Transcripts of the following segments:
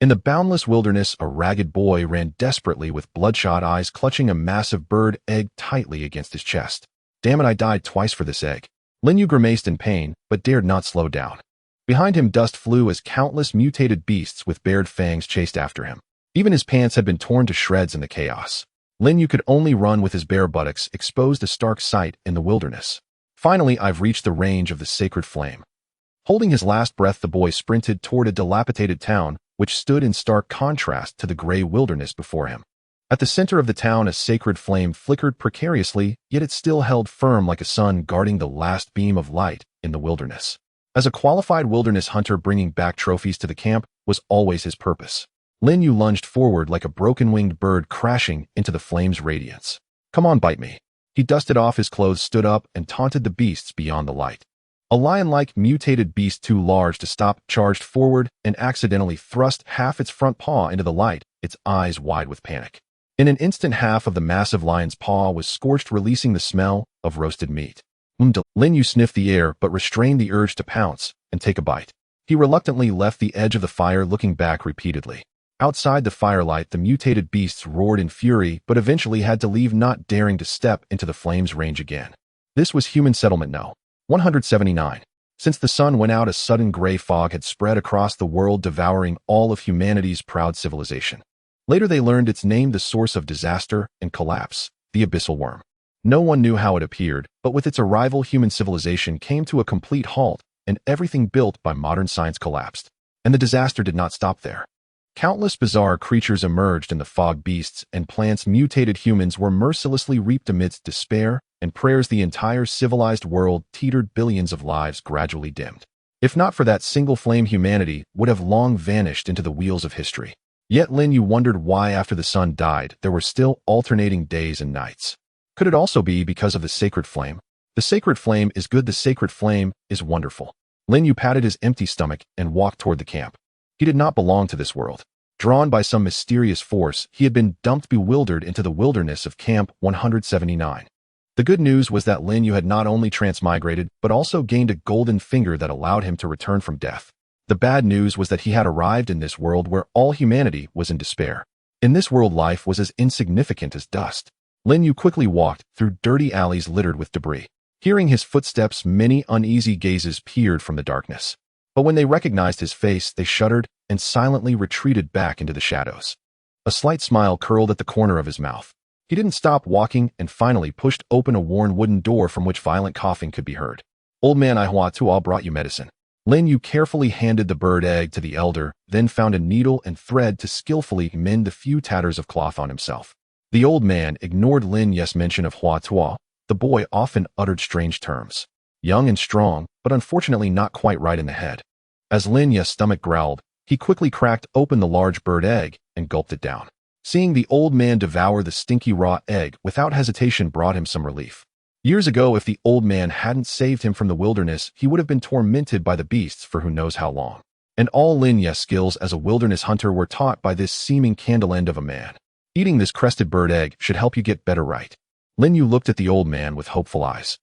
In the boundless wilderness, a ragged boy ran desperately with bloodshot eyes, clutching a massive bird egg tightly against his chest. Damn it, I died twice for this egg. Lin Yu grimaced in pain, but dared not slow down. Behind him, dust flew as countless mutated beasts with bared fangs chased after him. Even his pants had been torn to shreds in the chaos. Lin Yu could only run with his bare buttocks exposed to stark sight in the wilderness. Finally, I've reached the range of the sacred flame. Holding his last breath, the boy sprinted toward a dilapidated town, which stood in stark contrast to the gray wilderness before him. At the center of the town, a sacred flame flickered precariously, yet it still held firm like a sun guarding the last beam of light in the wilderness. As a qualified wilderness hunter, bringing back trophies to the camp was always his purpose. Lin Yu lunged forward like a broken-winged bird crashing into the flame's radiance. Come on, bite me. He dusted off his clothes, stood up, and taunted the beasts beyond the light. A lion-like mutated beast too large to stop charged forward and accidentally thrust half its front paw into the light, its eyes wide with panic. In an instant, half of the massive lion's paw was scorched, releasing the smell of roasted meat. Lin Yu sniffed the air but restrained the urge to pounce and take a bite. He reluctantly left the edge of the fire, looking back repeatedly. Outside the firelight, the mutated beasts roared in fury but eventually had to leave, not daring to step into the flames' range again. This was human settlement No. 179. Since the sun went out, a sudden gray fog had spread across the world, devouring all of humanity's proud civilization. Later they learned its name, the source of disaster and collapse, the abyssal worm. No one knew how it appeared, but with its arrival, human civilization came to a complete halt, and everything built by modern science collapsed. And the disaster did not stop there. Countless bizarre creatures emerged in the fog. Beasts and plants, mutated humans were mercilessly reaped amidst despair and prayers. The entire civilized world teetered, billions of lives gradually dimmed. If not for that single flame, humanity would have long vanished into the wheels of history. Yet Lin Yu wondered why, after the sun died, there were still alternating days and nights. Could it also be because of the sacred flame? The sacred flame is good. The sacred flame is wonderful. Lin Yu patted his empty stomach and walked toward the camp. He did not belong to this world. Drawn by some mysterious force, he had been dumped, bewildered, into the wilderness of Camp 179. The good news was that Lin Yu had not only transmigrated, but also gained a golden finger that allowed him to return from death. The bad news was that he had arrived in this world where all humanity was in despair. In this world, life was as insignificant as dust. Lin Yu quickly walked through dirty alleys littered with debris. Hearing his footsteps, many uneasy gazes peered from the darkness. But when they recognized his face, they shuddered and silently retreated back into the shadows. A slight smile curled at the corner of his mouth. He didn't stop walking and finally pushed open a worn wooden door from which violent coughing could be heard. Old man Ihua Tua brought you medicine. Lin Yu carefully handed the bird egg to the elder, then found a needle and thread to skillfully mend the few tatters of cloth on himself. The old man ignored Lin Yu's mention of Hua Tua. The boy often uttered strange terms. Young and strong, but unfortunately not quite right in the head. As Lin Yu's stomach growled, he quickly cracked open the large bird egg and gulped it down. Seeing the old man devour the stinky raw egg without hesitation brought him some relief. Years ago, if the old man hadn't saved him from the wilderness, he would have been tormented by the beasts for who knows how long. And all Lin Yu's skills as a wilderness hunter were taught by this seeming candle end of a man. Eating this crested bird egg should help you get better, right? Lin Yu looked at the old man with hopeful eyes.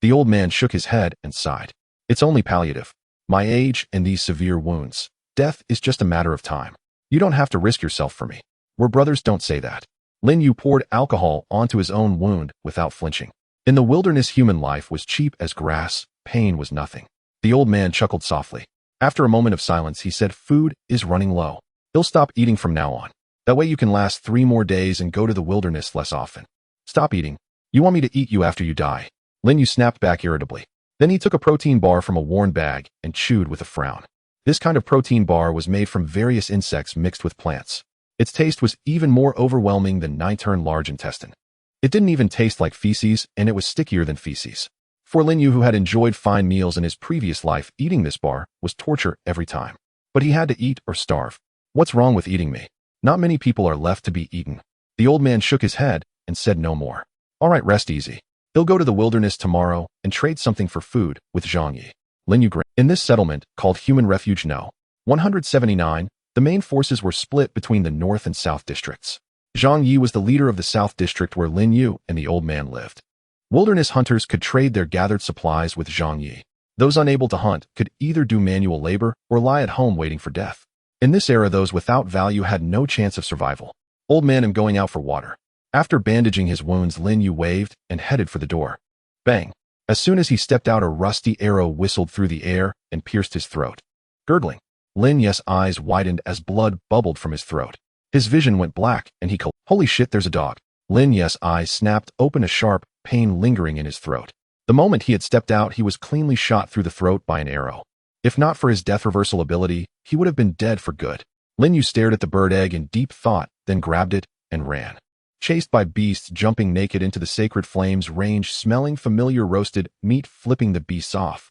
The old man shook his head and sighed. It's only palliative. My age and these severe wounds. Death is just a matter of time. You don't have to risk yourself for me. We're brothers, don't say that. Lin Yu poured alcohol onto his own wound without flinching. In the wilderness, human life was cheap as grass, pain was nothing. The old man chuckled softly. After a moment of silence, he said, food is running low. He'll stop eating from now on. That way you can last 3 more days and go to the wilderness less often. Stop eating. You want me to eat you after you die? Lin Yu snapped back irritably. Then he took a protein bar from a worn bag and chewed with a frown. This kind of protein bar was made from various insects mixed with plants. Its taste was even more overwhelming than Nine-turn large intestine. It didn't even taste like feces, and it was stickier than feces. For Lin Yu, who had enjoyed fine meals in his previous life, eating this bar was torture every time. But he had to eat or starve. What's wrong with eating me? Not many people are left to be eaten. The old man shook his head and said no more. All right, rest easy. He'll go to the wilderness tomorrow and trade something for food with Zhang Yi. Lin Yu grinned. In this settlement, called Human Refuge No. 179, the main forces were split between the North and South districts. Zhang Yi was the leader of the South district where Lin Yu and the old man lived. Wilderness hunters could trade their gathered supplies with Zhang Yi. Those unable to hunt could either do manual labor or lie at home waiting for death. In this era, those without value had no chance of survival. Old man, I'm going out for water. After bandaging his wounds, Lin Yu waved and headed for the door. Bang! As soon as he stepped out, a rusty arrow whistled through the air and pierced his throat. Gurgling, Lin Yu's eyes widened as blood bubbled from his throat. His vision went black, and he called, "Holy shit, there's a dog." Lin Yu's eyes snapped open, a sharp pain lingering in his throat. The moment he had stepped out, he was cleanly shot through the throat by an arrow. If not for his death reversal ability, he would have been dead for good. Lin Yu stared at the bird egg in deep thought, then grabbed it and ran. Chased by beasts jumping naked into the sacred flames range, smelling familiar roasted meat flipping the beasts off.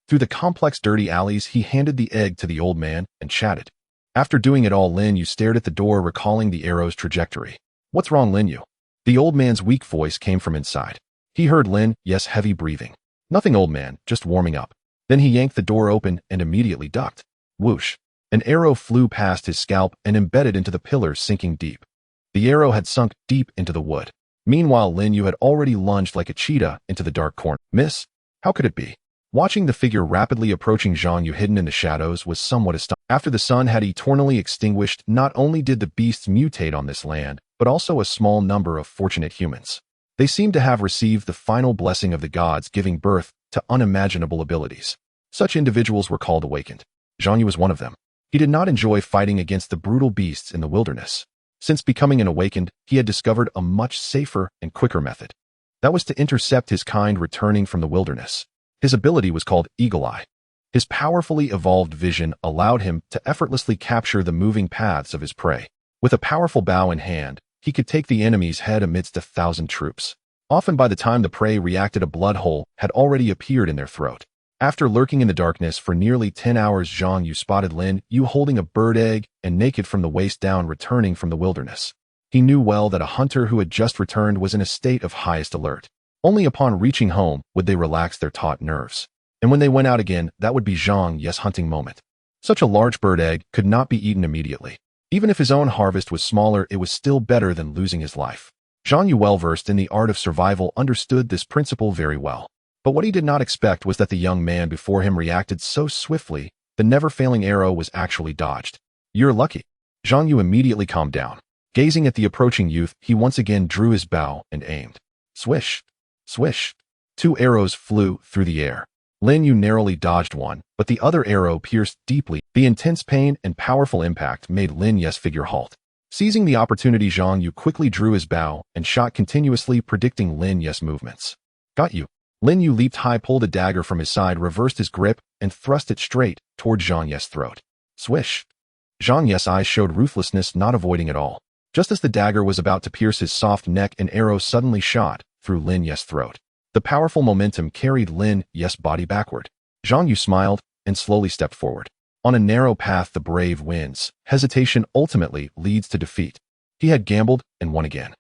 Through the complex dirty alleys, he handed the egg to the old man and chatted. After doing it all, Lin Yu stared at the door, recalling the arrow's trajectory. "What's wrong, Lin Yu?" The old man's weak voice came from inside. He heard Lin Yu's heavy breathing. "Nothing, old man, just warming up." Then he yanked the door open and immediately ducked. Whoosh! An arrow flew past his scalp and embedded into the pillars, sinking deep. The arrow had sunk deep into the wood. Meanwhile, Lin Yu had already lunged like a cheetah into the dark corner. "Miss? How could it be?" Watching the figure rapidly approaching, Zhang Yu, hidden in the shadows, was somewhat astonished. After the sun had eternally extinguished, not only did the beasts mutate on this land, but also a small number of fortunate humans. They seemed to have received the final blessing of the gods, giving birth to unimaginable abilities. Such individuals were called awakened. Zhang Yu was one of them. He did not enjoy fighting against the brutal beasts in the wilderness. Since becoming an awakened, he had discovered a much safer and quicker method. That was to intercept his kind returning from the wilderness. His ability was called Eagle Eye. His powerfully evolved vision allowed him to effortlessly capture the moving paths of his prey. With a powerful bow in hand, he could take the enemy's head amidst 1,000 troops. Often by the time the prey reacted, a blood hole had already appeared in their throat. After lurking in the darkness for nearly 10 hours, Zhang Yu spotted Lin Yu holding a bird egg and naked from the waist down, returning from the wilderness. He knew well that a hunter who had just returned was in a state of highest alert. Only upon reaching home would they relax their taut nerves. And when they went out again, that would be Zhang Yu's hunting moment. Such a large bird egg could not be eaten immediately. Even if his own harvest was smaller, it was still better than losing his life. Zhang Yu, well versed in the art of survival, understood this principle very well. But what he did not expect was that the young man before him reacted so swiftly. The never-failing arrow was actually dodged. "You're lucky." Zhang Yu immediately calmed down. Gazing at the approaching youth, he once again drew his bow and aimed. Swish! Swish! 2 arrows flew through the air. Lin Yu narrowly dodged one, but the other arrow pierced deeply. The intense pain and powerful impact made Lin Yu's figure halt. Seizing the opportunity, Zhang Yu quickly drew his bow and shot continuously, predicting Lin Yu's movements. "Got you." Lin Yu leaped high, pulled a dagger from his side, reversed his grip, and thrust it straight toward Zhang Yu's throat. Swish! Zhang Yu's eyes showed ruthlessness, not avoiding at all. Just as the dagger was about to pierce his soft neck, an arrow suddenly shot through Lin Yu's throat. The powerful momentum carried Lin Yu's body backward. Zhang Yu smiled and slowly stepped forward. On a narrow path, the brave wins. Hesitation ultimately leads to defeat. He had gambled and won again.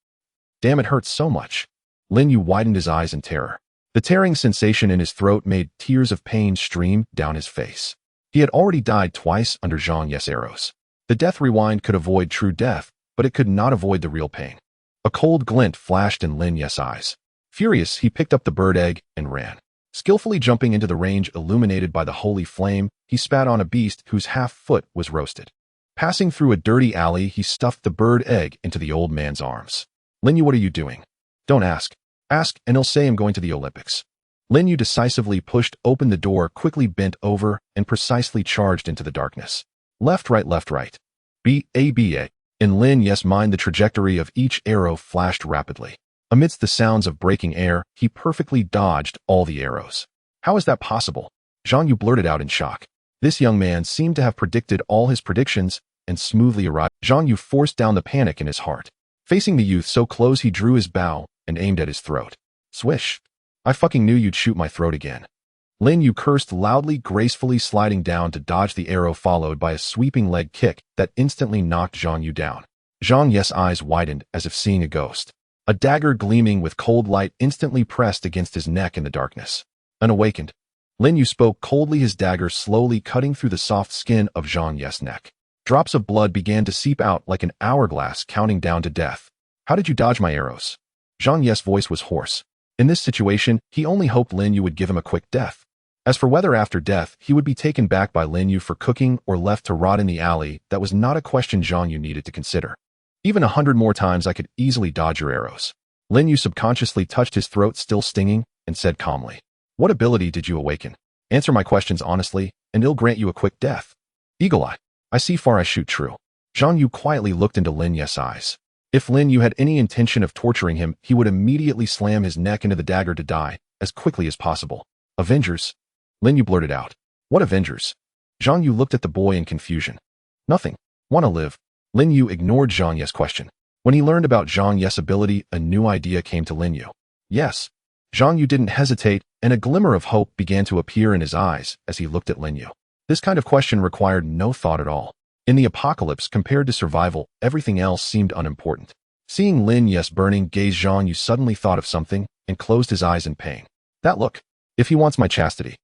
Damn, it hurts so much. Lin Yu widened his eyes in terror. The tearing sensation in his throat made tears of pain stream down his face. He had already died twice under Zhang Yu's arrows. The death rewind could avoid true death, but it could not avoid the real pain. A cold glint flashed in Lin Yu's eyes. Furious, he picked up the bird egg and ran. Skillfully jumping into the range illuminated by the holy flame, he spat on a beast whose half foot was roasted. Passing through a dirty alley, he stuffed the bird egg into the old man's arms. "Lin Yu, what are you doing?" "Don't ask. Ask, and he'll say I'm going to the Olympics." Lin Yu decisively pushed open the door, quickly bent over, and precisely charged into the darkness. Left, right, left, right. B-A-B-A. In Lin Yu's mind, the trajectory of each arrow flashed rapidly. Amidst the sounds of breaking air, he perfectly dodged all the arrows. "How is that possible?" Zhang Yu blurted out in shock. This young man seemed to have predicted all his predictions and smoothly arrived. Zhang Yu forced down the panic in his heart. Facing the youth so close, he drew his bow and aimed at his throat. Swish! "I fucking knew you'd shoot my throat again." Lin Yu cursed loudly, gracefully sliding down to dodge the arrow, followed by a sweeping leg kick that instantly knocked Zhang Yu down. Zhang Yu's eyes widened as if seeing a ghost. A dagger gleaming with cold light instantly pressed against his neck in the darkness. Unawakened, Lin Yu spoke coldly, his dagger slowly cutting through the soft skin of Zhang Yu's neck. Drops of blood began to seep out like an hourglass counting down to death. "How did you dodge my arrows?" Zhang Yu's voice was hoarse. In this situation, he only hoped Lin Yu would give him a quick death. As for whether after death he would be taken back by Lin Yu for cooking or left to rot in the alley, that was not a question Zhang Yu needed to consider. Even 100 more times I could easily dodge your arrows. Lin Yu subconsciously touched his throat still stinging and said calmly, "What ability did you awaken? Answer my questions honestly, and it'll grant you a quick death." Eagle Eye. I see far I shoot true. Zhang Yu quietly looked into Lin Yu's eyes. If Lin Yu had any intention of torturing him, he would immediately slam his neck into the dagger to die as quickly as possible. Avengers? Lin Yu blurted out. What Avengers? Zhang Yu looked at the boy in confusion. Nothing. Wanna live? Lin Yu ignored Zhang Ye's question. When he learned about Zhang Ye's ability, a new idea came to Lin Yu. Yes. Zhang Yu didn't hesitate, and a glimmer of hope began to appear in his eyes as he looked at Lin Yu. This kind of question required no thought at all. In the apocalypse, compared to survival, everything else seemed unimportant. Seeing Lin Yu's burning gaze, Zhang Yu suddenly thought of something and closed his eyes in pain. That look. If he wants my chastity.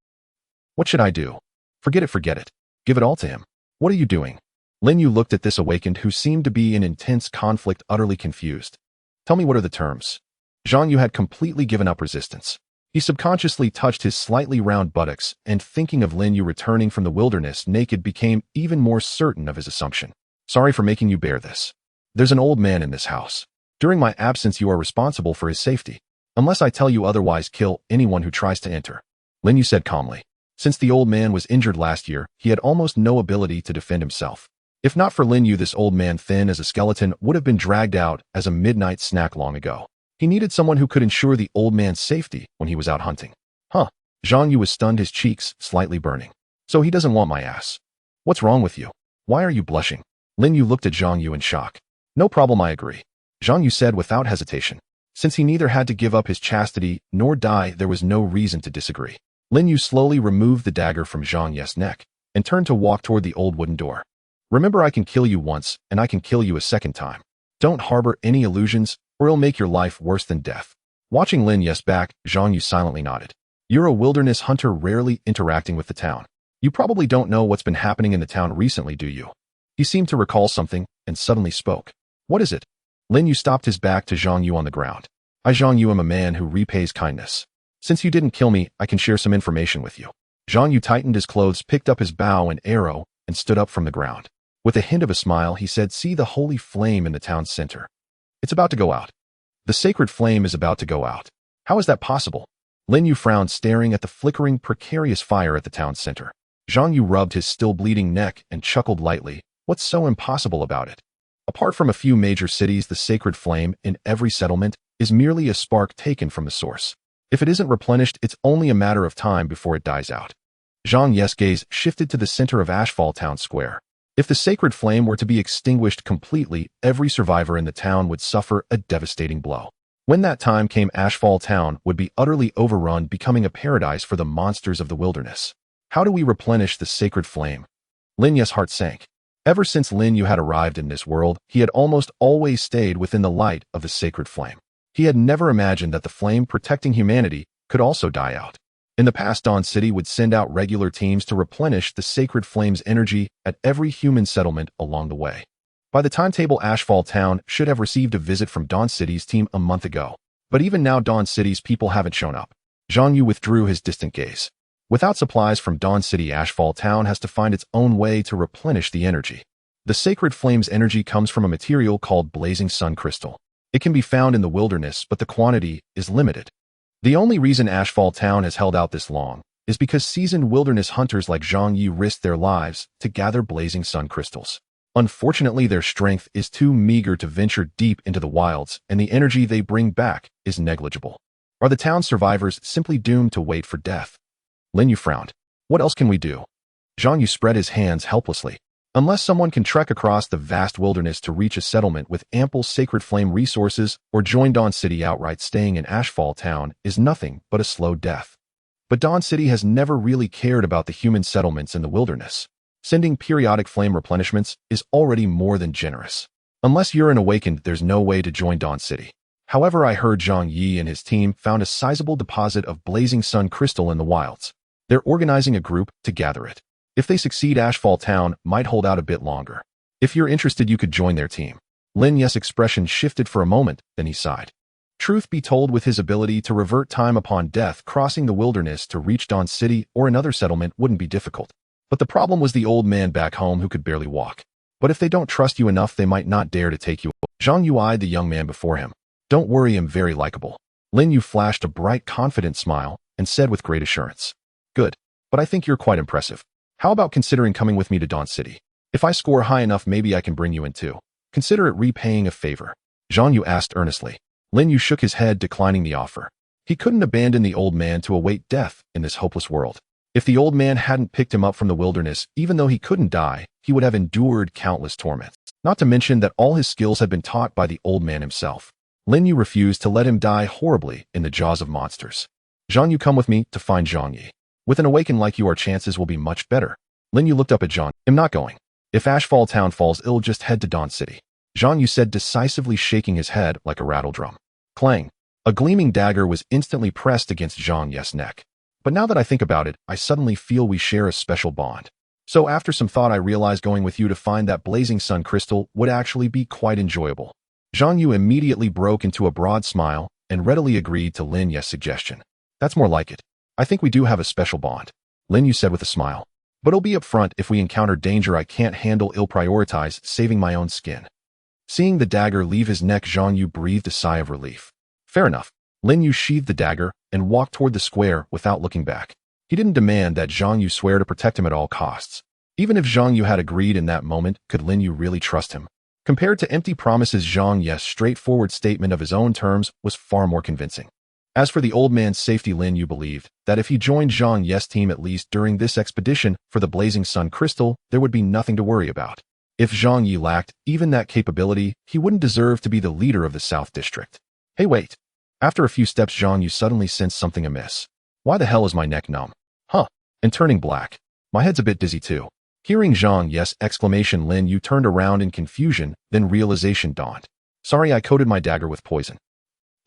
What should I do? Forget it. Give it all to him. What are you doing? Lin Yu looked at this awakened who seemed to be in intense conflict, utterly confused. Tell me, what are the terms? Zhang Yu had completely given up resistance. He subconsciously touched his slightly round buttocks, and thinking of Lin Yu returning from the wilderness naked became even more certain of his assumption. Sorry for making you bear this. There's an old man in this house. During my absence, you are responsible for his safety. Unless I tell you otherwise, kill anyone who tries to enter. Lin Yu said calmly. Since the old man was injured last year, he had almost no ability to defend himself. If not for Lin Yu, this old man, thin as a skeleton, would have been dragged out as a midnight snack long ago. He needed someone who could ensure the old man's safety when he was out hunting. Huh. Zhang Yu was stunned, his cheeks slightly burning. So he doesn't want my ass. What's wrong with you? Why are you blushing? Lin Yu looked at Zhang Yu in shock. No problem, I agree. Zhang Yu said without hesitation. Since he neither had to give up his chastity nor die, there was no reason to disagree. Lin Yu slowly removed the dagger from Zhang Ye's neck and turned to walk toward the old wooden door. Remember, I can kill you once, and I can kill you a second time. Don't harbor any illusions, or it'll make your life worse than death. Watching Lin Yu's back, Zhang Yu silently nodded. You're a wilderness hunter rarely interacting with the town. You probably don't know what's been happening in the town recently, do you? He seemed to recall something and suddenly spoke. What is it? Lin Yu stopped his back to Zhang Yu on the ground. I, Zhang Yu, am a man who repays kindness. Since you didn't kill me, I can share some information with you. Zhang Yu tightened his clothes, picked up his bow and arrow, and stood up from the ground. With a hint of a smile, he said, see the holy flame in the town's center. It's about to go out. The sacred flame is about to go out. How is that possible? Lin Yu frowned, staring at the flickering, precarious fire at the town's center. Zhang Yu rubbed his still bleeding neck and chuckled lightly. What's so impossible about it? Apart from a few major cities, the sacred flame in every settlement is merely a spark taken from the source. If it isn't replenished, it's only a matter of time before it dies out. Zhang Ye's gaze shifted to the center of Ashfall Town Square. If the sacred flame were to be extinguished completely, every survivor in the town would suffer a devastating blow. When that time came, Ashfall Town would be utterly overrun, becoming a paradise for the monsters of the wilderness. How do we replenish the sacred flame? Lin Yu's heart sank. Ever since Lin Yu had arrived in this world, he had almost always stayed within the light of the sacred flame. He had never imagined that the flame protecting humanity could also die out. In the past, Dawn City would send out regular teams to replenish the sacred flame's energy at every human settlement along the way. By the timetable, Ashfall Town should have received a visit from Dawn City's team a month ago. But even now, Dawn City's people haven't shown up. Zhang Yu withdrew his distant gaze. Without supplies from Dawn City, Ashfall Town has to find its own way to replenish the energy. The sacred flame's energy comes from a material called blazing sun crystal. It can be found in the wilderness, but the quantity is limited. The only reason Ashfall Town has held out this long is because seasoned wilderness hunters like Zhang Yu risked their lives to gather blazing sun crystals. Unfortunately, their strength is too meager to venture deep into the wilds, and the energy they bring back is negligible. Are the town's survivors simply doomed to wait for death? Lin Yu frowned. What else can we do? Zhang Yu spread his hands helplessly. Unless someone can trek across the vast wilderness to reach a settlement with ample sacred flame resources or join Dawn City outright, staying in Ashfall Town is nothing but a slow death. But Dawn City has never really cared about the human settlements in the wilderness. Sending periodic flame replenishments is already more than generous. Unless you're an awakened, there's no way to join Dawn City. However, I heard Zhang Yi and his team found a sizable deposit of blazing sun crystal in the wilds. They're organizing a group to gather it. If they succeed, Ashfall Town might hold out a bit longer. If you're interested, you could join their team. Lin Yu's expression shifted for a moment, then he sighed. Truth be told, with his ability to revert time upon death, crossing the wilderness to reach Dawn City or another settlement wouldn't be difficult. But the problem was the old man back home who could barely walk. But if they don't trust you enough, they might not dare to take you. Zhang Yu eyed the young man before him. Don't worry, I'm very likable. Lin Yu flashed a bright, confident smile and said with great assurance. Good. But I think you're quite impressive. How about considering coming with me to Dawn City? If I score high enough, maybe I can bring you in too. Consider it repaying a favor. Zhang Yu asked earnestly. Lin Yu shook his head, declining the offer. He couldn't abandon the old man to await death in this hopeless world. If the old man hadn't picked him up from the wilderness, even though he couldn't die, he would have endured countless torments. Not to mention that all his skills had been taught by the old man himself. Lin Yu refused to let him die horribly in the jaws of monsters. Zhang Yu, come with me to find Zhang Yi. With an awakened like you, our chances will be much better. Lin Yu looked up at Zhang. I'm not going. If Ashfall Town falls ill, just head to Dawn City. Zhang Yu said, decisively, shaking his head like a rattle drum. Clang. A gleaming dagger was instantly pressed against Zhang Yi's neck. But now that I think about it, I suddenly feel we share a special bond. So after some thought, I realized going with you to find that blazing sun crystal would actually be quite enjoyable. Zhang Yu immediately broke into a broad smile and readily agreed to Lin Yu's suggestion. That's more like it. I think we do have a special bond, Lin Yu said with a smile. But it'll be up front. If we encounter danger I can't handle, I'll prioritize saving my own skin. Seeing the dagger leave his neck, Zhang Yu breathed a sigh of relief. Fair enough. Lin Yu sheathed the dagger and walked toward the square without looking back. He didn't demand that Zhang Yu swear to protect him at all costs. Even if Zhang Yu had agreed in that moment, could Lin Yu really trust him? Compared to empty promises, Zhang Yi's straightforward statement of his own terms was far more convincing. As for the old man's safety, Lin Yu believed that if he joined Zhang Yi's team, at least during this expedition for the blazing sun crystal, there would be nothing to worry about. If Zhang Yi lacked even that capability, he wouldn't deserve to be the leader of the South District. Hey, wait. After a few steps, Zhang Yu suddenly sensed something amiss. Why the hell is my neck numb? Huh. And turning black. My head's a bit dizzy too. Hearing Zhang Yi's exclamation, Lin Yu turned around in confusion, then realization dawned. Sorry, I coated my dagger with poison.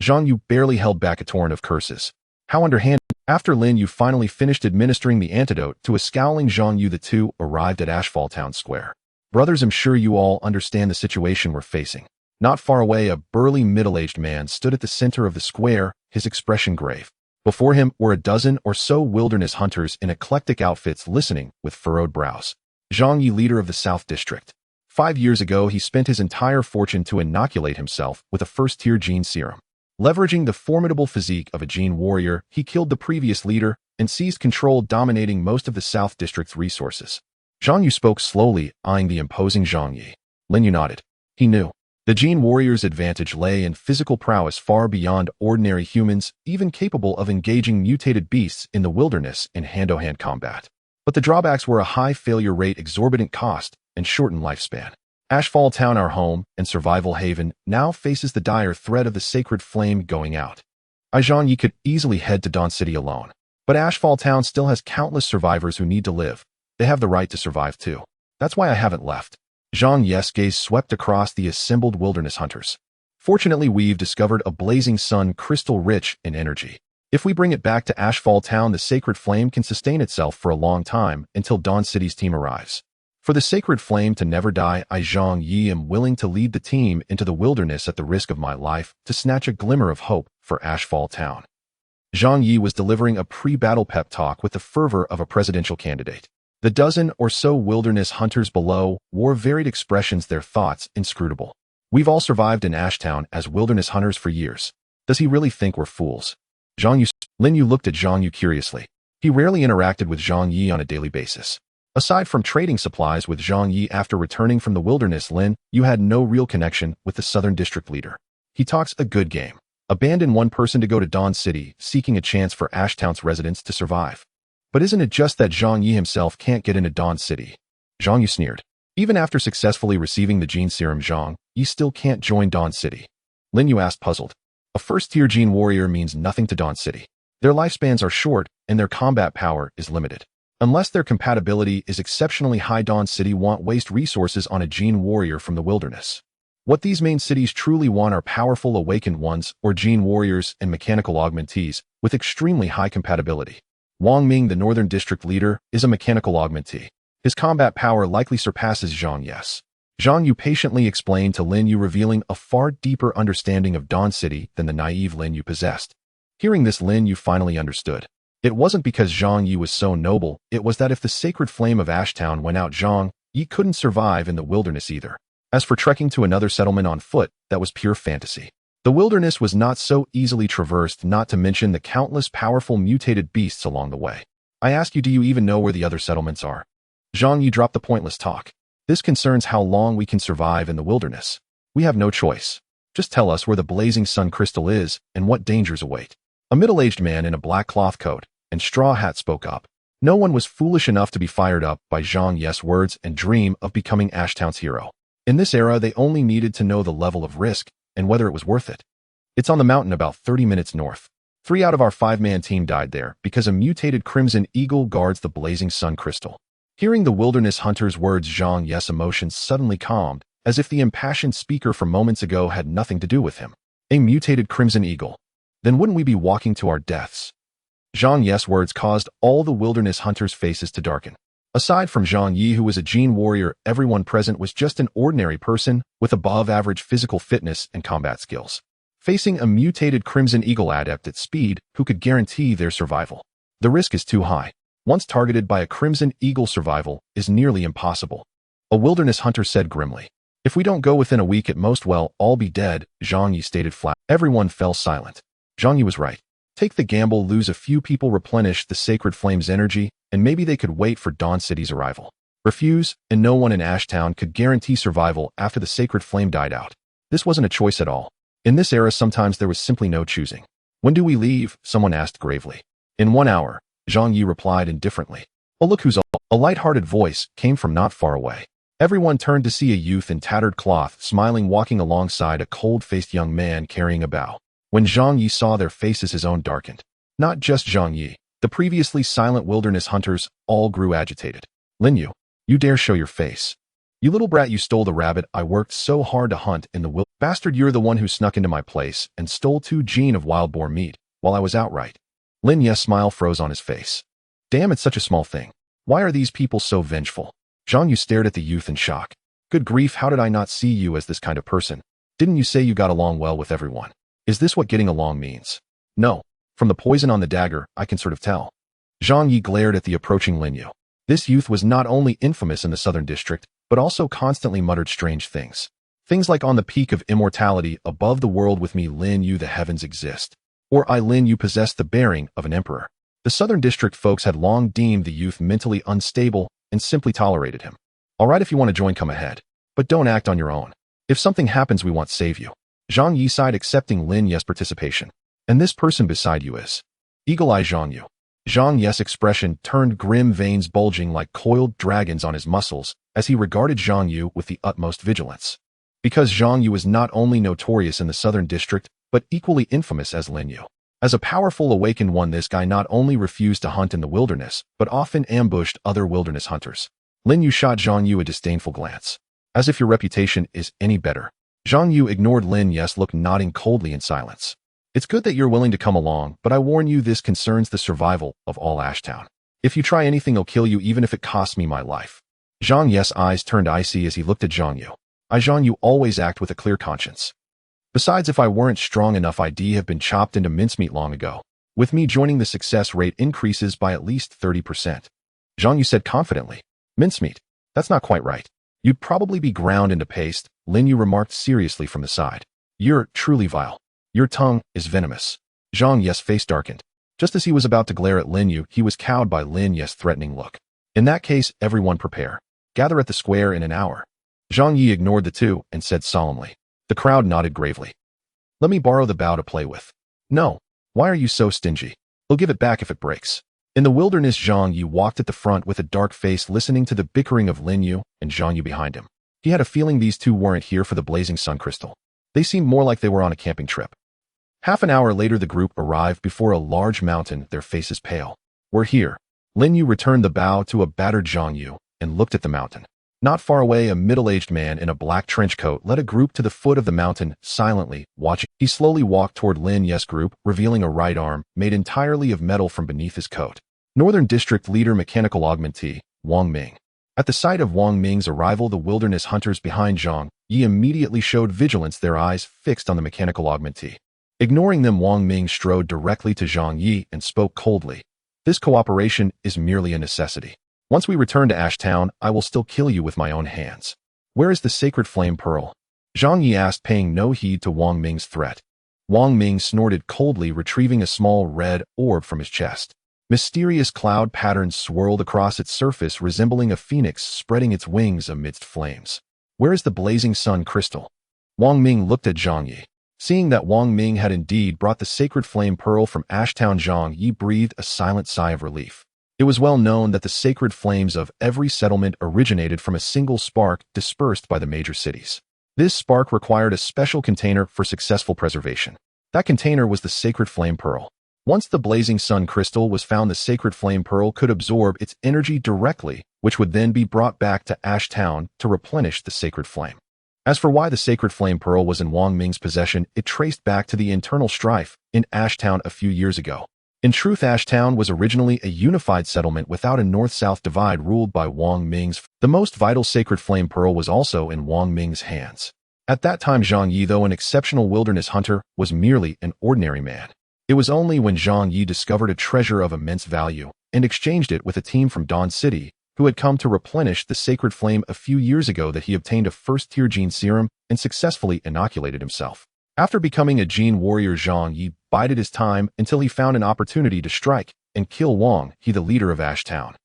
Zhang Yu barely held back a torrent of curses. How underhanded. After Lin Yu finally finished administering the antidote to a scowling Zhang Yu, the two arrived at Ashfall Town Square. Brothers, I'm sure you all understand the situation we're facing. Not far away, a burly middle-aged man stood at the center of the square, his expression grave. Before him were a dozen or so wilderness hunters in eclectic outfits listening with furrowed brows. Zhang Yi, leader of the South District. 5 years ago, he spent his entire fortune to inoculate himself with a first-tier gene serum. Leveraging the formidable physique of a gene warrior, he killed the previous leader and seized control, dominating most of the South District's resources. Zhang Yu spoke slowly, eyeing the imposing Zhang Yi. Lin Yu nodded. He knew. The gene warrior's advantage lay in physical prowess far beyond ordinary humans, even capable of engaging mutated beasts in the wilderness in hand-to-hand combat. But the drawbacks were a high failure rate, exorbitant cost, and shortened lifespan. Ashfall Town, our home and survival haven, now faces the dire threat of the sacred flame going out. Zhang Yi could easily head to Dawn City alone. But Ashfall Town still has countless survivors who need to live. They have the right to survive too. That's why I haven't left. Zhang Yi's gaze swept across the assembled wilderness hunters. Fortunately, we've discovered a blazing sun crystal rich in energy. If we bring it back to Ashfall Town, the sacred flame can sustain itself for a long time until Dawn City's team arrives. For the sacred flame to never die, I, Zhang Yi, am willing to lead the team into the wilderness at the risk of my life to snatch a glimmer of hope for Ashfall Town. Zhang Yi was delivering a pre-battle pep talk with the fervor of a presidential candidate. The dozen or so wilderness hunters below wore varied expressions, their thoughts inscrutable. We've all survived in Ashtown as wilderness hunters for years. Does he really think we're fools? Lin Yu looked at Zhang Yu curiously. He rarely interacted with Zhang Yi on a daily basis. Aside from trading supplies with Zhang Yi after returning from the wilderness, Lin Yu had no real connection with the Southern District leader. He talks a good game. Abandon one person to go to Dawn City, seeking a chance for Ashtown's residents to survive. But isn't it just that Zhang Yi himself can't get into Dawn City? Zhang Yu sneered. Even after successfully receiving the gene serum, Zhang Yi still can't join Dawn City. Lin Yu asked, puzzled. A first-tier gene warrior means nothing to Dawn City. Their lifespans are short, and their combat power is limited. Unless their compatibility is exceptionally high, Dawn City won't waste resources on a gene warrior from the wilderness. What these main cities truly want are powerful awakened ones or gene warriors and mechanical augmentees with extremely high compatibility. Wang Ming, the Northern District leader, is a mechanical augmentee. His combat power likely surpasses Zhang Yi's. Zhang Yu patiently explained to Lin Yu, revealing a far deeper understanding of Dawn City than the naive Lin Yu possessed. Hearing this, Lin Yu finally understood. It wasn't because Zhang Yi was so noble, it was that if the sacred flame of Ashtown went out, Zhang Yi couldn't survive in the wilderness either. As for trekking to another settlement on foot, that was pure fantasy. The wilderness was not so easily traversed, not to mention the countless powerful mutated beasts along the way. I ask you, do you even know where the other settlements are? Zhang Yi dropped the pointless talk. This concerns how long we can survive in the wilderness. We have no choice. Just tell us where the blazing sun crystal is and what dangers await. A middle-aged man in a black cloth coat and straw hat spoke up. No one was foolish enough to be fired up by Zhang Yi's words and dream of becoming Ashtown's hero. In this era, they only needed to know the level of risk and whether it was worth it. It's on the mountain about 30 minutes north. 3 out of our 5-man team died there because a mutated crimson eagle guards the blazing sun crystal. Hearing the wilderness hunter's words, Zhang Yi's emotions suddenly calmed, as if the impassioned speaker from moments ago had nothing to do with him. A mutated crimson eagle. Then wouldn't we be walking to our deaths? Zhang Yi's words caused all the wilderness hunters' faces to darken. Aside from Zhang Yi, who was a gene warrior, everyone present was just an ordinary person with above-average physical fitness and combat skills, facing a mutated crimson eagle adept at speed who could guarantee their survival. The risk is too high. Once targeted by a crimson eagle, survival is nearly impossible. A wilderness hunter said grimly. If we don't go within a week at most, we'll all be dead, Zhang Yi stated flat. Everyone fell silent. Zhang Yi was right. Take the gamble, lose a few people, replenish the sacred flame's energy, and maybe they could wait for Dawn City's arrival. Refuse, and no one in Ashtown could guarantee survival after the sacred flame died out. This wasn't a choice at all. In this era, sometimes there was simply no choosing. When do we leave? Someone asked gravely. In 1 hour, Zhang Yi replied indifferently. Oh, look who's all. A light-hearted voice came from not far away. Everyone turned to see a youth in tattered cloth, smiling, walking alongside a cold-faced young man carrying a bow. When Zhang Yi saw their faces, his own darkened. Not just Zhang Yi. The previously silent wilderness hunters all grew agitated. Lin Yu, you dare show your face? You little brat, you stole the rabbit I worked so hard to hunt in the wild. Bastard, you're the one who snuck into my place and stole 2 gene of wild boar meat while I was outright. Lin Yu's smile froze on his face. Damn, it's such a small thing. Why are these people so vengeful? Zhang Yu stared at the youth in shock. Good grief, how did I not see you as this kind of person? Didn't you say you got along well with everyone? Is this what getting along means? No. From the poison on the dagger, I can sort of tell. Zhang Yi glared at the approaching Lin Yu. This youth was not only infamous in the southern district, but also constantly muttered strange things. Things like, on the peak of immortality, above the world with me, Lin Yu, the heavens exist. Or I, Lin Yu, possess the bearing of an emperor. The southern district folks had long deemed the youth mentally unstable and simply tolerated him. All right, if you want to join, come ahead. But don't act on your own. If something happens, we won't save you. Zhang Yi sighed, accepting Lin Yu's participation. And this person beside you is? Eagle-Eye Zhang Yu. Zhang Yi's expression turned grim, veins bulging like coiled dragons on his muscles as he regarded Zhang Yu with the utmost vigilance. Because Zhang Yu was not only notorious in the southern district, but equally infamous as Lin Yu. As a powerful awakened one, this guy not only refused to hunt in the wilderness, but often ambushed other wilderness hunters. Lin Yu shot Zhang Yu a disdainful glance. As if your reputation is any better. Zhang Yu ignored Lin Yu's look, nodding coldly in silence. It's good that you're willing to come along, but I warn you, this concerns the survival of all Ashtown. If you try anything, I'll kill you, even if it costs me my life. Zhang Yi's eyes turned icy as he looked at Zhang Yu. Zhang Yu always act with a clear conscience. Besides, if I weren't strong enough, I'd have been chopped into mincemeat long ago. With me joining, the success rate increases by at least 30%. Zhang Yu said confidently. Mincemeat? That's not quite right. You'd probably be ground into paste, Lin Yu remarked seriously from the side. You're truly vile. Your tongue is venomous. Zhang Yi's face darkened. Just as he was about to glare at Lin Yu, he was cowed by Lin Yu's threatening look. In that case, everyone prepare. Gather at the square in an hour. Zhang Yi ignored the two and said solemnly. The crowd nodded gravely. Let me borrow the bow to play with. No. Why are you so stingy? We'll give it back if it breaks. In the wilderness, Zhang Yi walked at the front with a dark face, listening to the bickering of Lin Yu and Zhang Yu behind him. He had a feeling these two weren't here for the blazing sun crystal. They seemed more like they were on a camping trip. Half an hour later, the group arrived before a large mountain, their faces pale. We're here. Lin Yu returned the bow to a battered Zhang Yu and looked at the mountain. Not far away, a middle-aged man in a black trench coat led a group to the foot of the mountain, silently watching. He slowly walked toward Lin Yu's group, revealing a right arm made entirely of metal from beneath his coat. Northern District Leader Mechanical Augmentee, Wang Ming. At the sight of Wang Ming's arrival, the wilderness hunters behind Zhang Yi immediately showed vigilance, their eyes fixed on the mechanical augmentee. Ignoring them, Wang Ming strode directly to Zhang Yi and spoke coldly. This cooperation is merely a necessity. Once we return to Ashtown, I will still kill you with my own hands. Where is the sacred flame pearl? Zhang Yi asked, paying no heed to Wang Ming's threat. Wang Ming snorted coldly, retrieving a small red orb from his chest. Mysterious cloud patterns swirled across its surface, resembling a phoenix spreading its wings amidst flames. Where is the blazing sun crystal? Wang Ming looked at Zhang Yi. Seeing that Wang Ming had indeed brought the sacred flame pearl from Ashtown, Zhang Yi breathed a silent sigh of relief. It was well known that the sacred flames of every settlement originated from a single spark dispersed by the major cities. This spark required a special container for successful preservation. That container was the sacred flame pearl. Once the blazing sun crystal was found, the sacred flame pearl could absorb its energy directly, which would then be brought back to Ashtown to replenish the sacred flame. As for why the sacred flame pearl was in Wang Ming's possession, it traced back to the internal strife in Ashtown a few years ago. In truth, Ashtown was originally a unified settlement without a north-south divide ruled by Wang Ming's. The most vital sacred flame pearl was also in Wang Ming's hands. At that time, Zhang Yi, though an exceptional wilderness hunter, was merely an ordinary man. It was only when Zhang Yi discovered a treasure of immense value and exchanged it with a team from Dawn City, who had come to replenish the sacred flame a few years ago, that he obtained a first-tier gene serum and successfully inoculated himself. After becoming a gene warrior, Zhang Yi bided his time until he found an opportunity to strike and kill Wang He, the leader of Ashtown.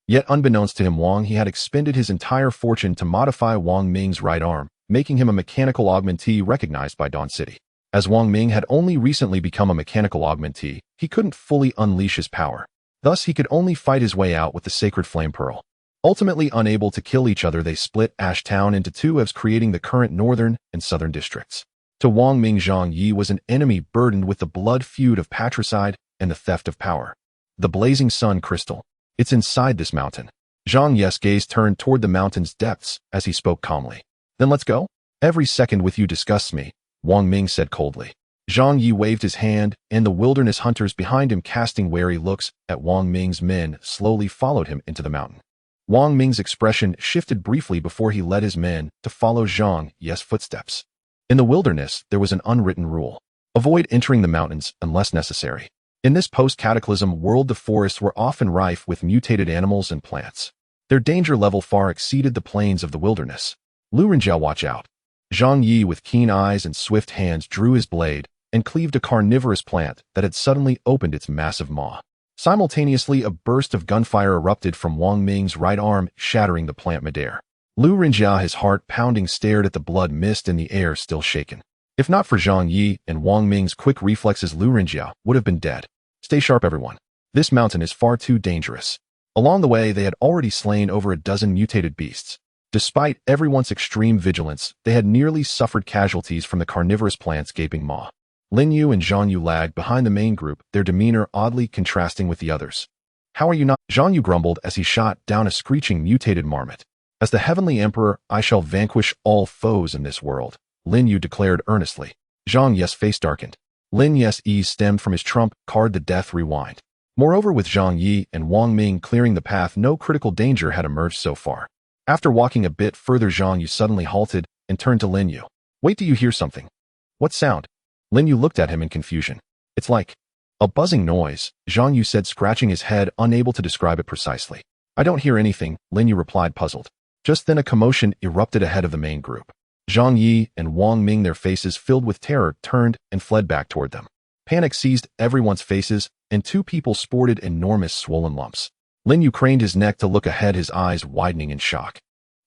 Yet unbeknownst to him, Wang He had expended his entire fortune to modify Wang Ming's right arm, making him a mechanical augmentee recognized by Dawn City. As Wang Ming had only recently become a mechanical augmentee, he couldn't fully unleash his power. Thus, he could only fight his way out with the sacred flame pearl. Ultimately unable to kill each other, they split Ashtown into two halves, creating the current northern and southern districts. To Wang Ming, Zhang Yi was an enemy burdened with the blood feud of patricide and the theft of power. The blazing sun crystal. It's inside this mountain. Zhang Yi's gaze turned toward the mountain's depths as he spoke calmly. Then let's go? Every second with you disgusts me, Wang Ming said coldly. Zhang Yi waved his hand, and the wilderness hunters behind him, casting wary looks at Wang Ming's men, slowly followed him into the mountain. Wang Ming's expression shifted briefly before he led his men to follow Zhang Yi's footsteps. In the wilderness, there was an unwritten rule. Avoid entering the mountains unless necessary. In this post-cataclysm world, the forests were often rife with mutated animals and plants. Their danger level far exceeded the plains of the wilderness. Lu Renjiao, watch out. Zhang Yi, with keen eyes and swift hands, drew his blade and cleaved a carnivorous plant that had suddenly opened its massive maw. Simultaneously, a burst of gunfire erupted from Wang Ming's right arm, shattering the plant midair. Lu Renjiao, his heart pounding, stared at the blood mist in the air, still shaken. If not for Zhang Yi and Wang Ming's quick reflexes, Lu Renjiao would have been dead. Stay sharp, everyone. This mountain is far too dangerous. Along the way, they had already slain over a dozen mutated beasts. Despite everyone's extreme vigilance, they had nearly suffered casualties from the carnivorous plant's gaping maw. Lin Yu and Zhang Yu lagged behind the main group, their demeanor oddly contrasting with the others. How are you not? Zhang Yu grumbled as he shot down a screeching mutated marmot. As the Heavenly Emperor, I shall vanquish all foes in this world, Lin Yu declared earnestly. Zhang Yi's face darkened. Lin Yi's ease stemmed from his trump card, the Death Rewind. Moreover, with Zhang Yi and Wang Ming clearing the path, no critical danger had emerged so far. After walking a bit further, Zhang Yu suddenly halted and turned to Lin Yu. Wait, do you hear something? What sound? Lin Yu looked at him in confusion. It's like a buzzing noise, Zhang Yu said, scratching his head, unable to describe it precisely. I don't hear anything, Lin Yu replied, puzzled. Just then a commotion erupted ahead of the main group. Zhang Yi and Wang Ming, their faces filled with terror, turned and fled back toward them. Panic seized everyone's faces, and two people sported enormous swollen lumps. Lin Yu craned his neck to look ahead, his eyes widening in shock.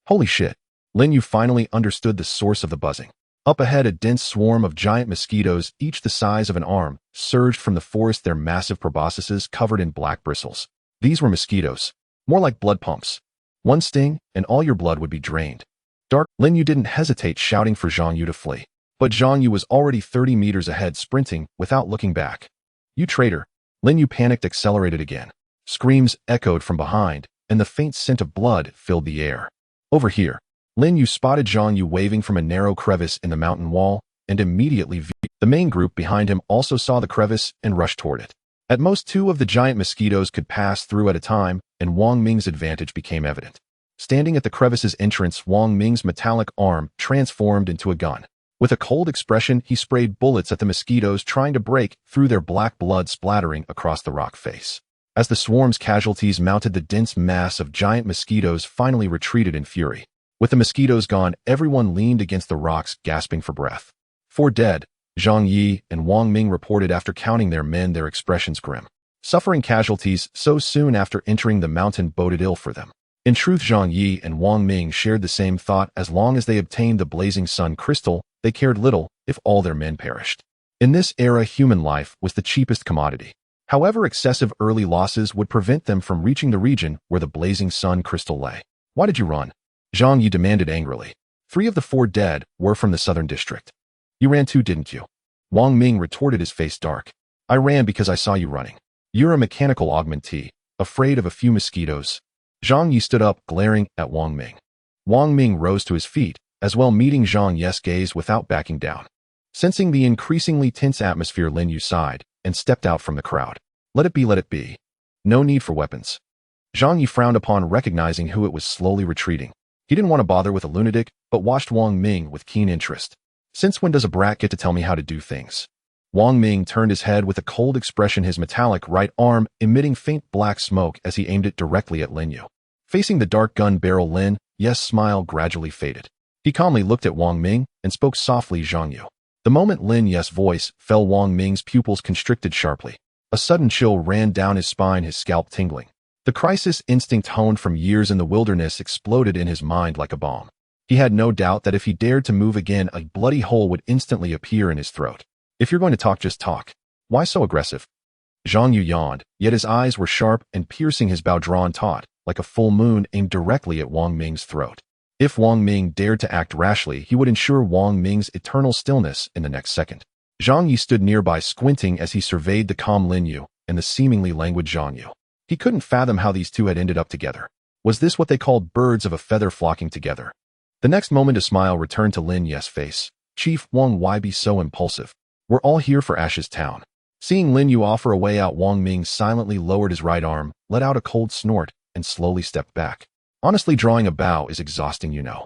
Holy shit. Lin Yu finally understood the source of the buzzing. Up ahead, a dense swarm of giant mosquitoes, each the size of an arm, surged from the forest, their massive proboscises covered in black bristles. These were mosquitoes. More like blood pumps. One sting, and all your blood would be drained. Dark. Lin Yu didn't hesitate, shouting for Zhang Yu to flee. But Zhang Yu was already 30 meters ahead, sprinting without looking back. You traitor. Lin Yu panicked, accelerated again. Screams echoed from behind, and the faint scent of blood filled the air. Over here. Lin Yu spotted Zhang Yu waving from a narrow crevice in the mountain wall, and immediately the main group behind him also saw the crevice and rushed toward it. At most, two of the giant mosquitoes could pass through at a time, and Wang Ming's advantage became evident. Standing at the crevice's entrance, Wang Ming's metallic arm transformed into a gun. With a cold expression, he sprayed bullets at the mosquitoes trying to break through their black blood splattering across the rock face. As the swarm's casualties mounted, the dense mass of giant mosquitoes finally retreated in fury. With the mosquitoes gone, everyone leaned against the rocks, gasping for breath. 4 dead, Zhang Yi and Wang Ming reported after counting their men, their expressions grim. Suffering casualties so soon after entering the mountain boded ill for them. In truth, Zhang Yi and Wang Ming shared the same thought. As long as they obtained the blazing sun crystal, they cared little if all their men perished. In this era, human life was the cheapest commodity. However, excessive early losses would prevent them from reaching the region where the blazing sun crystal lay. Why did you run? Zhang Yi demanded angrily. 3 of the 4 dead were from the southern district. You ran too, didn't you? Wang Ming retorted, his face dark. I ran because I saw you running. You're a mechanical augmentee, afraid of a few mosquitoes. Zhang Yi stood up, glaring at Wang Ming. Wang Ming rose to his feet, as well meeting Zhang Yi's gaze without backing down. Sensing the increasingly tense atmosphere, Lin Yu sighed and stepped out from the crowd. Let it be, let it be. No need for weapons. Zhang Yi frowned upon recognizing who it was slowly retreating. He didn't want to bother with a lunatic, but watched Wang Ming with keen interest. Since when does a brat get to tell me how to do things? Wang Ming turned his head with a cold expression, his metallic right arm emitting faint black smoke as he aimed it directly at Lin Yu. Facing the dark gun barrel, Lin Yu's smile gradually faded. He calmly looked at Wang Ming and spoke softly, Zhang Yu. The moment Lin Yu's voice fell, Wang Ming's pupils constricted sharply. A sudden chill ran down his spine, his scalp tingling. The crisis instinct honed from years in the wilderness exploded in his mind like a bomb. He had no doubt that if he dared to move again, a bloody hole would instantly appear in his throat. If you're going to talk, just talk. Why so aggressive? Zhang Yu yawned, yet his eyes were sharp and piercing, his bow drawn taut, like a full moon aimed directly at Wang Ming's throat. If Wang Ming dared to act rashly, he would ensure Wang Ming's eternal stillness in the next second. Zhang Yi stood nearby, squinting as he surveyed the calm Lin Yu and the seemingly languid Zhang Yu. He couldn't fathom how these two had ended up together. Was this what they called birds of a feather flocking together? The next moment, a smile returned to Lin Yu's face. Chief Wang, why be so impulsive? We're all here for Ash's town. Seeing Lin Yu offer a way out, Wang Ming silently lowered his right arm, let out a cold snort, and slowly stepped back. Honestly, drawing a bow is exhausting, you know.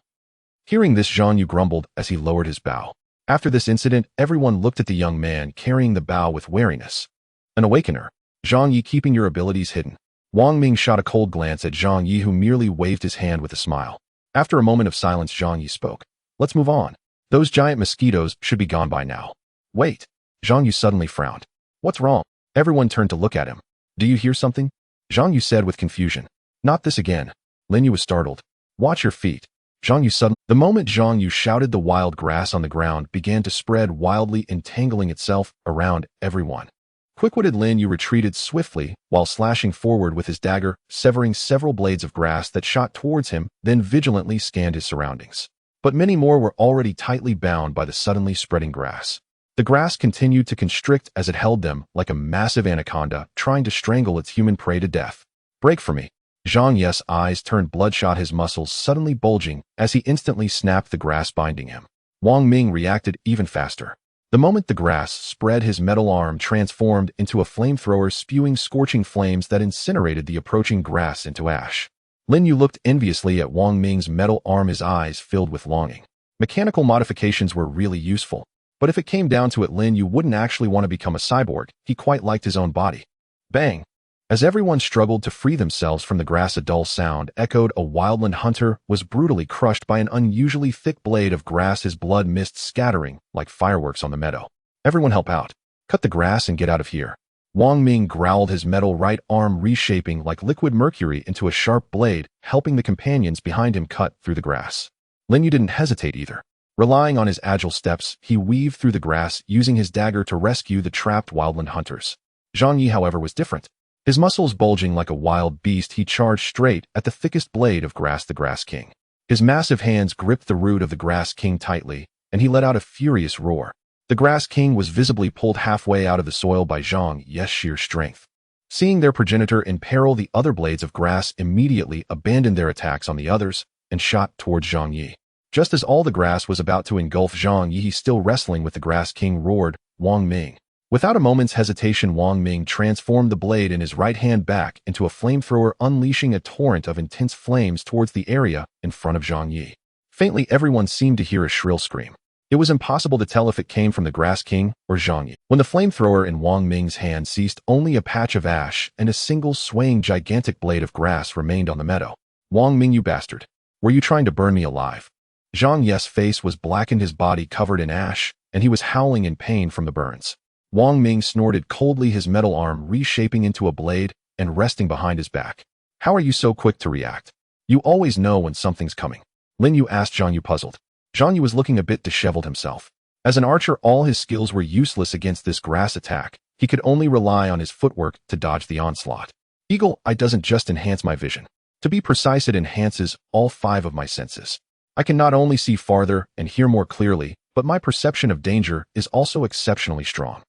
Hearing this, Zhang Yu grumbled as he lowered his bow. After this incident, everyone looked at the young man carrying the bow with wariness. An awakener. Zhang Yi, keeping your abilities hidden. Wang Ming shot a cold glance at Zhang Yi, who merely waved his hand with a smile. After a moment of silence, Zhang Yi spoke. Let's move on. Those giant mosquitoes should be gone by now. Wait. Zhang Yu suddenly frowned. What's wrong? Everyone turned to look at him. Do you hear something? Zhang Yu said with confusion. Not this again. Lin Yu was startled. Watch your feet. Zhang Yu suddenly. The moment Zhang Yu shouted, the wild grass on the ground began to spread wildly, entangling itself around everyone. Quick-witted Lin Yu retreated swiftly while slashing forward with his dagger, severing several blades of grass that shot towards him, then vigilantly scanned his surroundings. But many more were already tightly bound by the suddenly spreading grass. The grass continued to constrict as it held them like a massive anaconda trying to strangle its human prey to death. Break for me. Zhang Yi's eyes turned bloodshot, his muscles suddenly bulging as he instantly snapped the grass binding him. Wang Ming reacted even faster. The moment the grass spread, his metal arm transformed into a flamethrower, spewing scorching flames that incinerated the approaching grass into ash. Lin Yu looked enviously at Wang Ming's metal arm, his eyes filled with longing. Mechanical modifications were really useful, but if it came down to it, Lin Yu wouldn't actually want to become a cyborg. He quite liked his own body. Bang! As everyone struggled to free themselves from the grass, a dull sound echoed. A wildland hunter was brutally crushed by an unusually thick blade of grass, his blood mist scattering like fireworks on the meadow. Everyone help out. Cut the grass and get out of here. Wang Ming growled, his metal right arm reshaping like liquid mercury into a sharp blade, helping the companions behind him cut through the grass. Lin Yu didn't hesitate either. Relying on his agile steps, he weaved through the grass, using his dagger to rescue the trapped wildland hunters. Zhang Yi, however, was different. His muscles bulging like a wild beast, he charged straight at the thickest blade of grass, the Grass King. His massive hands gripped the root of the Grass King tightly, and he let out a furious roar. The Grass King was visibly pulled halfway out of the soil by Zhang Yi's sheer strength. Seeing their progenitor in peril, the other blades of grass immediately abandoned their attacks on the others and shot towards Zhang Yi. Just as all the grass was about to engulf Zhang Yi, he still wrestling with the Grass King, roared, Wang Ming. Without a moment's hesitation, Wang Ming transformed the blade in his right hand back into a flamethrower, unleashing a torrent of intense flames towards the area in front of Zhang Yi. Faintly, everyone seemed to hear a shrill scream. It was impossible to tell if it came from the Grass King or Zhang Yi. When the flamethrower in Wang Ming's hand ceased, only a patch of ash and a single swaying gigantic blade of grass remained on the meadow. Wang Ming, you bastard. Were you trying to burn me alive? Zhang Yi's face was blackened, his body covered in ash, and he was howling in pain from the burns. Wang Ming snorted coldly, his metal arm reshaping into a blade and resting behind his back. How are you so quick to react? You always know when something's coming. Lin Yu asked Zhang Yu, puzzled. Zhang Yu was looking a bit disheveled himself. As an archer, all his skills were useless against this grass attack. He could only rely on his footwork to dodge the onslaught. Eagle Eye doesn't just enhance my vision. To be precise, it enhances all 5 of my senses. I can not only see farther and hear more clearly, but my perception of danger is also exceptionally strong.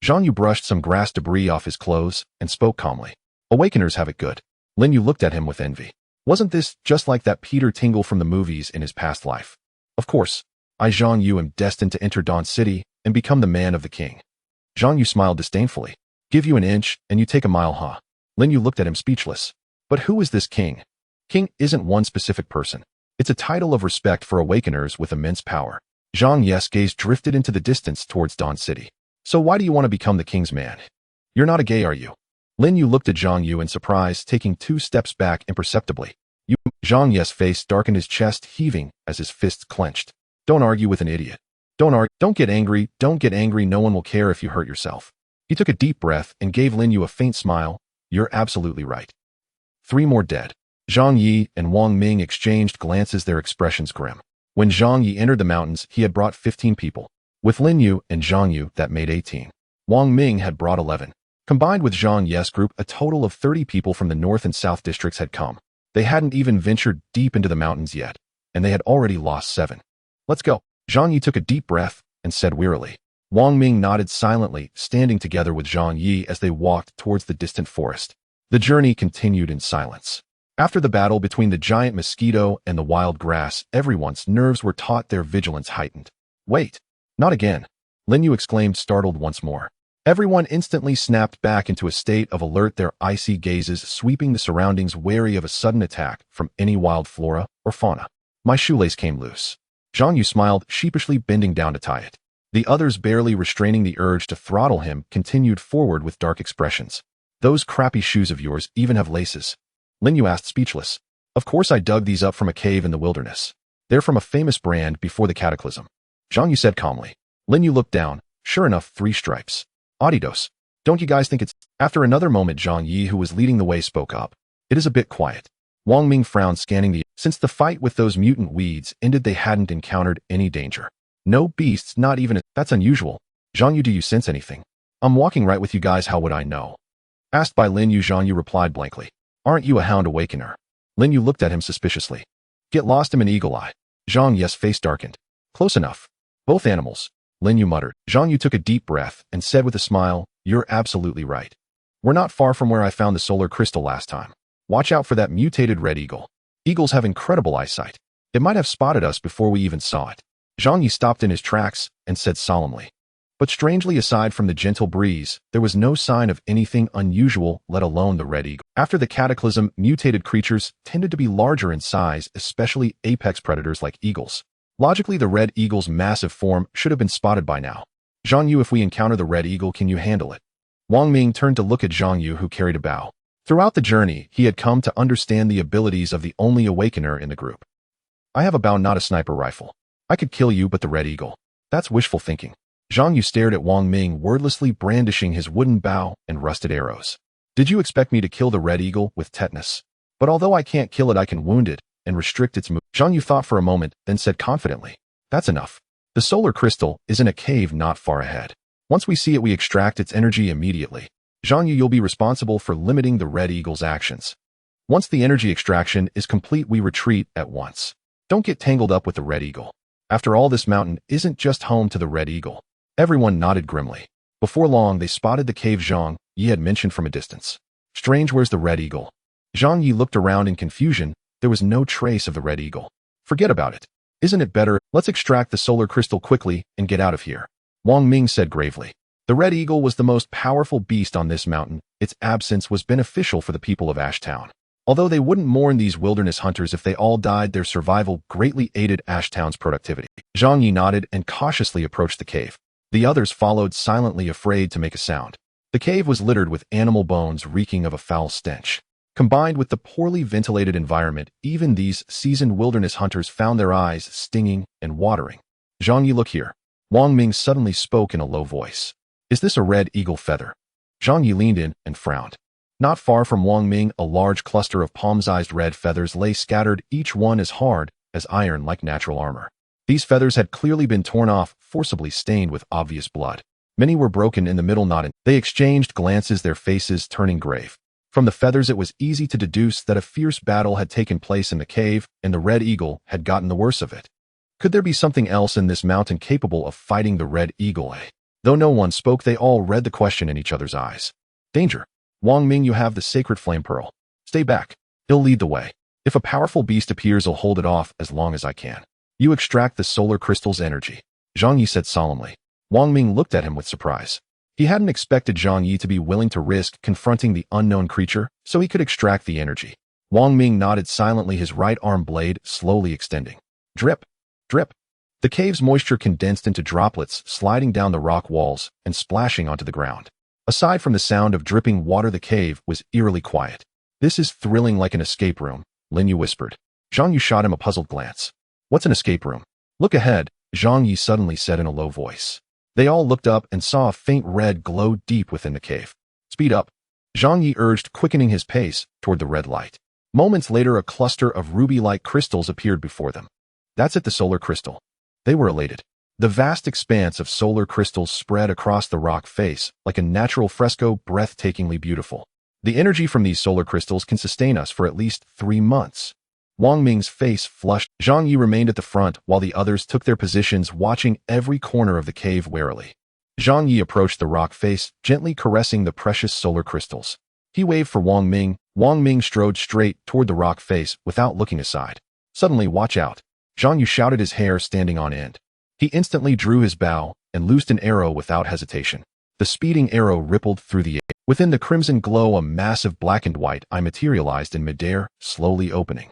Zhang Yu brushed some grass debris off his clothes and spoke calmly. Awakeners have it good. Lin Yu looked at him with envy. Wasn't this just like that Peter Tingle from the movies in his past life? Of course, I Zhang Yu am destined to enter Dawn City and become the man of the king. Zhang Yu smiled disdainfully. Give you an inch and you take a mile, huh? Lin Yu looked at him speechless. But who is this king? King isn't one specific person. It's a title of respect for awakeners with immense power. Zhang Yi's gaze drifted into the distance towards Dawn City. So why do you want to become the king's man? You're not a gay, are you? Lin Yu looked at Zhang Yu in surprise, taking 2 steps back imperceptibly. You. Zhang Yi's face darkened, his chest heaving as his fists clenched. Don't argue with an idiot. Don't get angry. Don't get angry. No one will care if you hurt yourself. He took a deep breath and gave Lin Yu a faint smile. You're absolutely right. 3 more dead. Zhang Yi and Wang Ming exchanged glances, their expressions grim. When Zhang Yi entered the mountains, he had brought 15 people. With Lin Yu and Zhang Yu, that made 18. Wang Ming had brought 11. Combined with Zhang Yi's group, a total of 30 people from the north and south districts had come. They hadn't even ventured deep into the mountains yet, and they had already lost 7. Let's go. Zhang Yi took a deep breath and said wearily. Wang Ming nodded silently, standing together with Zhang Yi as they walked towards the distant forest. The journey continued in silence. After the battle between the giant mosquito and the wild grass, everyone's nerves were taut, their vigilance heightened. Wait. Not again. Lin Yu exclaimed, startled once more. Everyone instantly snapped back into a state of alert, their icy gazes sweeping the surroundings, wary of a sudden attack from any wild flora or fauna. My shoelace came loose. Zhang Yu smiled, sheepishly bending down to tie it. The others, barely restraining the urge to throttle him, continued forward with dark expressions. Those crappy shoes of yours even have laces. Lin Yu asked, speechless. Of course I dug these up from a cave in the wilderness. They're from a famous brand before the cataclysm. Zhang Yu said calmly. Lin Yu looked down. Sure enough, 3 stripes. Adios. Don't you guys think it's... After another moment, Zhang Yi, who was leading the way, spoke up. It is a bit quiet. Wang Ming frowned, scanning the... Since the fight with those mutant weeds ended, they hadn't encountered any danger. No beasts, not even... That's unusual. Zhang Yu, do you sense anything? I'm walking right with you guys, how would I know? Asked by Lin Yu, Zhang Yu replied blankly. Aren't you a hound awakener? Lin Yu looked at him suspiciously. Get lost, him an eagle eye. Zhang Yi's face darkened. Close enough. Both animals. Lin Yu muttered. Zhang Yu took a deep breath and said with a smile, you're absolutely right. We're not far from where I found the solar crystal last time. Watch out for that mutated red eagle. Eagles have incredible eyesight. It might have spotted us before we even saw it. Zhang Yi stopped in his tracks and said solemnly. But strangely, aside from the gentle breeze, there was no sign of anything unusual, let alone the red eagle. After the cataclysm, mutated creatures tended to be larger in size, especially apex predators like eagles. Logically, the red eagle's massive form should have been spotted by now. Zhang Yu, if we encounter the red eagle, can you handle it? Wang Ming turned to look at Zhang Yu, who carried a bow. Throughout the journey, he had come to understand the abilities of the only awakener in the group. I have a bow, not a sniper rifle. I could kill you, but the red eagle. That's wishful thinking. Zhang Yu stared at Wang Ming, wordlessly brandishing his wooden bow and rusted arrows. Did you expect me to kill the red eagle with tetanus? But although I can't kill it, I can wound it and restrict its movement. Zhang Yu thought for a moment, then said confidently. That's enough. The solar crystal is in a cave not far ahead. Once we see it, we extract its energy immediately. Zhang Yu, you'll be responsible for limiting the red eagle's actions. Once the energy extraction is complete, we retreat at once. Don't get tangled up with the red eagle. After all, this mountain isn't just home to the red eagle. Everyone nodded grimly. Before long, they spotted the cave Zhang Yi had mentioned from a distance. Strange, where's the red eagle? Zhang Yi looked around in confusion. There was no trace of the red eagle. Forget about it. Isn't it better? Let's extract the solar crystal quickly and get out of here. Wang Ming said gravely. The Red Eagle was the most powerful beast on this mountain. Its absence was beneficial for the people of Ashtown. Although they wouldn't mourn these wilderness hunters if they all died, their survival greatly aided Ashtown's productivity. Zhang Yi nodded and cautiously approached the cave. The others followed silently, afraid to make a sound. The cave was littered with animal bones reeking of a foul stench. Combined with the poorly ventilated environment, even these seasoned wilderness hunters found their eyes stinging and watering. Zhang Yi, look here. Wang Ming suddenly spoke in a low voice. Is this a red eagle feather? Zhang Yi leaned in and frowned. Not far from Wang Ming, a large cluster of palm-sized red feathers lay scattered, each one as hard as iron like natural armor. These feathers had clearly been torn off, forcibly stained with obvious blood. Many were broken in the middle, knotted. They exchanged glances, their faces turning grave. From the feathers it was easy to deduce that a fierce battle had taken place in the cave, and the Red Eagle had gotten the worst of it. Could there be something else in this mountain capable of fighting the Red Eagle? Though no one spoke, they all read the question in each other's eyes. Danger. Wang Ming, you have the sacred flame pearl. Stay back. He'll lead the way. If a powerful beast appears, I'll hold it off as long as I can. You extract the solar crystal's energy, Zhang Yi said solemnly. Wang Ming looked at him with surprise. He hadn't expected Zhang Yi to be willing to risk confronting the unknown creature so he could extract the energy. Wang Ming nodded silently, his right arm blade slowly extending. Drip, drip. The cave's moisture condensed into droplets, sliding down the rock walls and splashing onto the ground. Aside from the sound of dripping water, the cave was eerily quiet. This is thrilling, like an escape room, Lin Yu whispered. Zhang Yi shot him a puzzled glance. What's an escape room? Look ahead, Zhang Yi suddenly said in a low voice. They all looked up and saw a faint red glow deep within the cave. Speed up, Zhang Yi urged, quickening his pace toward the red light. Moments later, a cluster of ruby-like crystals appeared before them. That's it, the solar crystal. They were elated. The vast expanse of solar crystals spread across the rock face like a natural fresco, breathtakingly beautiful. The energy from these solar crystals can sustain us for at least 3 months. Wang Ming's face flushed. Zhang Yi remained at the front while the others took their positions, watching every corner of the cave warily. Zhang Yi approached the rock face, gently caressing the precious solar crystals. He waved for Wang Ming. Wang Ming strode straight toward the rock face without looking aside. Suddenly, watch out, Zhang Yi shouted, his hair standing on end. He instantly drew his bow and loosed an arrow without hesitation. The speeding arrow rippled through the air. Within the crimson glow, a massive black and white eye materialized in midair, slowly opening.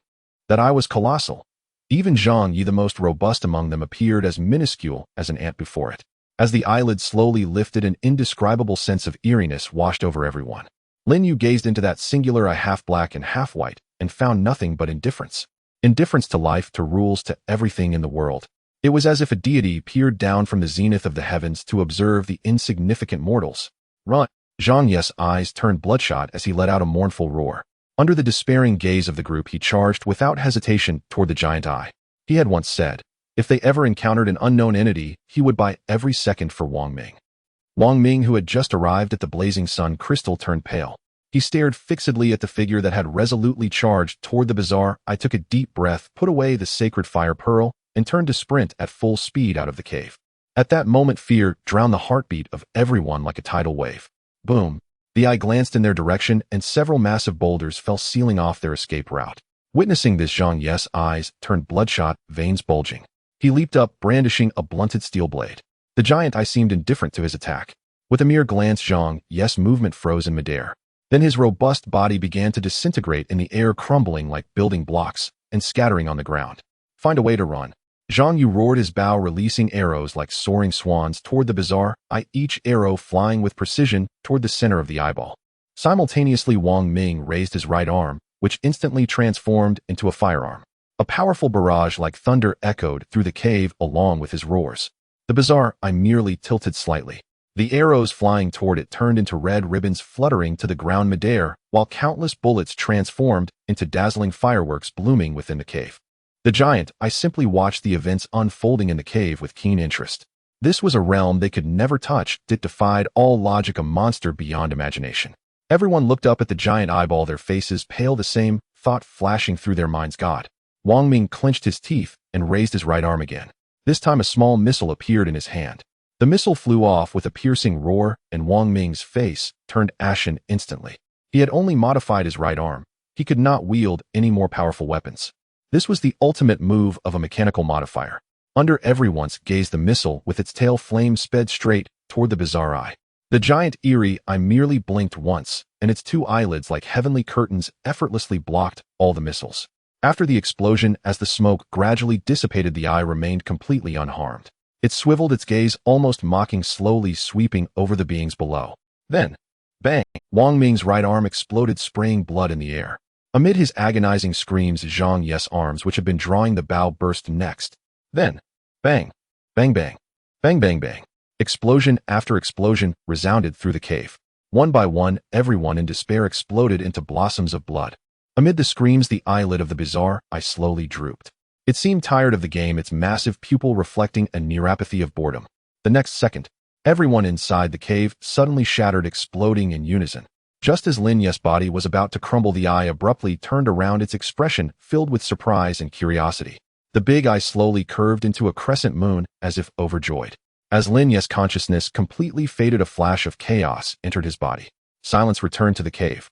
That eye was colossal. Even Zhang Yi, the most robust among them, appeared as minuscule as an ant before it. As the eyelid slowly lifted, an indescribable sense of eeriness washed over everyone. Lin Yu gazed into that singular eye, half black and half white, and found nothing but indifference. Indifference to life, to rules, to everything in the world. It was as if a deity peered down from the zenith of the heavens to observe the insignificant mortals. Run! Zhang Yi's eyes turned bloodshot as he let out a mournful roar. Under the despairing gaze of the group, he charged without hesitation toward the giant eye. He had once said, if they ever encountered an unknown entity, he would buy every second for Wang Ming. Wang Ming, who had just arrived at the blazing sun crystal, turned pale. He stared fixedly at the figure that had resolutely charged toward the bazaar. I took a deep breath, put away the sacred fire pearl, and turned to sprint at full speed out of the cave. At that moment, fear drowned the heartbeat of everyone like a tidal wave. Boom! The eye glanced in their direction, and several massive boulders fell sealing off their escape route. Witnessing this, Zhang Yi's eyes turned bloodshot, veins bulging. He leaped up, brandishing a blunted steel blade. The giant eye seemed indifferent to his attack. With a mere glance, Zhang Yi's movement froze in midair. Then his robust body began to disintegrate in the air, crumbling like building blocks and scattering on the ground. Find a way to run. Zhang Yu roared, his bow releasing arrows like soaring swans toward the bazaar, each arrow flying with precision toward the center of the eyeball. Simultaneously, Wang Ming raised his right arm, which instantly transformed into a firearm. A powerful barrage like thunder echoed through the cave along with his roars. The bazaar eye merely tilted slightly. The arrows flying toward it turned into red ribbons fluttering to the ground midair, while countless bullets transformed into dazzling fireworks blooming within the cave. The giant eye simply watched the events unfolding in the cave with keen interest. This was a realm they could never touch. It defied all logic, a monster beyond imagination. Everyone looked up at the giant eyeball, their faces pale, the same thought flashing through their minds. God. Wang Ming clenched his teeth and raised his right arm again. This time a small missile appeared in his hand. The missile flew off with a piercing roar, and Wang Ming's face turned ashen instantly. He had only modified his right arm. He could not wield any more powerful weapons. This was the ultimate move of a mechanical modifier. Under everyone's gaze, the missile with its tail flame sped straight toward the bazaar eye. The giant eerie eye merely blinked once, and its two eyelids like heavenly curtains effortlessly blocked all the missiles. After the explosion, as the smoke gradually dissipated, the eye remained completely unharmed. It swiveled its gaze, almost mocking, slowly sweeping over the beings below. Then, bang! Wang Ming's right arm exploded, spraying blood in the air. Amid his agonizing screams, Zhang Ye's arms, which had been drawing the bow, burst next. Then, bang! Bang bang! Bang bang bang! Explosion after explosion resounded through the cave. One by one, everyone in despair exploded into blossoms of blood. Amid the screams, the eyelid of the bizarre eye slowly drooped. It seemed tired of the game, its massive pupil reflecting a near apathy of boredom. The next second, everyone inside the cave suddenly shattered, exploding in unison. Just as Lin Yu's body was about to crumble, the eye abruptly turned around, its expression filled with surprise and curiosity. The big eye slowly curved into a crescent moon, as if overjoyed. As Lin Yu's consciousness completely faded, a flash of chaos entered his body. Silence returned to the cave.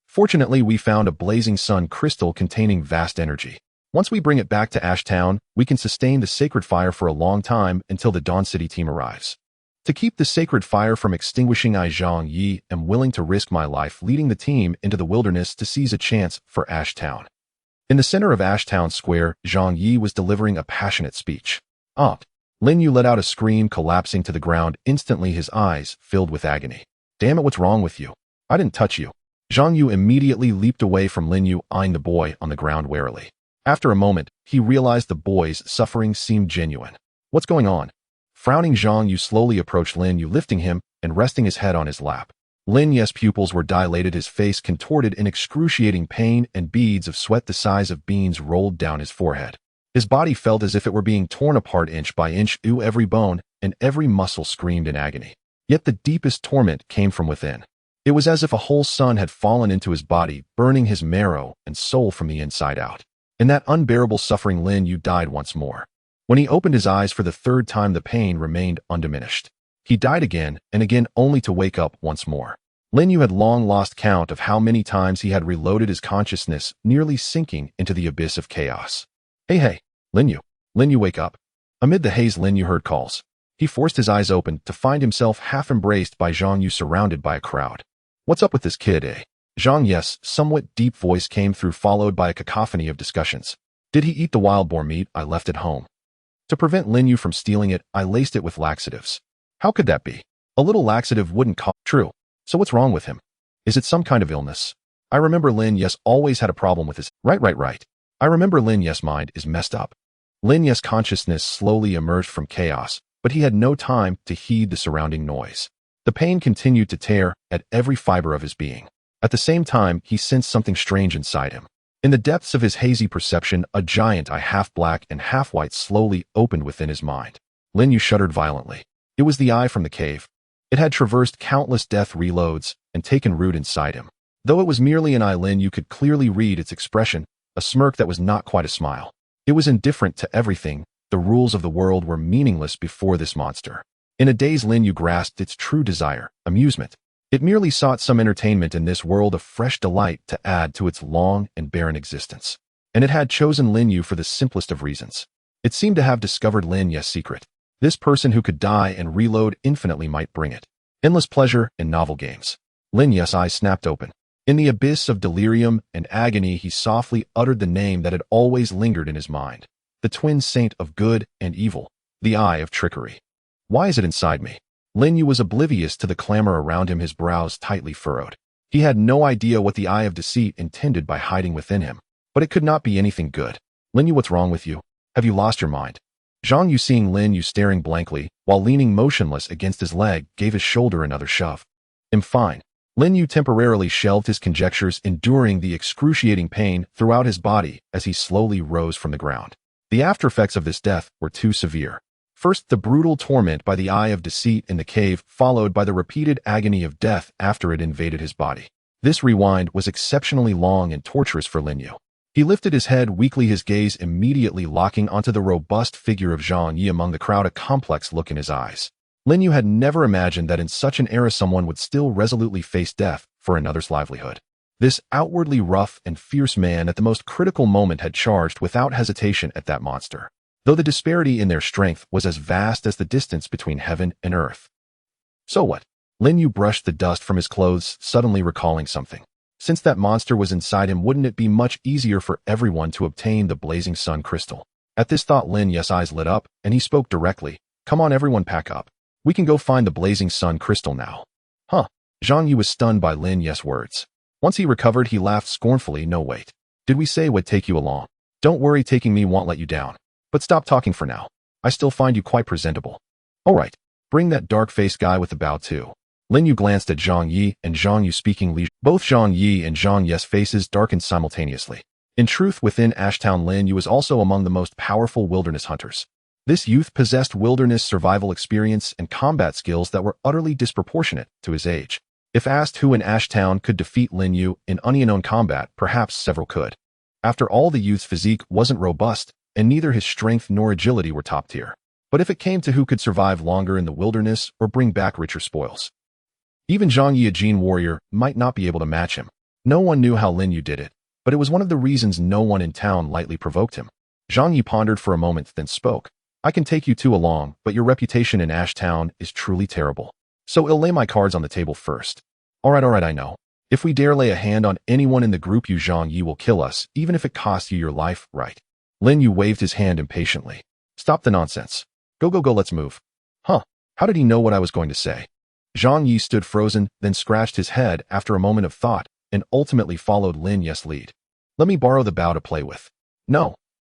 Fortunately, we found a blazing sun crystal containing vast energy. Once we bring it back to Ash Town, we can sustain the sacred fire for a long time until the Dawn City team arrives. To keep the sacred fire from extinguishing, I, Zhang Yi, am willing to risk my life leading the team into the wilderness to seize a chance for Ash Town. In the center of Ash Town Square, Zhang Yi was delivering a passionate speech. Lin Yu let out a scream, collapsing to the ground, instantly his eyes filled with agony. Damn it, what's wrong with you? I didn't touch you. Zhang Yu immediately leaped away from Lin Yu, eyeing the boy on the ground warily. After a moment, he realized the boy's suffering seemed genuine. What's going on? Frowning, Zhang Yu slowly approached Lin Yu, lifting him and resting his head on his lap. Lin Yu's pupils were dilated, his face contorted in excruciating pain, and beads of sweat the size of beans rolled down his forehead. His body felt as if it were being torn apart inch by inch. Every bone and every muscle screamed in agony. Yet the deepest torment came from within. It was as if a whole sun had fallen into his body, burning his marrow and soul from the inside out. In that unbearable suffering, Lin Yu died once more. When he opened his eyes for the third time, the pain remained undiminished. He died again and again, only to wake up once more. Lin Yu had long lost count of how many times he had reloaded his consciousness, nearly sinking into the abyss of chaos. Hey, Lin Yu. Lin Yu, wake up. Amid the haze, Lin Yu heard calls. He forced his eyes open to find himself half embraced by Zhang Yu, surrounded by a crowd. What's up with this kid, eh? Zhang Ye's somewhat deep voice came through, followed by a cacophony of discussions. Did he eat the wild boar meat I left at home? To prevent Lin Yu from stealing it, I laced it with laxatives. How could that be? A little laxative wouldn't cause— True. So what's wrong with him? Is it some kind of illness? I remember Lin Yu's always had a problem with his— Right. I remember Lin Yu's mind is messed up. Lin Yu's consciousness slowly emerged from chaos, but he had no time to heed the surrounding noise. The pain continued to tear at every fiber of his being. At the same time, he sensed something strange inside him. In the depths of his hazy perception, a giant eye, half black and half white, slowly opened within his mind. Lin Yu shuddered violently. It was the eye from the cave. It had traversed countless death reloads and taken root inside him. Though it was merely an eye, Lin Yu could clearly read its expression, a smirk that was not quite a smile. It was indifferent to everything. The rules of the world were meaningless before this monster. In a daze, Lin Yu grasped its true desire, amusement. It merely sought some entertainment in this world of fresh delight to add to its long and barren existence. And it had chosen Lin Yu for the simplest of reasons. It seemed to have discovered Lin Yu's secret. This person who could die and reload infinitely might bring it. Endless pleasure and novel games. Lin Yu's eyes snapped open. In the abyss of delirium and agony, he softly uttered the name that had always lingered in his mind. The twin saint of good and evil. The eye of trickery. Why is it inside me? Lin Yu was oblivious to the clamor around him, his brows tightly furrowed. He had no idea what the eye of deceit intended by hiding within him. But it could not be anything good. Lin Yu, what's wrong with you? Have you lost your mind? Zhang Yu, seeing Lin Yu staring blankly, while leaning motionless against his leg, gave his shoulder another shove. I'm fine. Lin Yu temporarily shelved his conjectures, enduring the excruciating pain throughout his body as he slowly rose from the ground. The aftereffects of this death were too severe. First, the brutal torment by the eye of deceit in the cave, followed by the repeated agony of death after it invaded his body. This rewind was exceptionally long and torturous for Lin Yu. He lifted his head weakly, his gaze immediately locking onto the robust figure of Zhang Yi among the crowd, a complex look in his eyes. Lin Yu had never imagined that in such an era someone would still resolutely face death for another's livelihood. This outwardly rough and fierce man at the most critical moment had charged without hesitation at that monster, though the disparity in their strength was as vast as the distance between heaven and earth. So what? Lin Yu brushed the dust from his clothes, suddenly recalling something. Since that monster was inside him, wouldn't it be much easier for everyone to obtain the blazing sun crystal? At this thought, Lin Yu's eyes lit up, and he spoke directly. Come on, everyone, pack up. We can go find the blazing sun crystal now. Huh? Zhang Yu was stunned by Lin Yu's words. Once he recovered, he laughed scornfully. No, wait. Did we say we'd take you along? Don't worry, taking me won't let you down. But stop talking for now. I still find you quite presentable. All right. Bring that dark-faced guy with the bow too. Lin Yu glanced at Zhang Yi and Zhang Yu speaking leisurely. Both Zhang Yi and Zhang Yi's faces darkened simultaneously. In truth, within Ashtown, Lin Yu was also among the most powerful wilderness hunters. This youth possessed wilderness survival experience and combat skills that were utterly disproportionate to his age. If asked who in Ashtown could defeat Lin Yu in unknown combat, perhaps several could. After all, the youth's physique wasn't robust, and neither his strength nor agility were top tier. But if it came to who could survive longer in the wilderness or bring back richer spoils, even Zhang Yi, a Jin warrior, might not be able to match him. No one knew how Lin Yu did it, but it was one of the reasons no one in town lightly provoked him. Zhang Yi pondered for a moment, then spoke. I can take you two along, but your reputation in Ashtown is truly terrible. So I'll lay my cards on the table first. All right, I know. If we dare lay a hand on anyone in the group, you Zhang Yi will kill us, even if it costs you your life, right? Lin Yu waved his hand impatiently. Stop the nonsense. Go, let's move. Huh? How did he know what I was going to say? Zhang Yi stood frozen, then scratched his head after a moment of thought, and ultimately followed Lin Yu's lead. Let me borrow the bow to play with. No.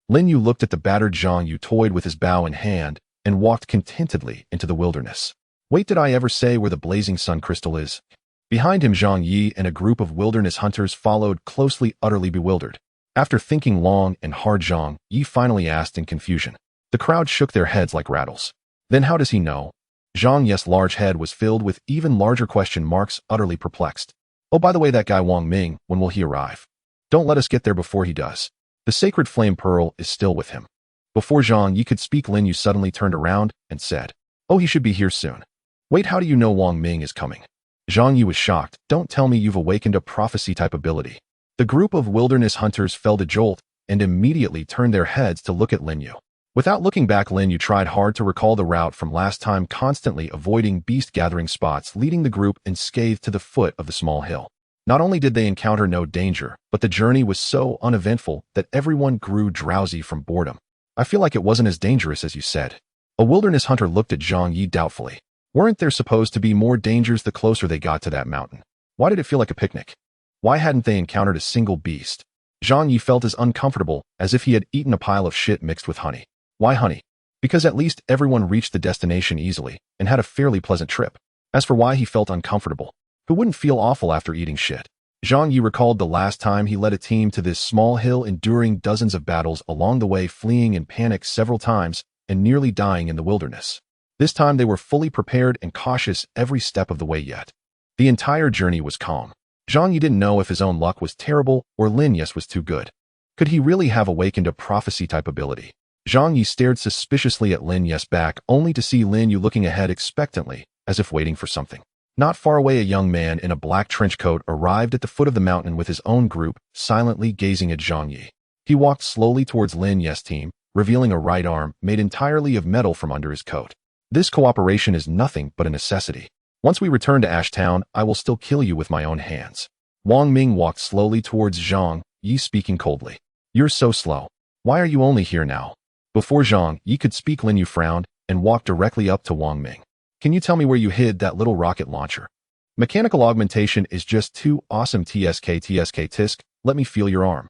Lin Yu looked at the battered Zhang Yu, toyed with his bow in hand, and walked contentedly into the wilderness. Wait, did I ever say where the blazing sun crystal is? Behind him, Zhang Yi and a group of wilderness hunters followed closely, utterly bewildered. After thinking long and hard, Zhang Yi finally asked in confusion. The crowd shook their heads like rattles. Then how does he know? Zhang Yi's large head was filled with even larger question marks, utterly perplexed. Oh, by the way, that guy Wang Ming, when will he arrive? Don't let us get there before he does. The sacred flame pearl is still with him. Before Zhang Yi could speak, Lin Yu suddenly turned around and said, Oh, he should be here soon. Wait, how do you know Wang Ming is coming? Zhang Yi was shocked. Don't tell me you've awakened a prophecy-type ability. The group of wilderness hunters felt a jolt and immediately turned their heads to look at Lin Yu. Without looking back, Lin Yu tried hard to recall the route from last time, constantly avoiding beast-gathering spots, leading the group unscathed to the foot of the small hill. Not only did they encounter no danger, but the journey was so uneventful that everyone grew drowsy from boredom. I feel like it wasn't as dangerous as you said. A wilderness hunter looked at Zhang Yi doubtfully. Weren't there supposed to be more dangers the closer they got to that mountain? Why did it feel like a picnic? Why hadn't they encountered a single beast? Zhang Yi felt as uncomfortable as if he had eaten a pile of shit mixed with honey. Why honey? Because at least everyone reached the destination easily and had a fairly pleasant trip. As for why he felt uncomfortable, who wouldn't feel awful after eating shit? Zhang Yi recalled the last time he led a team to this small hill, enduring dozens of battles along the way, fleeing in panic several times and nearly dying in the wilderness. This time they were fully prepared and cautious every step of the way, yet the entire journey was calm. Zhang Yi didn't know if his own luck was terrible or Lin Yu's was too good. Could he really have awakened a prophecy-type ability? Zhang Yi stared suspiciously at Lin Yu's back, only to see Lin Yu looking ahead expectantly, as if waiting for something. Not far away, a young man in a black trench coat arrived at the foot of the mountain with his own group, silently gazing at Zhang Yi. He walked slowly towards Lin Yu's team, revealing a right arm made entirely of metal from under his coat. This cooperation is nothing but a necessity. Once we return to Ashtown, I will still kill you with my own hands. Wang Ming walked slowly towards Zhang Yi, speaking coldly. You're so slow. Why are you only here now? Before Zhang Yi could speak, Lin Yu frowned and walked directly up to Wang Ming. Can you tell me where you hid that little rocket launcher? Mechanical augmentation is just too awesome. TSK tisk, let me feel your arm.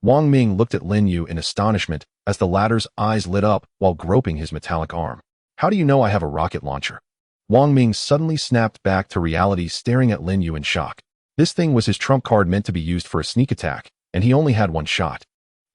Wang Ming looked at Lin Yu in astonishment as the latter's eyes lit up while groping his metallic arm. How do you know I have a rocket launcher? Wang Ming suddenly snapped back to reality, staring at Lin Yu in shock. This thing was his trump card, meant to be used for a sneak attack, and he only had one shot.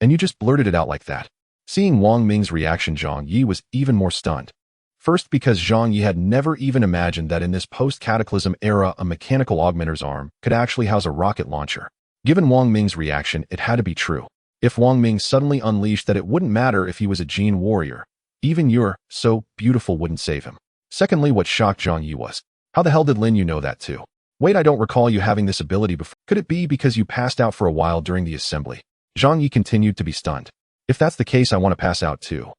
And you just blurted it out like that. Seeing Wang Ming's reaction, Zhang Yi was even more stunned. First, because Zhang Yi had never even imagined that in this post-cataclysm era a mechanical augmenter's arm could actually house a rocket launcher. Given Wang Ming's reaction, it had to be true. If Wang Ming suddenly unleashed that, it wouldn't matter if he was a Jin warrior. Even "You're so beautiful" wouldn't save him. Secondly, what shocked Zhang Yi was, how the hell did Lin Yu know that too? Wait, I don't recall you having this ability before. Could it be because you passed out for a while during the assembly? Zhang Yi continued to be stunned. If that's the case, I want to pass out too.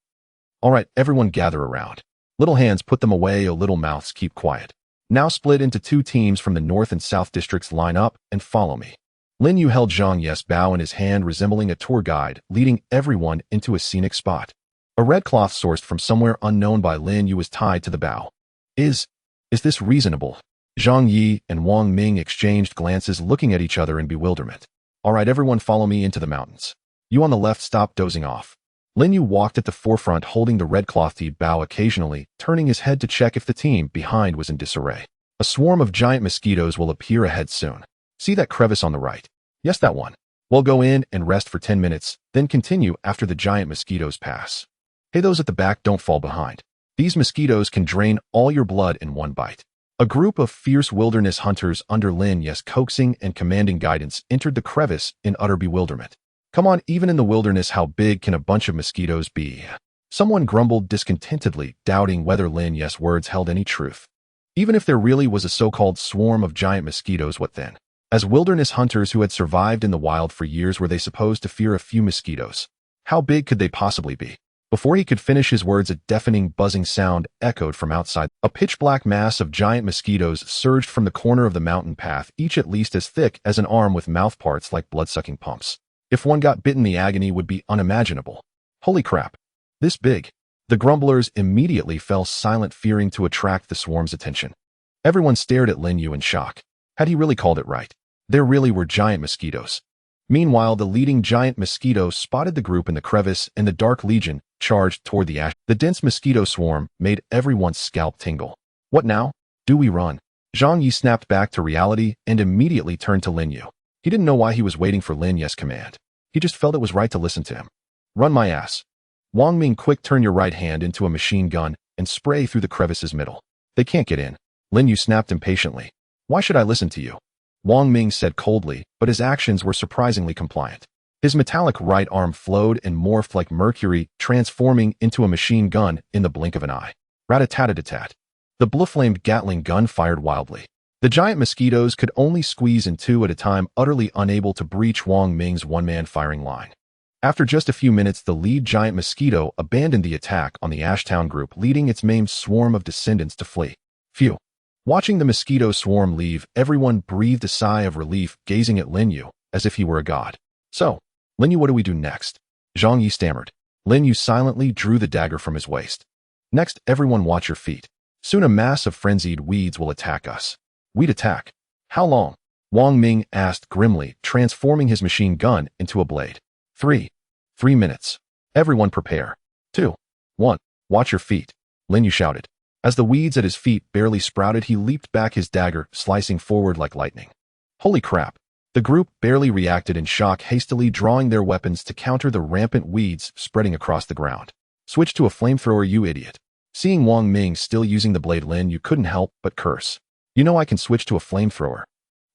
All right, everyone gather around. Little hands, put them away. Oh, little mouths, keep quiet. Now split into 2 teams from the north and south districts. Line up and follow me. Lin Yu held Zhang Ye's bow in his hand, resembling a tour guide, leading everyone into a scenic spot. A red cloth sourced from somewhere unknown by Lin Yu was tied to the bow. Is this reasonable? Zhang Yi and Wang Ming exchanged glances, looking at each other in bewilderment. All right, everyone, follow me into the mountains. You on the left, stop dozing off. Lin Yu walked at the forefront, holding the red cloth-tied bow, occasionally turning his head to check if the team behind was in disarray. A swarm of giant mosquitoes will appear ahead soon. See that crevice on the right? Yes, that one. We'll go in and rest for 10 minutes, then continue after the giant mosquitoes pass. Hey, those at the back, don't fall behind. These mosquitoes can drain all your blood in one bite. A group of fierce wilderness hunters under Lin Yu's coaxing and commanding guidance entered the crevice in utter bewilderment. Come on, even in the wilderness, how big can a bunch of mosquitoes be? Someone grumbled discontentedly, doubting whether Lin Yu's words held any truth. Even if there really was a so-called swarm of giant mosquitoes, what then? As wilderness hunters who had survived in the wild for years, were they supposed to fear a few mosquitoes? How big could they possibly be? Before he could finish his words, a deafening buzzing sound echoed from outside. A pitch-black mass of giant mosquitoes surged from the corner of the mountain path, each at least as thick as an arm with mouthparts like blood-sucking pumps. If one got bitten, the agony would be unimaginable. Holy crap! This big? The grumblers immediately fell silent, fearing to attract the swarm's attention. Everyone stared at Lin Yu in shock. Had he really called it right? There really were giant mosquitoes. Meanwhile, the leading giant mosquito spotted the group in the crevice, and the Dark Legion charged toward the ash. The dense mosquito swarm made everyone's scalp tingle. What now? Do we run? Zhang Yi snapped back to reality and immediately turned to Lin Yu. He didn't know why he was waiting for Lin Yu's command. He just felt it was right to listen to him. Run, my ass. Wang Ming, quick, turn your right hand into a machine gun and spray through the crevice's middle. They can't get in. Lin Yu snapped impatiently. Why should I listen to you? Wang Ming said coldly, but his actions were surprisingly compliant. His metallic right arm flowed and morphed like mercury, transforming into a machine gun in the blink of an eye. Rat-a-tat-a-tat. The blue-flamed Gatling gun fired wildly. The giant mosquitoes could only squeeze in 2 at a time, utterly unable to breach Wang Ming's one-man firing line. After just a few minutes, the lead giant mosquito abandoned the attack on the Ashtown group, leading its maimed swarm of descendants to flee. Phew. Watching the mosquito swarm leave, everyone breathed a sigh of relief, gazing at Lin Yu as if he were a god. So, Lin Yu, what do we do next? Zhang Yi stammered. Lin Yu silently drew the dagger from his waist. Next, everyone watch your feet. Soon a mass of frenzied weeds will attack us. We'd attack? How long? Wang Ming asked grimly, transforming his machine gun into a blade. 3 minutes. Everyone prepare. 2, 1. Watch your feet. Lin Yu shouted. As the weeds at his feet barely sprouted, he leaped back, his dagger slicing forward like lightning. Holy crap! The group barely reacted in shock, hastily drawing their weapons to counter the rampant weeds spreading across the ground. Switch to a flamethrower, you idiot. Seeing Wang Ming still using the blade, Lin Yu couldn't help but curse. You know I can switch to a flamethrower.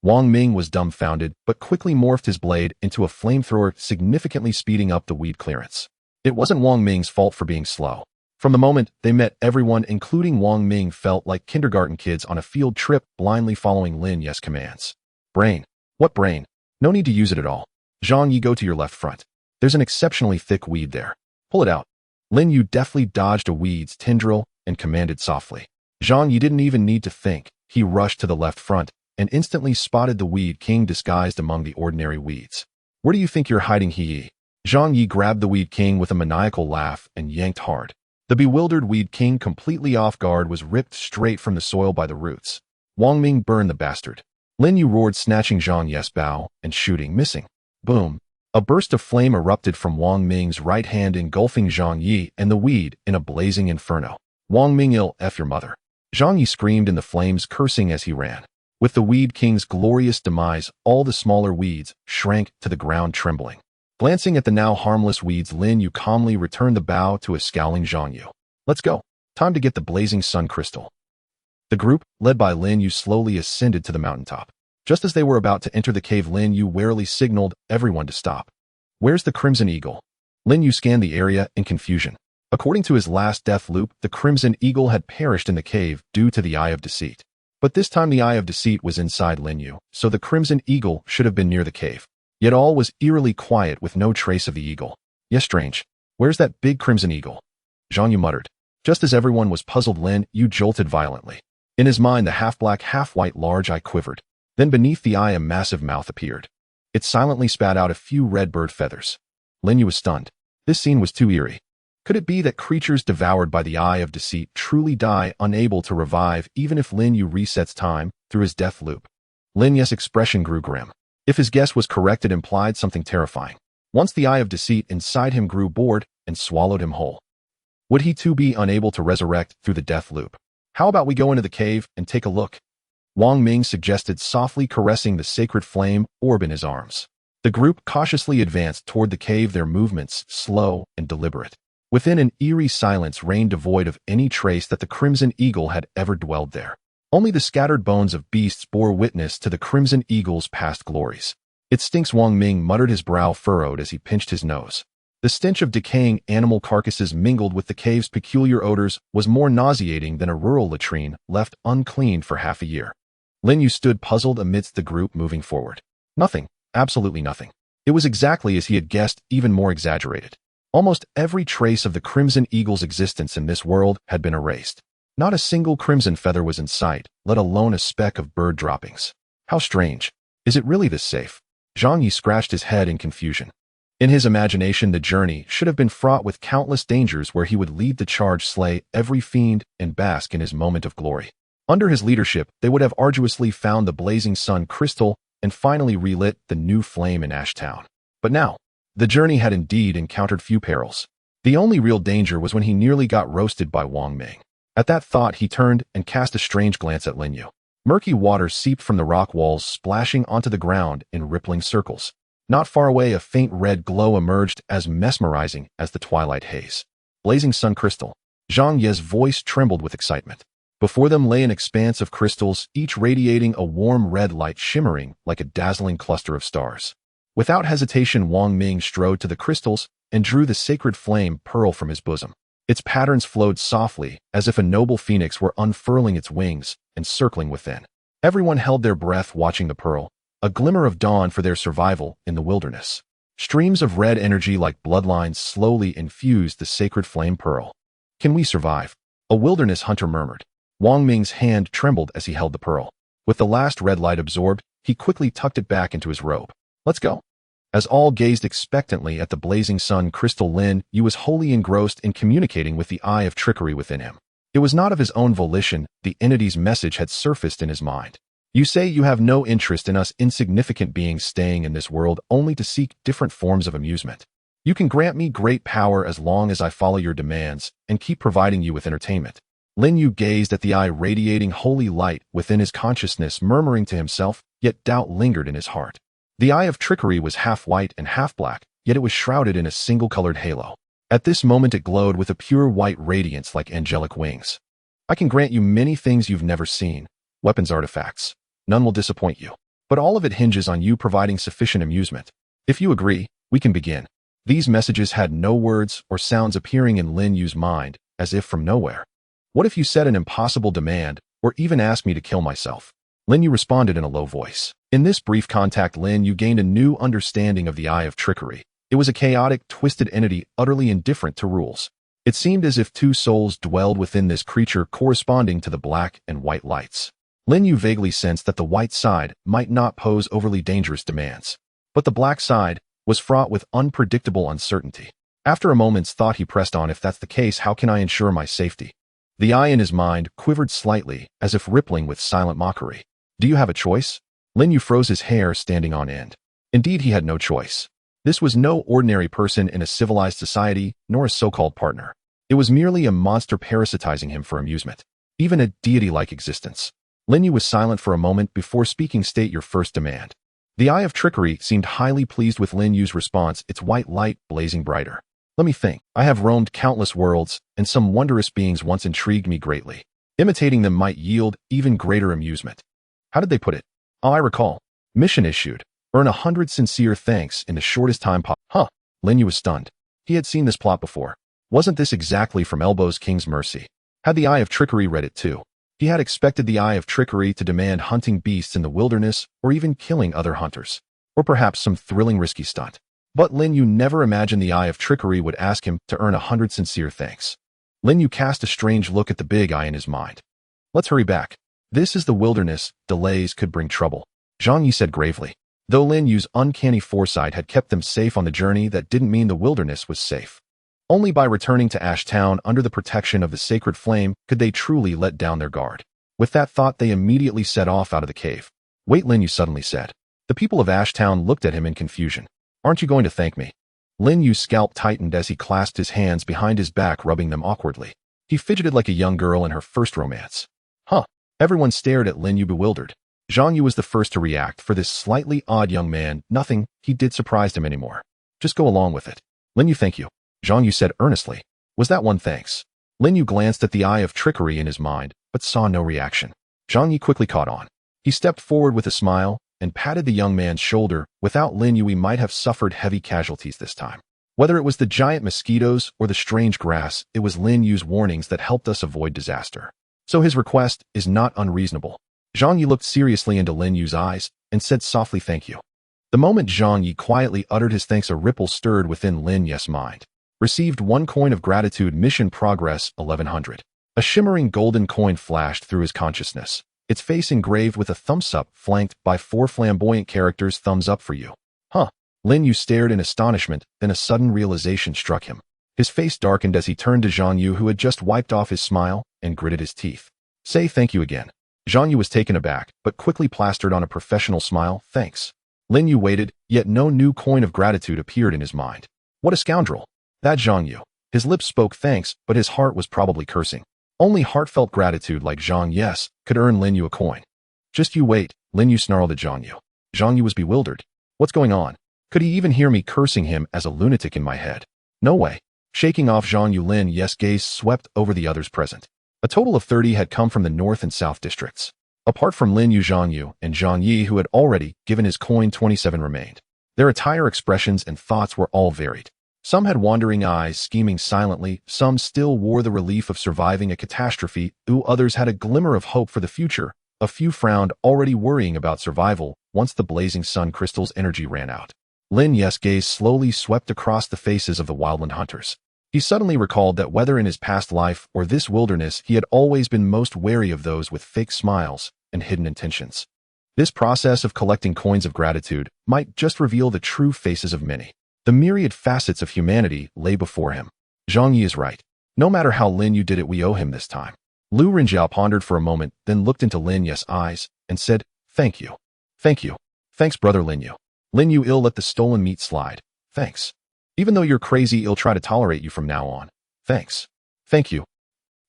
Wang Ming was dumbfounded, but quickly morphed his blade into a flamethrower, significantly speeding up the weed clearance. It wasn't Wang Ming's fault for being slow. From the moment they met, everyone, including Wang Ming, felt like kindergarten kids on a field trip, blindly following Lin Yu's commands. Brain. What brain? No need to use it at all. Zhang Yi, go to your left front. There's an exceptionally thick weed there. Pull it out. Lin Yu deftly dodged a weed's tendril and commanded softly. Zhang Yi didn't even need to think. He rushed to the left front and instantly spotted the weed king disguised among the ordinary weeds. Where do you think you're hiding, he? Zhang Yi grabbed the weed king with a maniacal laugh and yanked hard. The bewildered weed king, completely off guard, was ripped straight from the soil by the roots. Wang Ming, burn the bastard. Lin Yu roared, snatching Zhang Yi's bow and shooting, missing. Boom. A burst of flame erupted from Wang Ming's right hand, engulfing Zhang Yi and the weed in a blazing inferno. Wang Ming, ill F your mother. Zhang Yi screamed in the flames, cursing as he ran. With the weed king's glorious demise, all the smaller weeds shrank to the ground, trembling. Glancing at the now harmless weeds, Lin Yu calmly returned the bow to a scowling Zhang Yu. Let's go. Time to get the blazing sun crystal. The group, led by Lin Yu, slowly ascended to the mountaintop. Just as they were about to enter the cave, Lin Yu warily signaled everyone to stop. Where's the Crimson Eagle? Lin Yu scanned the area in confusion. According to his last death loop, the Crimson Eagle had perished in the cave due to the Eye of Deceit. But this time the Eye of Deceit was inside Lin Yu, so the Crimson Eagle should have been near the cave. Yet all was eerily quiet, with no trace of the eagle. Yes, strange. Where's that big Crimson Eagle? Zhang Yu muttered. Just as everyone was puzzled, Lin Yu jolted violently. In his mind, the half-black, half-white large eye quivered. Then beneath the eye a massive mouth appeared. It silently spat out a few red bird feathers. Lin Yu was stunned. This scene was too eerie. Could it be that creatures devoured by the eye of deceit truly die unable to revive even if Lin Yu resets time through his death loop? Lin Yu's expression grew grim. If his guess was correct, it implied something terrifying. Once the eye of deceit inside him grew bored and swallowed him whole. Would he too be unable to resurrect through the death loop? How about we go into the cave and take a look? Wang Ming suggested, softly caressing the sacred flame orb in his arms. The group cautiously advanced toward the cave, their movements slow and deliberate. Within, an eerie silence reigned, devoid of any trace that the Crimson Eagle had ever dwelled there. Only the scattered bones of beasts bore witness to the Crimson Eagle's past glories. It stinks, Wang Ming muttered, his brow furrowed as he pinched his nose. The stench of decaying animal carcasses mingled with the cave's peculiar odors was more nauseating than a rural latrine left uncleaned for half a year. Lin Yu stood puzzled amidst the group moving forward. Nothing, absolutely nothing. It was exactly as he had guessed, even more exaggerated. Almost every trace of the Crimson Eagle's existence in this world had been erased. Not a single crimson feather was in sight, let alone a speck of bird droppings. How strange. Is it really this safe? Zhang Yi scratched his head in confusion. In his imagination, the journey should have been fraught with countless dangers, where he would lead the charge, slay every fiend, and bask in his moment of glory. Under his leadership, they would have arduously found the blazing sun crystal and finally relit the new flame in Ashtown. But now, the journey had indeed encountered few perils. The only real danger was when he nearly got roasted by Wang Ming. At that thought, he turned and cast a strange glance at Lin Yu. Murky water seeped from the rock walls, splashing onto the ground in rippling circles. Not far away, a faint red glow emerged, as mesmerizing as the twilight haze. Blazing sun crystal. Zhang Ye's voice trembled with excitement. Before them lay an expanse of crystals, each radiating a warm red light, shimmering like a dazzling cluster of stars. Without hesitation, Wang Ming strode to the crystals and drew the sacred flame pearl from his bosom. Its patterns flowed softly, as if a noble phoenix were unfurling its wings and circling within. Everyone held their breath, watching the pearl, a glimmer of dawn for their survival in the wilderness. Streams of red energy like bloodlines slowly infused the sacred flame pearl. Can we survive? A wilderness hunter murmured. Wang Ming's hand trembled as he held the pearl. With the last red light absorbed, he quickly tucked it back into his robe. Let's go. As all gazed expectantly at the blazing sun crystal, Lin Yu was wholly engrossed in communicating with the eye of trickery within him. It was not of his own volition, the entity's message had surfaced in his mind. You say you have no interest in us insignificant beings staying in this world only to seek different forms of amusement. You can grant me great power as long as I follow your demands and keep providing you with entertainment. Lin Yu gazed at the eye, radiating holy light within his consciousness, murmuring to himself, yet doubt lingered in his heart. The eye of trickery was half white and half black, yet it was shrouded in a single-colored halo. At this moment it glowed with a pure white radiance like angelic wings. I can grant you many things you've never seen, weapons, artifacts. None will disappoint you. But all of it hinges on you providing sufficient amusement. If you agree, we can begin. These messages had no words or sounds appearing in Lin Yu's mind, as if from nowhere. What if you set an impossible demand, or even asked me to kill myself? Lin Yu responded in a low voice. In this brief contact, Lin Yu gained a new understanding of the eye of trickery. It was a chaotic, twisted entity utterly indifferent to rules. It seemed as if two souls dwelled within this creature, corresponding to the black and white lights. Lin Yu vaguely sensed that the white side might not pose overly dangerous demands, but the black side was fraught with unpredictable uncertainty. After a moment's thought, he pressed on. If that's the case, how can I ensure my safety? The eye in his mind quivered slightly, as if rippling with silent mockery. Do you have a choice? Lin Yu froze, his hair standing on end. Indeed, he had no choice. This was no ordinary person in a civilized society, nor a so-called partner. It was merely a monster parasitizing him for amusement. Even a deity-like existence. Lin Yu was silent for a moment before speaking. State your first demand. The eye of trickery seemed highly pleased with Lin Yu's response, its white light blazing brighter. Let me think. I have roamed countless worlds, and some wondrous beings once intrigued me greatly. Imitating them might yield even greater amusement. How did they put it? Oh, I recall. Mission issued. Earn 100 sincere thanks in the shortest time possible. Huh. Lin Yu was stunned. He had seen this plot before. Wasn't this exactly from Elbow's King's Mercy? Had the eye of trickery read it too? He had expected the eye of trickery to demand hunting beasts in the wilderness, or even killing other hunters. Or perhaps some thrilling risky stunt. But Lin Yu never imagined the eye of trickery would ask him to earn 100 sincere thanks. Lin Yu cast a strange look at the big eye in his mind. Let's hurry back. This is the wilderness. Delays could bring trouble, Zhang Yi said gravely. Though Lin Yu's uncanny foresight had kept them safe on the journey, that didn't mean the wilderness was safe. Only by returning to Ash Town under the protection of the sacred flame could they truly let down their guard. With that thought, they immediately set off out of the cave. Wait, Lin Yu suddenly said. The people of Ash Town looked at him in confusion. Aren't you going to thank me? Lin Yu's scalp tightened as he clasped his hands behind his back, rubbing them awkwardly. He fidgeted like a young girl in her first romance. Huh. Everyone stared at Lin Yu bewildered. Zhang Yu was the first to react. For this slightly odd young man, nothing he did surprised him anymore. Just go along with it. Lin Yu, thank you, Zhang Yu said earnestly. Was that one thanks? Lin Yu glanced at the eye of trickery in his mind, but saw no reaction. Zhang Yi quickly caught on. He stepped forward with a smile and patted the young man's shoulder. Without Lin Yu, he might have suffered heavy casualties this time. Whether it was the giant mosquitoes or the strange grass, it was Lin Yu's warnings that helped us avoid disaster. So his request is not unreasonable. Zhang Yi looked seriously into Lin Yu's eyes and said softly, thank you. The moment Zhang Yi quietly uttered his thanks, a ripple stirred within Lin Yu's mind. Received 1 coin of gratitude. Mission progress 1100. A shimmering golden coin flashed through his consciousness, its face engraved with a thumbs up, flanked by 4 flamboyant characters. Thumbs up for you. Huh. Lin Yu stared in astonishment, then a sudden realization struck him. His face darkened as he turned to Zhang Yu, who had just wiped off his smile and gritted his teeth. Say thank you again. Zhang Yu was taken aback, but quickly plastered on a professional smile. Thanks. Lin Yu waited, yet no new coin of gratitude appeared in his mind. What a scoundrel. That Zhang Yu. His lips spoke thanks, but his heart was probably cursing. Only heartfelt gratitude like Zhang Yes could earn Lin Yu a coin. Just you wait, Lin Yu snarled at Zhang Yu. Zhang Yu was bewildered. What's going on? Could he even hear me cursing him as a lunatic in my head? No way. Shaking off Zhang Yu, Lin Yu's gaze swept over the others present. A total of 30 had come from the north and south districts. Apart from Lin Yu, Zhang Yu, and Zhang Yi, who had already given his coin, 27 remained. Their attire, expressions, and thoughts were all varied. Some had wandering eyes, scheming silently. Some still wore the relief of surviving a catastrophe. Others had a glimmer of hope for the future. A few frowned, already worrying about survival once the blazing sun crystal's energy ran out. Lin Yu's gaze slowly swept across the faces of the wildland hunters. He suddenly recalled that whether in his past life or this wilderness, he had always been most wary of those with fake smiles and hidden intentions. This process of collecting coins of gratitude might just reveal the true faces of many. The myriad facets of humanity lay before him. Zhang Yi is right. No matter how Lin Yu did it, we owe him this time. Lu Rinjiao pondered for a moment, then looked into Lin Yu's eyes and said, thank you. Thank you. Thanks, brother Lin Yu. Lin Yu, let the stolen meat slide. Thanks. Even though you're crazy, I'll try to tolerate you from now on. Thanks. Thank you.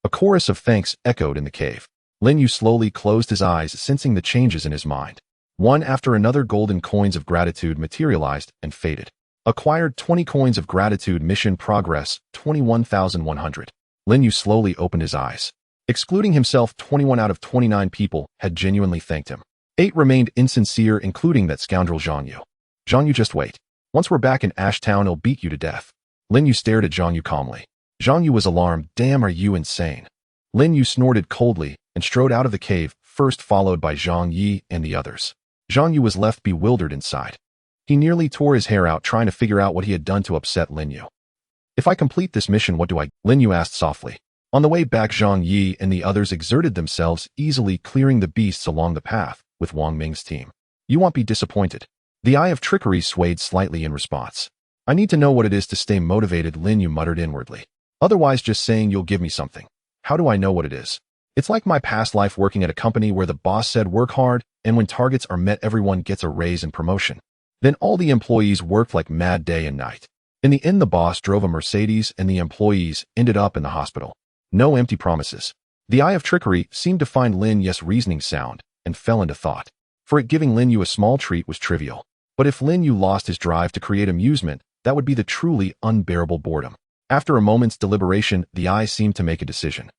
A chorus of thanks echoed in the cave. Lin Yu slowly closed his eyes, sensing the changes in his mind. One after another, golden coins of gratitude materialized and faded. Acquired 20 coins of gratitude. Mission progress 21,100. Lin Yu slowly opened his eyes. Excluding himself, 21 out of 29 people had genuinely thanked him. 8 remained insincere, including that scoundrel Zhang Yu. Zhang Yu, just wait. Once we're back in Ash Town, I'll beat you to death. Lin Yu stared at Zhang Yu calmly. Zhang Yu was alarmed. Damn, are you insane? Lin Yu snorted coldly and strode out of the cave, first followed by Zhang Yi and the others. Zhang Yu was left bewildered inside. He nearly tore his hair out trying to figure out what he had done to upset Lin Yu. If I complete this mission, what do I? Lin Yu asked softly. On the way back, Zhang Yi and the others exerted themselves, easily clearing the beasts along the path with Wang Ming's team. You won't be disappointed. The eye of trickery swayed slightly in response. I need to know what it is to stay motivated, Lin Yu muttered inwardly. Otherwise, just saying you'll give me something. How do I know what it is? It's like my past life working at a company where the boss said work hard, and when targets are met, everyone gets a raise and promotion. Then all the employees worked like mad day and night. In the end, the boss drove a Mercedes and the employees ended up in the hospital. No empty promises. The eye of trickery seemed to find Lin Yu's reasoning sound and fell into thought. For it, giving Lin Yu a small treat was trivial. But if Lin Yu lost his drive to create amusement, that would be the truly unbearable boredom. After a moment's deliberation, the eye seemed to make a decision.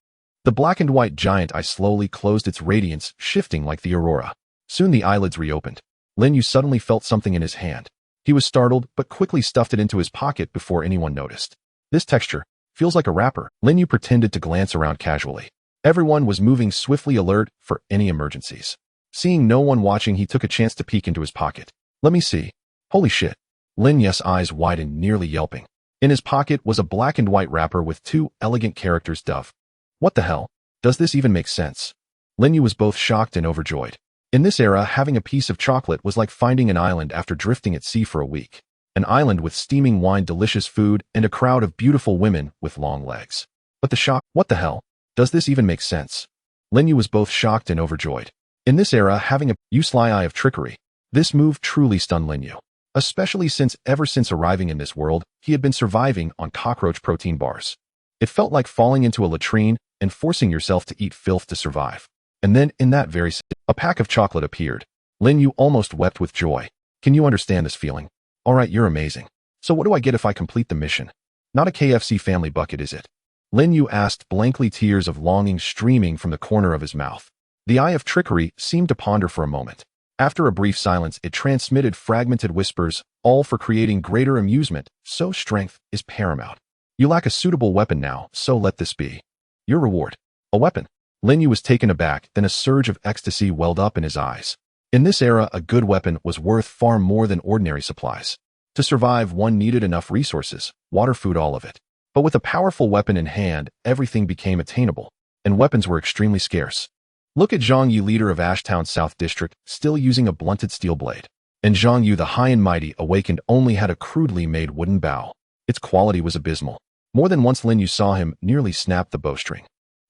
The black and white giant eye slowly closed, its radiance shifting like the aurora. Soon the eyelids reopened. Lin Yu suddenly felt something in his hand. He was startled, but quickly stuffed it into his pocket before anyone noticed. This texture feels like a wrapper. Lin Yu pretended to glance around casually. Everyone was moving swiftly, alert for any emergencies. Seeing no one watching, he took a chance to peek into his pocket. Let me see. Holy shit. Lin Yu's eyes widened, nearly yelping. In his pocket was a black and white wrapper with 2 elegant characters, Dove. What the hell? Does this even make sense? Lin Yu was both shocked and overjoyed. In this era, having a piece of chocolate was like finding an island after drifting at sea for a week. An island with steaming wine, delicious food, and a crowd of beautiful women with long legs. But the shock, what the hell? Does this even make sense? Lin Yu was both shocked and overjoyed. In this era, having a sly eye of trickery. This move truly stunned Lin Yu. Especially since ever since arriving in this world, he had been surviving on cockroach protein bars. It felt like falling into a latrine and forcing yourself to eat filth to survive. And then, in that very second, a pack of chocolate appeared. Lin Yu almost wept with joy. Can you understand this feeling? Alright, you're amazing. So what do I get if I complete the mission? Not a KFC family bucket, is it? Lin Yu asked, blankly, tears of longing streaming from the corner of his mouth. The eye of trickery seemed to ponder for a moment. After a brief silence, it transmitted fragmented whispers, all for creating greater amusement, so strength is paramount. You lack a suitable weapon now, so let this be your reward. A weapon. Lin Yu was taken aback, then a surge of ecstasy welled up in his eyes. In this era, a good weapon was worth far more than ordinary supplies. To survive, one needed enough resources, water, food, all of it. But with a powerful weapon in hand, everything became attainable, and weapons were extremely scarce. Look at Zhang Yu, leader of Ashtown South District, still using a blunted steel blade. And Zhang Yu, the high and mighty, awakened, only had a crudely made wooden bow. Its quality was abysmal. More than once Lin Yu saw him nearly snap the bowstring.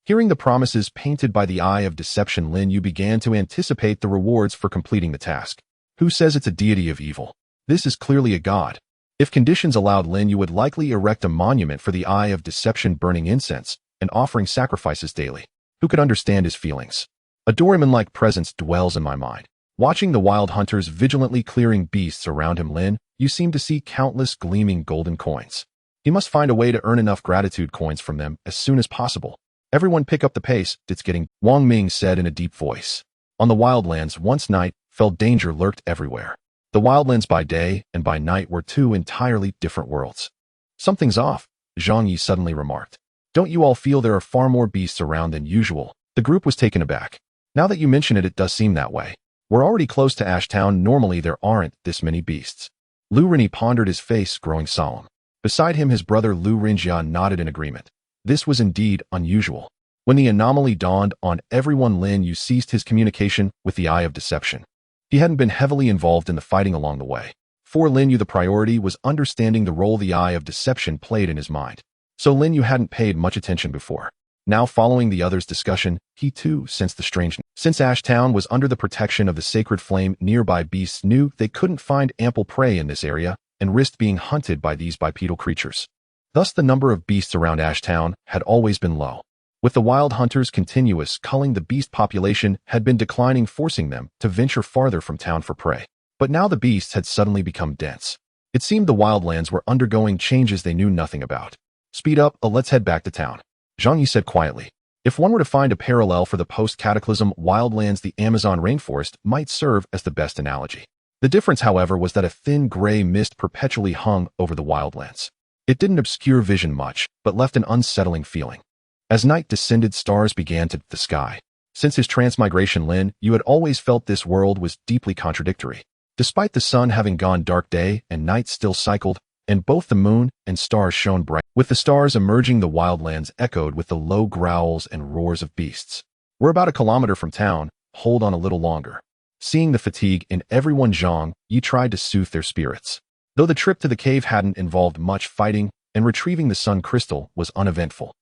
Hearing the promises painted by the eye of deception, Lin Yu began to anticipate the rewards for completing the task. Who says it's a deity of evil? This is clearly a god. If conditions allowed, Lin Yu would likely erect a monument for the eye of deception, burning incense and offering sacrifices daily. Who could understand his feelings? A Doraemon-like presence dwells in my mind. Watching the wild hunters vigilantly clearing beasts around him, Lin Yu seemed to see countless gleaming golden coins. He must find a way to earn enough gratitude coins from them as soon as possible. Everyone pick up the pace, it's getting, Wang Ming said in a deep voice. On the wildlands, once night fell, danger lurked everywhere. The wildlands by day and by night were two entirely different worlds. Something's off, Zhang Yi suddenly remarked. Don't you all feel there are far more beasts around than usual? The group was taken aback. Now that you mention it, it does seem that way. We're already close to Ashtown. Normally there aren't this many beasts. Lu Renyi pondered, his face growing solemn. Beside him, his brother Lu Renjian nodded in agreement. This was indeed unusual. When the anomaly dawned on everyone, Lin Yu ceased his communication with the eye of deception. He hadn't been heavily involved in the fighting along the way. For Lin Yu, the priority was understanding the role the eye of deception played in his mind. So Lin Yu hadn't paid much attention before. Now, following the others' discussion, he too sensed the strangeness. Since Ashtown was under the protection of the sacred flame, nearby beasts knew they couldn't find ample prey in this area and risked being hunted by these bipedal creatures. Thus, the number of beasts around Ashtown had always been low. With the wild hunters' continuous culling, the beast population had been declining, forcing them to venture farther from town for prey. But now the beasts had suddenly become dense. It seemed the wildlands were undergoing changes they knew nothing about. Speed up, let's head back to town, Zhang Yi said quietly. If one were to find a parallel for the post-cataclysm wildlands, the Amazon rainforest might serve as the best analogy. The difference, however, was that a thin gray mist perpetually hung over the wildlands. It didn't obscure vision much, but left an unsettling feeling. As night descended, stars began to the sky. Since his transmigration, Lin Yu had always felt this world was deeply contradictory. Despite the sun having gone dark, day and night still cycled, and both the moon and stars shone bright. With the stars emerging, the wildlands echoed with the low growls and roars of beasts. We're about a kilometer from town, hold on a little longer. Seeing the fatigue in everyone, Zhang Yi tried to soothe their spirits. Though the trip to the cave hadn't involved much fighting, and retrieving the sun crystal was uneventful.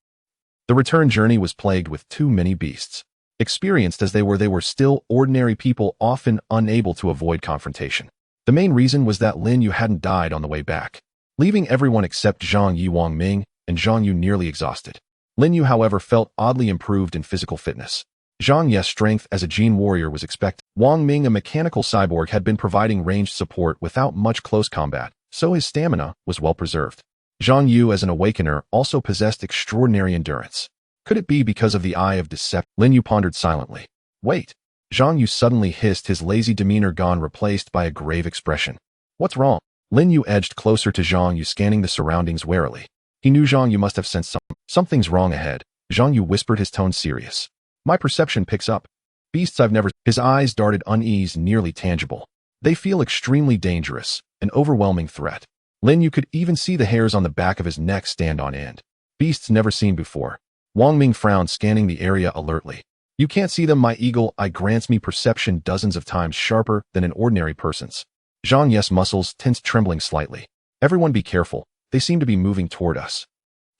The return journey was plagued with too many beasts. Experienced as they were still ordinary people, often unable to avoid confrontation. The main reason was that Lin Yu hadn't died on the way back, leaving everyone except Zhang Yi, Wang Ming, and Zhang Yu nearly exhausted. Lin Yu, however, felt oddly improved in physical fitness. Zhang Yi's strength as a gene warrior was expected. Wang Ming, a mechanical cyborg, had been providing ranged support without much close combat, so his stamina was well preserved. Zhang Yu, as an awakener, also possessed extraordinary endurance. Could it be because of the eye of deception? Lin Yu pondered silently. Wait. Zhang Yu suddenly hissed, his lazy demeanor gone, replaced by a grave expression. What's wrong? Lin Yu edged closer to Zhang Yu, scanning the surroundings warily. He knew Zhang Yu must have sensed something's wrong ahead. Zhang Yu whispered, his tone serious. My perception picks up beasts I've never. His eyes darted unease, nearly tangible. They feel extremely dangerous, an overwhelming threat. Lin Yu could even see the hairs on the back of his neck stand on end. Beasts never seen before. Wang Ming frowned, scanning the area alertly. You can't see them, my eagle eye grants me perception dozens of times sharper than an ordinary person's. Zhang Yi's muscles tensed, trembling slightly. Everyone be careful, they seem to be moving toward us.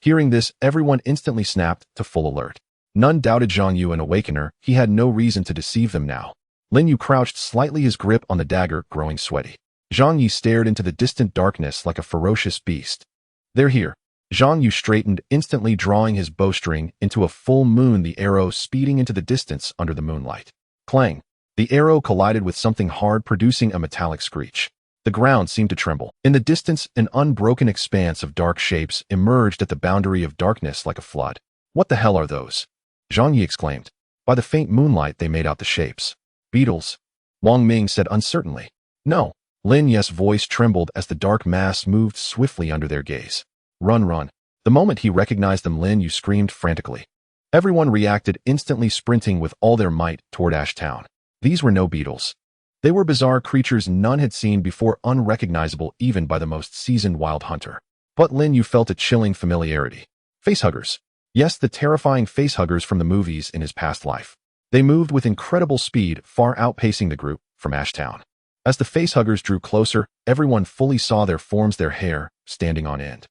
Hearing this, everyone instantly snapped to full alert. None doubted Zhang Yu an awakener, he had no reason to deceive them now. Lin Yu crouched slightly, his grip on the dagger growing sweaty. Zhang Yi stared into the distant darkness like a ferocious beast. They're here. Zhang Yu straightened, instantly drawing his bowstring into a full moon, the arrow speeding into the distance under the moonlight. Clang! The arrow collided with something hard, producing a metallic screech. The ground seemed to tremble. In the distance, an unbroken expanse of dark shapes emerged at the boundary of darkness like a flood. What the hell are those? Zhang Yi exclaimed. By the faint moonlight they made out the shapes. Beetles? Wang Ming said uncertainly. No. Lin Yu's voice trembled as the dark mass moved swiftly under their gaze. Run, run. The moment he recognized them, Lin Yu screamed frantically. Everyone reacted, instantly sprinting with all their might toward Ash Town. These were no beetles. They were bizarre creatures none had seen before, unrecognizable even by the most seasoned wild hunter. But Lin Yu felt a chilling familiarity. Facehuggers. Yes, the terrifying facehuggers from the movies in his past life. They moved with incredible speed, far outpacing the group from Ash Town. As the facehuggers drew closer, everyone fully saw their forms, their hair standing on end.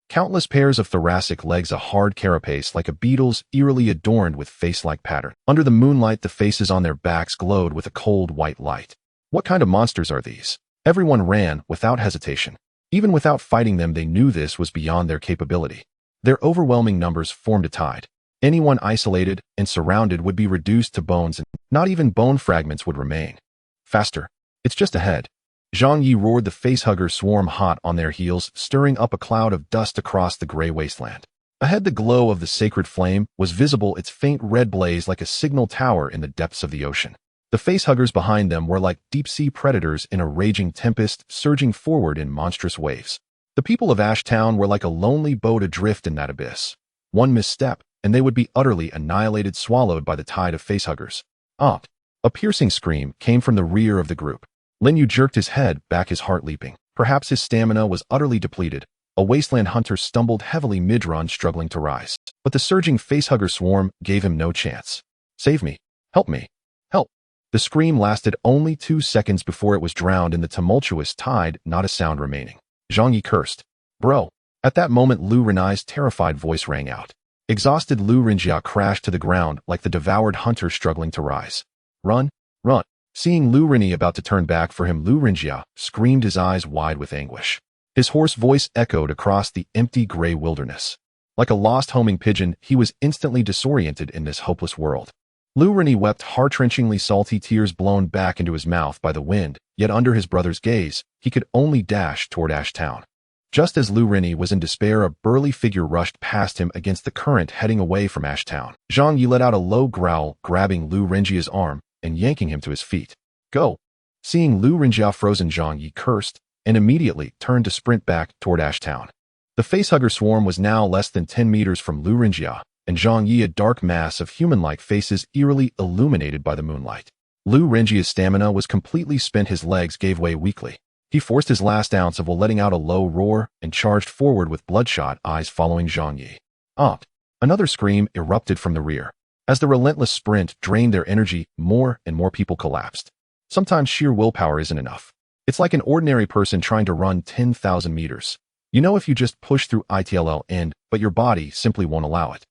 Countless pairs of thoracic legs, a hard carapace like a beetle's, eerily adorned with face-like pattern. Under the moonlight, the faces on their backs glowed with a cold white light. What kind of monsters are these? Everyone ran without hesitation. Even without fighting them, they knew this was beyond their capability. Their overwhelming numbers formed a tide. Anyone isolated and surrounded would be reduced to bones, and not even bone fragments would remain. Faster. It's just ahead. Zhang Yi roared, the facehugger swarm hot on their heels, stirring up a cloud of dust across the gray wasteland. Ahead, the glow of the sacred flame was visible, its faint red blaze like a signal tower in the depths of the ocean. The facehuggers behind them were like deep-sea predators in a raging tempest, surging forward in monstrous waves. The people of Ash Town were like a lonely boat adrift in that abyss. One misstep, and they would be utterly annihilated, swallowed by the tide of facehuggers. Ah! A piercing scream came from the rear of the group. Lin Yu jerked his head back, his heart leaping. Perhaps his stamina was utterly depleted. A wasteland hunter stumbled heavily mid-run, struggling to rise. But the surging facehugger swarm gave him no chance. Save me. Help me. Help. The scream lasted only 2 seconds before it was drowned in the tumultuous tide, not a sound remaining. Zhang Yi cursed. Bro. At that moment, Lu Renai's terrified voice rang out. Exhausted, Lu Renjia crashed to the ground like the devoured hunter struggling to rise. Run. Run. Seeing Lu Renai about to turn back for him, Lu Renjia screamed, his eyes wide with anguish. His hoarse voice echoed across the empty gray wilderness. Like a lost homing pigeon, he was instantly disoriented in this hopeless world. Lu Renai wept, heart-wrenchingly, salty tears blown back into his mouth by the wind, yet under his brother's gaze, he could only dash toward Ash Town. Just as Lu Renai was in despair, a burly figure rushed past him against the current, heading away from Ash Town. Zhang Yi let out a low growl, grabbing Lu Renjia's arm and yanking him to his feet. Go! Seeing Lu Renjia frozen, Zhang Yi cursed and immediately turned to sprint back toward Ash Town. The facehugger swarm was now less than 10 meters from Lu Renjia, and Zhang Yi, a dark mass of human-like faces eerily illuminated by the moonlight. Lu Renjia's stamina was completely spent, his legs gave way weakly. He forced his last ounce of will, letting out a low roar, and charged forward with bloodshot eyes following Zhang Yi. Ah! Another scream erupted from the rear. As the relentless sprint drained their energy, more and more people collapsed. Sometimes sheer willpower isn't enough. It's like an ordinary person trying to run 10,000 meters. You know, if you just push through it'll end, but your body simply won't allow it.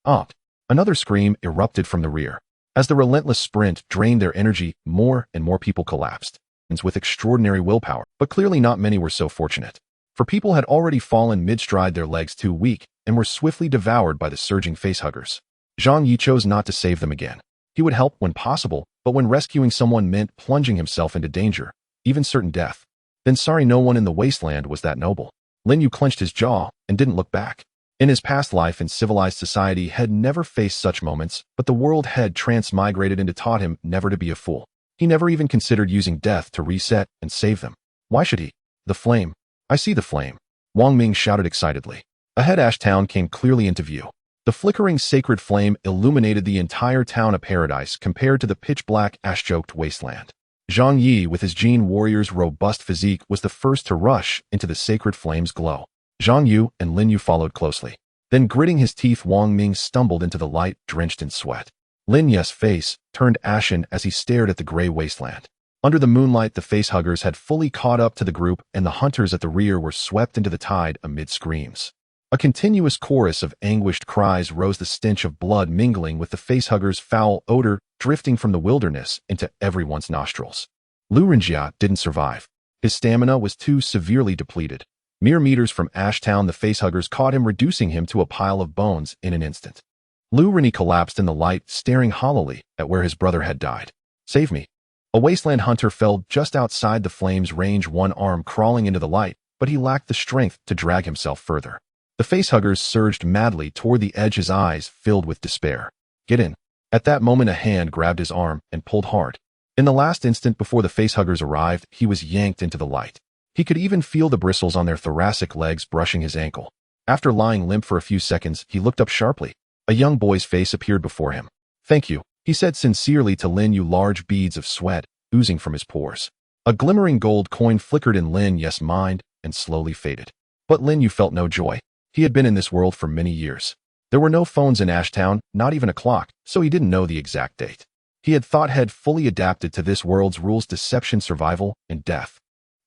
Ah! Another scream erupted from the rear. As the relentless sprint drained their energy, more and more people collapsed. With extraordinary willpower, but clearly not many were so fortunate. For people had already fallen mid-stride, their legs too weak, and were swiftly devoured by the surging facehuggers. Zhang Yi chose not to save them again. He would help when possible, but when rescuing someone meant plunging himself into danger, even certain death, then sorry, no one in the wasteland was that noble. Lin Yu clenched his jaw and didn't look back. In his past life in civilized society, had never faced such moments, but the world had transmigrated and taught him never to be a fool. He never even considered using death to reset and save them. Why should he? The flame. I see the flame. Wang Ming shouted excitedly. Ahead, Ash Town came clearly into view. The flickering sacred flame illuminated the entire town, a paradise compared to the pitch-black, ash-choked wasteland. Zhang Yi, with his Jin warrior's robust physique, was the first to rush into the sacred flame's glow. Zhang Yu and Lin Yu followed closely. Then, gritting his teeth, Wang Ming stumbled into the light, drenched in sweat. Lin Yu's face turned ashen as he stared at the gray wasteland. Under the moonlight, the facehuggers had fully caught up to the group, and the hunters at the rear were swept into the tide amid screams. A continuous chorus of anguished cries rose, the stench of blood mingling with the facehuggers' foul odor drifting from the wilderness into everyone's nostrils. Lu Renjia didn't survive. His stamina was too severely depleted. Mere meters from Ashtown, the facehuggers caught him, reducing him to a pile of bones in an instant. Lu Renjia collapsed in the light, staring hollowly at where his brother had died. "Save me." A wasteland hunter fell just outside the flames' range, one arm crawling into the light, but he lacked the strength to drag himself further. The facehuggers surged madly toward the edge, his eyes filled with despair. "Get in." At that moment, a hand grabbed his arm and pulled hard. In the last instant before the facehuggers arrived, he was yanked into the light. He could even feel the bristles on their thoracic legs brushing his ankle. After lying limp for a few seconds, he looked up sharply. A young boy's face appeared before him. "Thank you," he said sincerely to Lin Yu, large beads of sweat oozing from his pores. A glimmering gold coin flickered in Lin Yu's mind and slowly faded. But Lin Yu felt no joy. He had been in this world for many years. There were no phones in Ashtown, not even a clock, so he didn't know the exact date. He had fully adapted to this world's rules: deception, survival, and death.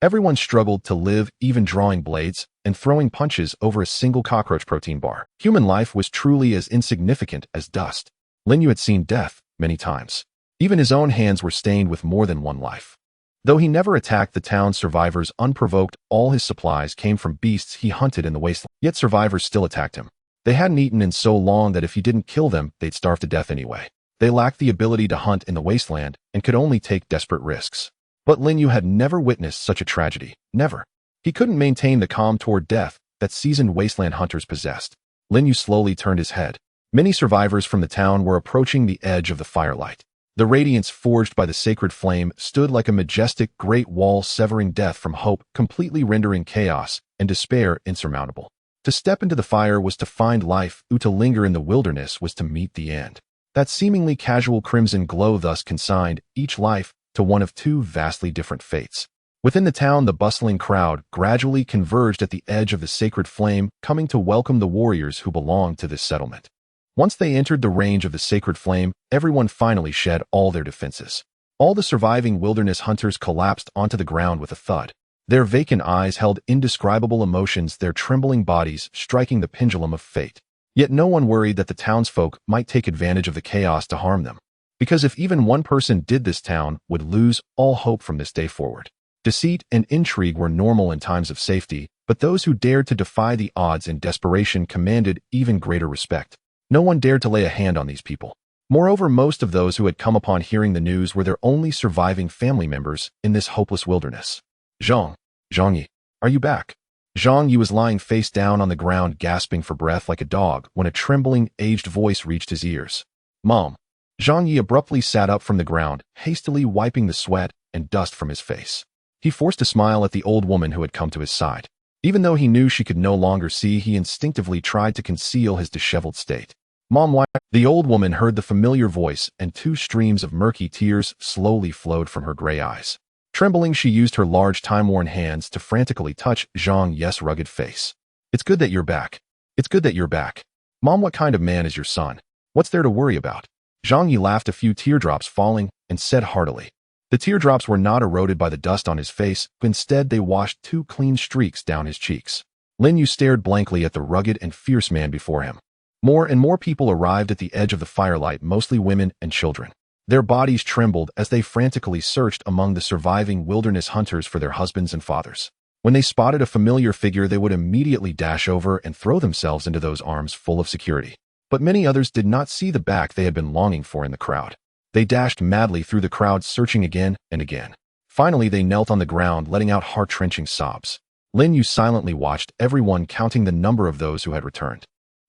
Everyone struggled to live, even drawing blades and throwing punches over a single cockroach protein bar. Human life was truly as insignificant as dust. Lin Yu had seen death many times. Even his own hands were stained with more than one life. Though he never attacked the town's survivors unprovoked, all his supplies came from beasts he hunted in the wasteland. Yet survivors still attacked him. They hadn't eaten in so long that if he didn't kill them, they'd starve to death anyway. They lacked the ability to hunt in the wasteland and could only take desperate risks. But Lin Yu had never witnessed such a tragedy. Never. He couldn't maintain the calm toward death that seasoned wasteland hunters possessed. Lin Yu slowly turned his head. Many survivors from the town were approaching the edge of the firelight. The radiance forged by the sacred flame stood like a majestic great wall, severing death from hope, completely rendering chaos and despair insurmountable. To step into the fire was to find life, to linger in the wilderness was to meet the end. That seemingly casual crimson glow thus consigned each life to one of two vastly different fates. Within the town, the bustling crowd gradually converged at the edge of the sacred flame, coming to welcome the warriors who belonged to this settlement. Once they entered the range of the sacred flame, everyone finally shed all their defenses. All the surviving wilderness hunters collapsed onto the ground with a thud. Their vacant eyes held indescribable emotions, their trembling bodies striking the pendulum of fate. Yet no one worried that the townsfolk might take advantage of the chaos to harm them. Because if even one person did, this town would lose all hope from this day forward. Deceit and intrigue were normal in times of safety, but those who dared to defy the odds in desperation commanded even greater respect. No one dared to lay a hand on these people. Moreover, most of those who had come upon hearing the news were their only surviving family members in this hopeless wilderness. Zhang Yi, are you back?" Zhang Yi was lying face down on the ground, gasping for breath like a dog, when a trembling, aged voice reached his ears. "Mom." Zhang Yi abruptly sat up from the ground, hastily wiping the sweat and dust from his face. He forced a smile at the old woman who had come to his side. Even though he knew she could no longer see, he instinctively tried to conceal his disheveled state. "Mom, why?" The old woman heard the familiar voice, and two streams of murky tears slowly flowed from her gray eyes. Trembling, she used her large time-worn hands to frantically touch Zhang Yi's rugged face. "It's good that you're back. It's good that you're back. Mom, what kind of man is your son? What's there to worry about?" Zhang Yi laughed, a few teardrops falling, and said heartily. The teardrops were not eroded by the dust on his face, but instead they washed two clean streaks down his cheeks. Lin Yu stared blankly at the rugged and fierce man before him. More and more people arrived at the edge of the firelight, mostly women and children. Their bodies trembled as they frantically searched among the surviving wilderness hunters for their husbands and fathers. When they spotted a familiar figure, they would immediately dash over and throw themselves into those arms full of security. But many others did not see the back they had been longing for in the crowd. They dashed madly through the crowd, searching again and again. Finally, they knelt on the ground, letting out heart-wrenching sobs. Lin Yu silently watched everyone, counting the number of those who had returned.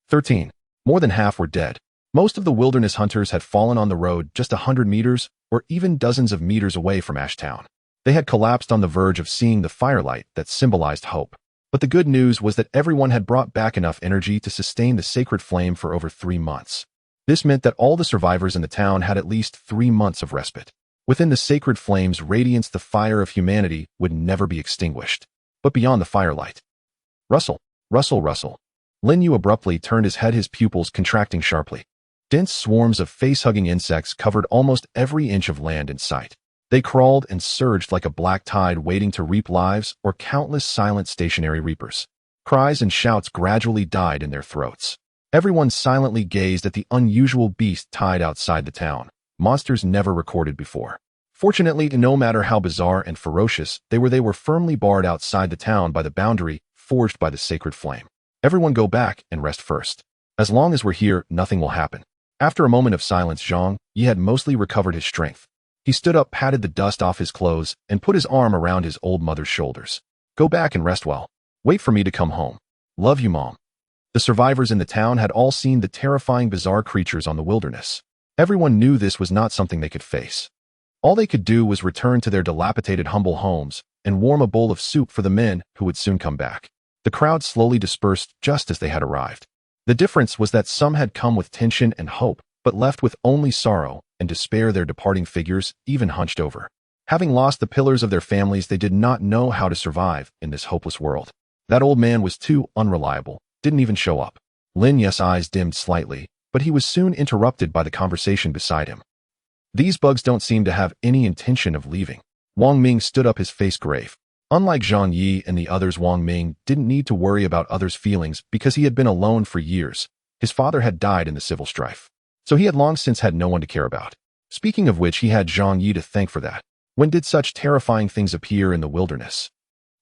13. More than half were dead. Most of the wilderness hunters had fallen on the road just 100 meters or even dozens of meters away from Ashtown. They had collapsed on the verge of seeing the firelight that symbolized hope. But the good news was that everyone had brought back enough energy to sustain the sacred flame for over 3 months. This meant that all the survivors in the town had at least 3 months of respite. Within the sacred flame's radiance, the fire of humanity would never be extinguished. But beyond the firelight. Rustle, rustle, rustle. Lin Yu abruptly turned his head, his pupils contracting sharply. Dense swarms of face-hugging insects covered almost every inch of land in sight. They crawled and surged like a black tide waiting to reap lives or countless silent stationary reapers. Cries and shouts gradually died in their throats. Everyone silently gazed at the unusual beast tied outside the town, monsters never recorded before. Fortunately, no matter how bizarre and ferocious they were firmly barred outside the town by the boundary forged by the sacred flame. Everyone go back and rest first. As long as we're here, nothing will happen. After a moment of silence, Zhang Yi had mostly recovered his strength. He stood up, patted the dust off his clothes, and put his arm around his old mother's shoulders. Go back and rest well. Wait for me to come home. Love you, Mom. The survivors in the town had all seen the terrifying bizarre creatures on the wilderness. Everyone knew this was not something they could face. All they could do was return to their dilapidated humble homes and warm a bowl of soup for the men who would soon come back. The crowd slowly dispersed just as they had arrived. The difference was that some had come with tension and hope, but left with only sorrow and despair. Their departing figures even hunched over. Having lost the pillars of their families, they did not know how to survive in this hopeless world. That old man was too unreliable, didn't even show up. Lin Yu's eyes dimmed slightly, but he was soon interrupted by the conversation beside him. These bugs don't seem to have any intention of leaving. Wang Ming stood up, his face grave. Unlike Zhang Yi and the others, Wang Ming didn't need to worry about others' feelings because he had been alone for years. His father had died in the civil strife, so he had long since had no one to care about. Speaking of which, he had Zhang Yi to thank for that. When did such terrifying things appear in the wilderness?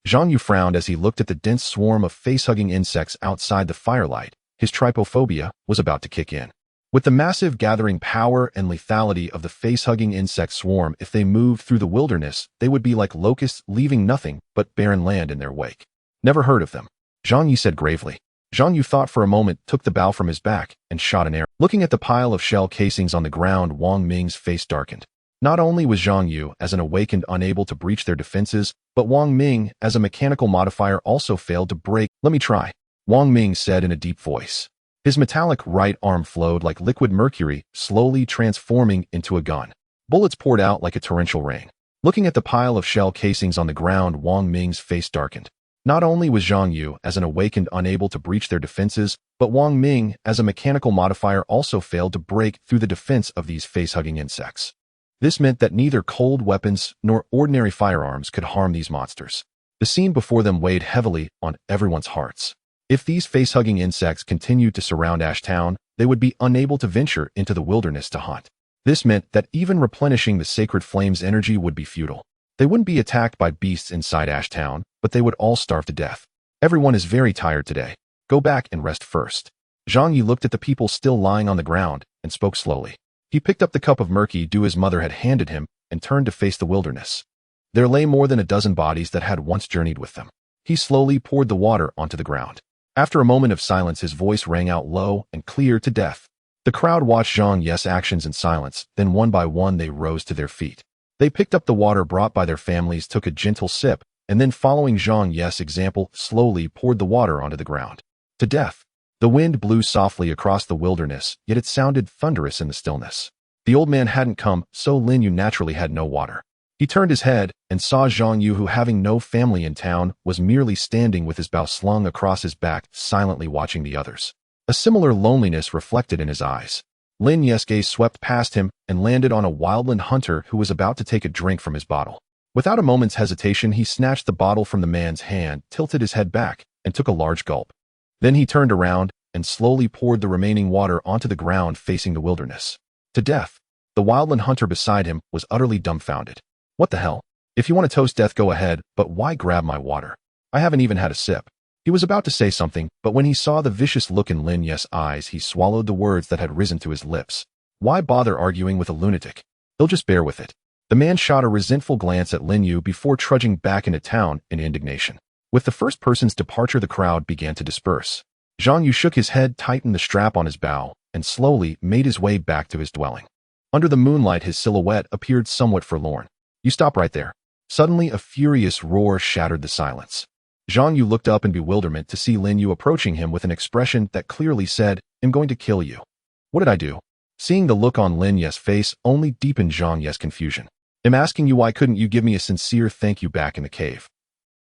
Zhang Yu frowned as he looked at the dense swarm of face-hugging insects outside the firelight. His trypophobia was about to kick in. With the massive gathering power and lethality of the face-hugging insect swarm, if they moved through the wilderness, they would be like locusts, leaving nothing but barren land in their wake. Never heard of them, Zhang Yi said gravely. Zhang Yu thought for a moment, took the bow from his back, and shot an arrow. Looking at the pile of shell casings on the ground, Wang Ming's face darkened. Not only was Zhang Yu, as an awakened, unable to breach their defenses, but Wang Ming, as a mechanical modifier, also failed to break. Let me try, Wang Ming said in a deep voice. His metallic right arm flowed like liquid mercury, slowly transforming into a gun. Bullets poured out like a torrential rain. Looking at the pile of shell casings on the ground, Wang Ming's face darkened. Not only was Zhang Yu, as an awakened, unable to breach their defenses, but Wang Ming, as a mechanical modifier, also failed to break through the defense of these face-hugging insects. This meant that neither cold weapons nor ordinary firearms could harm these monsters. The scene before them weighed heavily on everyone's hearts. If these face-hugging insects continued to surround Ash Town, they would be unable to venture into the wilderness to hunt. This meant that even replenishing the sacred flame's energy would be futile. They wouldn't be attacked by beasts inside Ash Town, but they would all starve to death. Everyone is very tired today. Go back and rest first. Zhang Yi looked at the people still lying on the ground and spoke slowly. He picked up the cup of murky dew his mother had handed him and turned to face the wilderness. There lay more than a dozen bodies that had once journeyed with them. He slowly poured the water onto the ground. After a moment of silence, his voice rang out low and clear to death. The crowd watched Zhang Yi's actions in silence, then one by one they rose to their feet. They picked up the water brought by their families, took a gentle sip, and then, following Zhang Yi's example, slowly poured the water onto the ground. To death. The wind blew softly across the wilderness, yet it sounded thunderous in the stillness. The old man hadn't come, so Lin Yu naturally had no water. He turned his head and saw Zhang Yu, who, having no family in town, was merely standing with his bow slung across his back, silently watching the others. A similar loneliness reflected in his eyes. Lin Yu's gaze swept past him and landed on a wildland hunter who was about to take a drink from his bottle. Without a moment's hesitation, he snatched the bottle from the man's hand, tilted his head back, and took a large gulp. Then he turned around and slowly poured the remaining water onto the ground facing the wilderness. To death. The wildland hunter beside him was utterly dumbfounded. What the hell? If you want to toast death, go ahead, but why grab my water? I haven't even had a sip. He was about to say something, but when he saw the vicious look in Lin Yu's eyes, he swallowed the words that had risen to his lips. Why bother arguing with a lunatic? He'll just bear with it. The man shot a resentful glance at Lin Yu before trudging back into town in indignation. With the first person's departure, the crowd began to disperse. Zhang Yu shook his head, tightened the strap on his bow, and slowly made his way back to his dwelling. Under the moonlight, his silhouette appeared somewhat forlorn. You stop right there. Suddenly, a furious roar shattered the silence. Zhang Yu looked up in bewilderment to see Lin Yu approaching him with an expression that clearly said, "I'm going to kill you." What did I do? Seeing the look on Lin Yu's face only deepened Zhang Yu's confusion. "I'm asking you, why couldn't you give me a sincere thank you back in the cave?"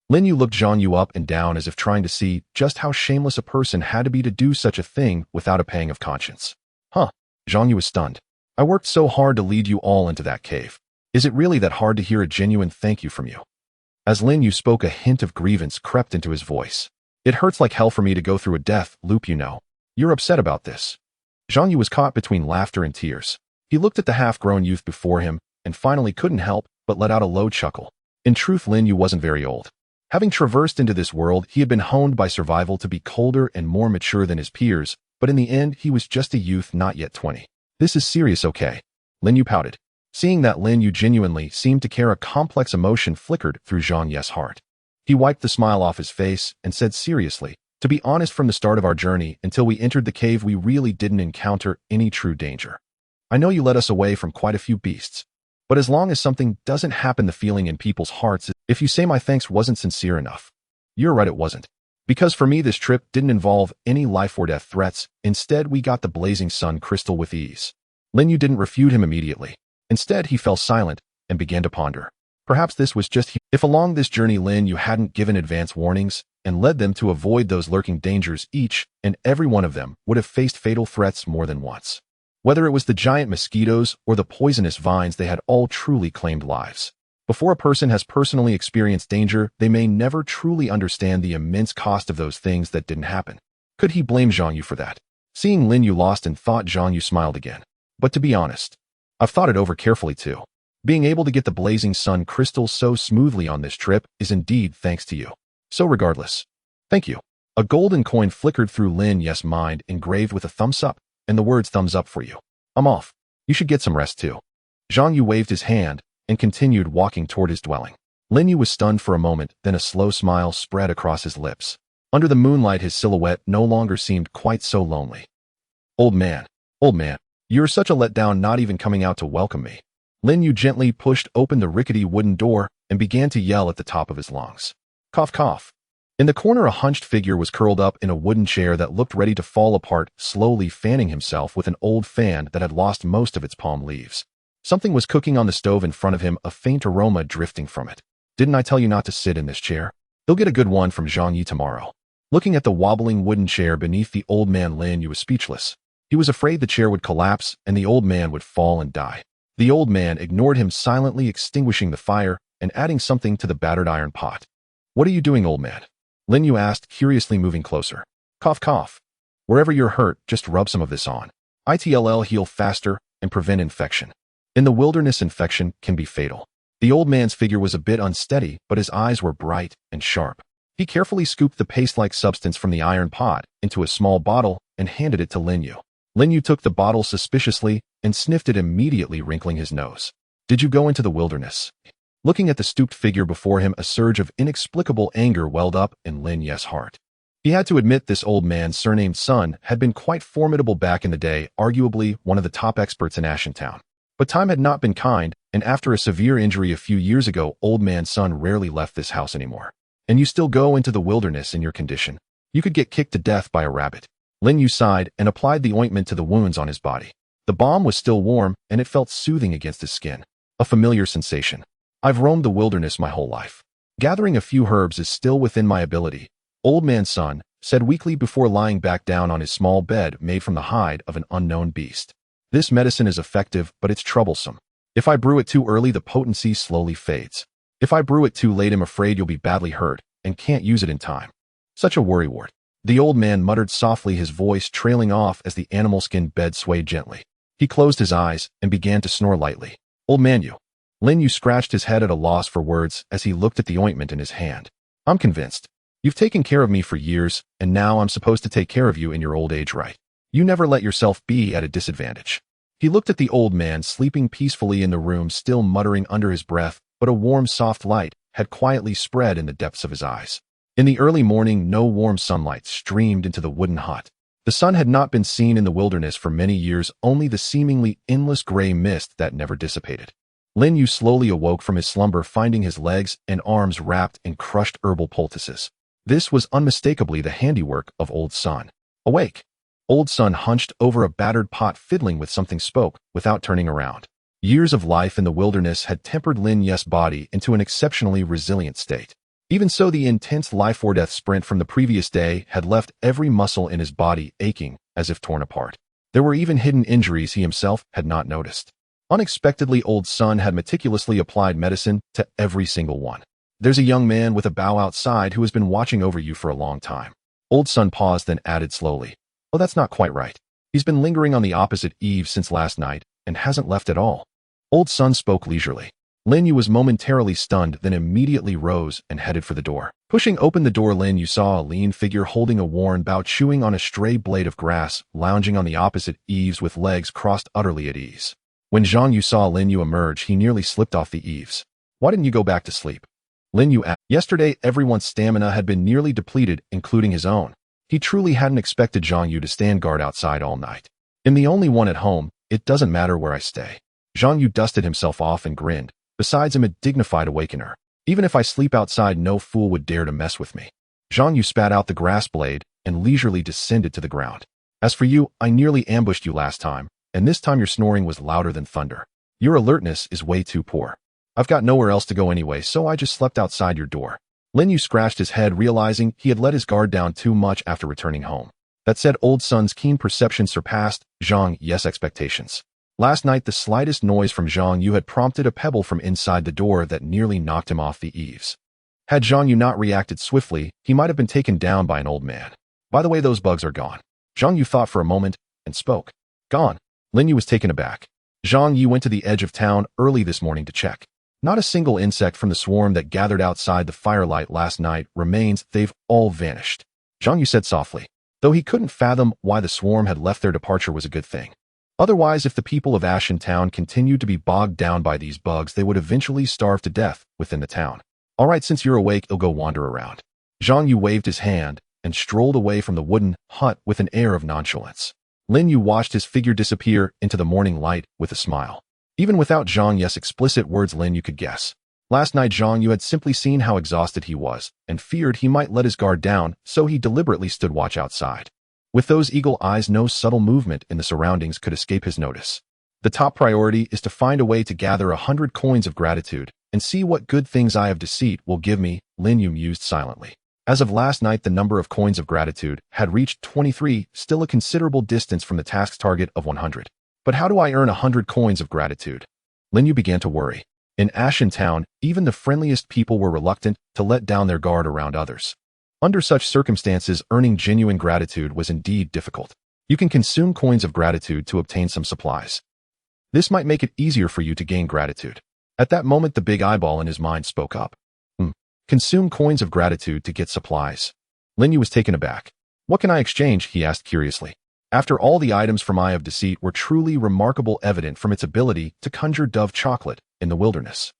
Lin Yu looked Zhang Yu up and down as if trying to see just how shameless a person had to be to do such a thing without a pang of conscience. Huh. Zhang Yu was stunned. I worked so hard to lead you all into that cave. Is it really that hard to hear a genuine thank you from you? As Lin Yu spoke, a hint of grievance crept into his voice. It hurts like hell for me to go through a death loop, you know. You're upset about this. Zhang Yu was caught between laughter and tears. He looked at the half-grown youth before him and finally couldn't help but let out a low chuckle. In truth, Lin Yu wasn't very old. Having traversed into this world, he had been honed by survival to be colder and more mature than his peers, but in the end, he was just a youth not yet 20. This is serious, okay? Lin Yu pouted. Seeing that Lin Yu genuinely seemed to care, a complex emotion flickered through Zhang Ye's heart. He wiped the smile off his face and said seriously, to be honest, from the start of our journey until we entered the cave, we really didn't encounter any true danger. I know you led us away from quite a few beasts, but as long as something doesn't happen, the feeling in people's hearts is, if you say my thanks wasn't sincere enough. You're right, it wasn't. Because for me, this trip didn't involve any life or death threats. Instead, we got the blazing sun crystal with ease. Lin Yu didn't refute him immediately. Instead, he fell silent and began to ponder. Perhaps this was just if along this journey Lin Yu hadn't given advance warnings and led them to avoid those lurking dangers, each and every one of them would have faced fatal threats more than once. Whether it was the giant mosquitoes or the poisonous vines, they had all truly claimed lives. Before a person has personally experienced danger, they may never truly understand the immense cost of those things that didn't happen. Could he blame Zhang Yu for that? Seeing Lin Yu lost in thought, Zhang Yu smiled again. But to be honest, I've thought it over carefully too. Being able to get the blazing sun crystal so smoothly on this trip is indeed thanks to you. So regardless, thank you. A golden coin flickered through Lin Yu's mind, engraved with a thumbs up, and the words thumbs up for you. I'm off. You should get some rest too. Zhang Yu waved his hand and continued walking toward his dwelling. Lin Yu was stunned for a moment, then a slow smile spread across his lips. Under the moonlight, his silhouette no longer seemed quite so lonely. Old man, you're such a letdown, not even coming out to welcome me. Lin Yu gently pushed open the rickety wooden door and began to yell at the top of his lungs. Cough, cough. In the corner, a hunched figure was curled up in a wooden chair that looked ready to fall apart, slowly fanning himself with an old fan that had lost most of its palm leaves. Something was cooking on the stove in front of him, a faint aroma drifting from it. Didn't I tell you not to sit in this chair? You'll get a good one from Zhang Yu tomorrow. Looking at the wobbling wooden chair beneath the old man, Lin Yu was speechless. He was afraid the chair would collapse and the old man would fall and die. The old man ignored him, silently extinguishing the fire and adding something to the battered iron pot. What are you doing, old man? Lin Yu asked, curiously moving closer. Cough, cough. Wherever you're hurt, just rub some of this on. It'll heal faster and prevent infection. In the wilderness, infection can be fatal. The old man's figure was a bit unsteady, but his eyes were bright and sharp. He carefully scooped the paste-like substance from the iron pot into a small bottle and handed it to Lin Yu. Lin Yu took the bottle suspiciously and sniffed it, immediately wrinkling his nose. Did you go into the wilderness? Looking at the stooped figure before him, a surge of inexplicable anger welled up in Lin Yu's heart. He had to admit this old man, surnamed Sun, had been quite formidable back in the day, arguably one of the top experts in Ashentown. But time had not been kind, and after a severe injury a few years ago, old man Sun rarely left this house anymore. And you still go into the wilderness in your condition? You could get kicked to death by a rabbit. Lin Yu sighed and applied the ointment to the wounds on his body. The balm was still warm, and it felt soothing against his skin. A familiar sensation. I've roamed the wilderness my whole life. Gathering a few herbs is still within my ability, old man Sun said weakly before lying back down on his small bed made from the hide of an unknown beast. This medicine is effective, but it's troublesome. If I brew it too early, the potency slowly fades. If I brew it too late, I'm afraid you'll be badly hurt and can't use it in time. Such a worrywart. The old man muttered softly, his voice trailing off as the animal skin bed swayed gently. He closed his eyes and began to snore lightly. Old man Yu. Lin Yu scratched his head at a loss for words as he looked at the ointment in his hand. I'm convinced. You've taken care of me for years, and now I'm supposed to take care of you in your old age, right? You never let yourself be at a disadvantage. He looked at the old man sleeping peacefully in the room, still muttering under his breath, but a warm, soft light had quietly spread in the depths of his eyes. In the early morning, no warm sunlight streamed into the wooden hut. The sun had not been seen in the wilderness for many years, only the seemingly endless gray mist that never dissipated. Lin Yu slowly awoke from his slumber, finding his legs and arms wrapped in crushed herbal poultices. This was unmistakably the handiwork of Old Sun. Awake! Old Sun hunched over a battered pot, fiddling with something, spoke without turning around. Years of life in the wilderness had tempered Lin Yu's body into an exceptionally resilient state. Even so, the intense life-or-death sprint from the previous day had left every muscle in his body aching as if torn apart. There were even hidden injuries he himself had not noticed. Unexpectedly, Old Sun had meticulously applied medicine to every single one. There's a young man with a bow outside who has been watching over you for a long time. Old Sun paused, then added slowly, "Oh, that's not quite right. He's been lingering on the opposite eve since last night and hasn't left at all." Old Sun spoke leisurely. Lin Yu was momentarily stunned, then immediately rose and headed for the door. Pushing open the door, Lin Yu saw a lean figure holding a worn bow chewing on a stray blade of grass, lounging on the opposite eaves with legs crossed utterly at ease. When Zhang Yu saw Lin Yu emerge, he nearly slipped off the eaves. "Why didn't you go back to sleep?" Lin Yu asked. Yesterday, everyone's stamina had been nearly depleted, including his own. He truly hadn't expected Zhang Yu to stand guard outside all night. "I'm the only one at home. It doesn't matter where I stay." Zhang Yu dusted himself off and grinned. "Besides, I'm a dignified awakener. Even if I sleep outside, no fool would dare to mess with me." Zhang Yu spat out the grass blade and leisurely descended to the ground. "As for you, I nearly ambushed you last time, and this time your snoring was louder than thunder. Your alertness is way too poor. I've got nowhere else to go anyway, so I just slept outside your door." Lin Yu scratched his head, realizing he had let his guard down too much after returning home. That said, Old Sun's keen perception surpassed Zhang Yu's expectations. Last night, the slightest noise from Zhang Yu had prompted a pebble from inside the door that nearly knocked him off the eaves. Had Zhang Yu not reacted swiftly, he might have been taken down by an old man. "By the way, those bugs are gone." Zhang Yu thought for a moment and spoke. "Gone?" Lin Yu was taken aback. Zhang Yu went to the edge of town early this morning to check. Not a single insect from the swarm that gathered outside the firelight last night remains. They've all vanished. Zhang Yu said softly, though he couldn't fathom why the swarm had left. Their departure was a good thing. Otherwise, if the people of Ashen Town continued to be bogged down by these bugs, they would eventually starve to death within the town. "All right, since you're awake, you'll go wander around." Zhang Yu waved his hand and strolled away from the wooden hut with an air of nonchalance. Lin Yu watched his figure disappear into the morning light with a smile. Even without Zhang Yu's explicit words, Lin Yu could guess. Last night, Zhang Yu had simply seen how exhausted he was and feared he might let his guard down, so he deliberately stood watch outside. With those eagle eyes, no subtle movement in the surroundings could escape his notice. The top priority is to find a way to gather 100 coins of gratitude and see what good things Eye of Deceit will give me, Lin Yu mused silently. As of last night, the number of coins of gratitude had reached 23, still a considerable distance from the task's target of 100. But how do I earn 100 coins of gratitude? Lin Yu began to worry. In Ashen Town, even the friendliest people were reluctant to let down their guard around others. Under such circumstances, earning genuine gratitude was indeed difficult. You can consume coins of gratitude to obtain some supplies. This might make it easier for you to gain gratitude. At that moment, the big eyeball in his mind spoke up. Consume coins of gratitude to get supplies. Lin Yu was taken aback. "What can I exchange?" he asked curiously. After all, the items from Eye of Deceit were truly remarkable, evident from its ability to conjure dove chocolate in the wilderness.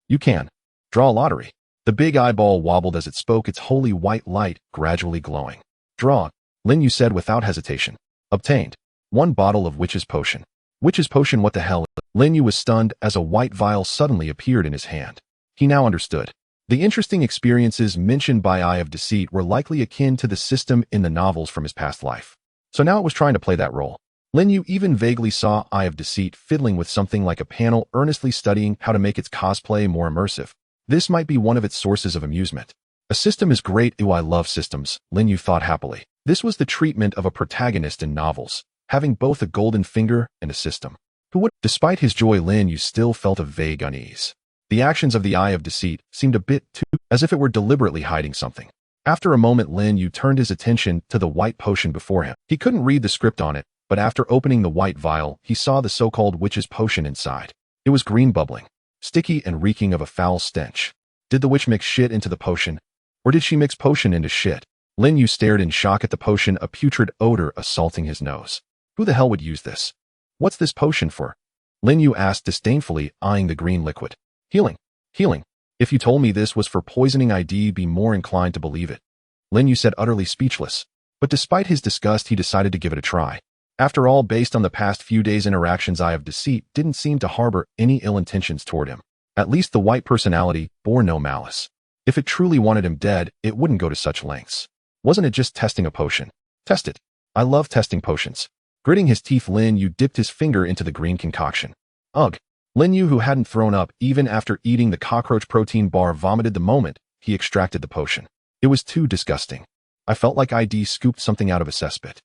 "You can draw a lottery." The big eyeball wobbled as it spoke, its holy white light gradually glowing. "Draw," Lin Yu said without hesitation. Obtained. 1 bottle of Witch's Potion. Witch's Potion, what the hell? Lin Yu was stunned as a white vial suddenly appeared in his hand. He now understood. The interesting experiences mentioned by Eye of Deceit were likely akin to the system in the novels from his past life. So now it was trying to play that role. Lin Yu even vaguely saw Eye of Deceit fiddling with something like a panel, earnestly studying how to make its cosplay more immersive. This might be one of its sources of amusement. A system is great. Ew, I love systems, Lin Yu thought happily. This was the treatment of a protagonist in novels, having both a golden finger and a system. Who would? Despite his joy, Lin Yu still felt a vague unease. The actions of the Eye of Deceit seemed a bit too as if it were deliberately hiding something. After a moment, Lin Yu turned his attention to the white potion before him. He couldn't read the script on it, but after opening the white vial, he saw the so-called witch's potion inside. It was green, bubbling, sticky, and reeking of a foul stench. Did the witch mix shit into the potion? Or did she mix potion into shit? Lin Yu stared in shock at the potion, a putrid odor assaulting his nose. Who the hell would use this? What's this potion for? Lin Yu asked disdainfully, eyeing the green liquid. Healing. Healing. If you told me this was for poisoning, I'd be more inclined to believe it. Lin Yu said, utterly speechless. But despite his disgust, he decided to give it a try. After all, based on the past few days' interactions, Eye of Deceit didn't seem to harbor any ill intentions toward him. At least the white personality bore no malice. If it truly wanted him dead, it wouldn't go to such lengths. Wasn't it just testing a potion? Test it. I love testing potions. Gritting his teeth, Lin Yu dipped his finger into the green concoction. Ugh. Lin Yu, who hadn't thrown up even after eating the cockroach protein bar, vomited the moment he extracted the potion. It was too disgusting. I felt like I'd scooped something out of a cesspit.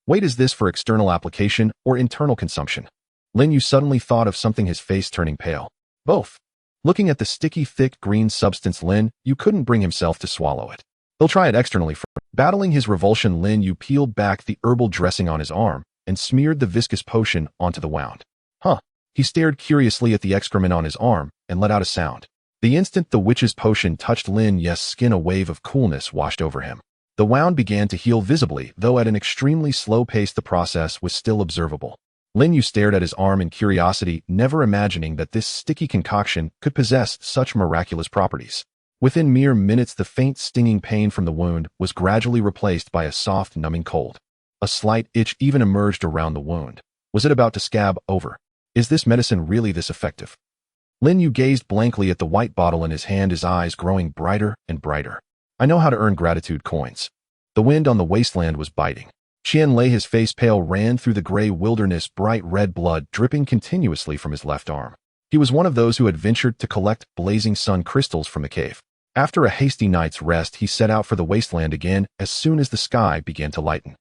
Wait, is this for external application or internal consumption? Lin Yu suddenly thought of something, his face turning pale. Both. Looking at the sticky, thick green substance, Lin Yu couldn't bring himself to swallow it. He'll try it externally first. Battling his revulsion, Lin Yu peeled back the herbal dressing on his arm and smeared the viscous potion onto the wound. Huh. He stared curiously at the excrement on his arm and let out a sound. The instant the witch's potion touched Lin Yu's skin, a wave of coolness washed over him. The wound began to heal visibly, though at an extremely slow pace. The process was still observable. Lin Yu stared at his arm in curiosity, never imagining that this sticky concoction could possess such miraculous properties. Within mere minutes, the faint stinging pain from the wound was gradually replaced by a soft, numbing cold. A slight itch even emerged around the wound. Was it about to scab over? Is this medicine really this effective? Lin Yu gazed blankly at the white bottle in his hand, his eyes growing brighter and brighter. I know how to earn gratitude coins. The wind on the wasteland was biting. Qianlei, his face pale, ran through the gray wilderness, bright red blood dripping continuously from his left arm. He was one of those who had ventured to collect blazing sun crystals from the cave. After a hasty night's rest, he set out for the wasteland again as soon as the sky began to lighten.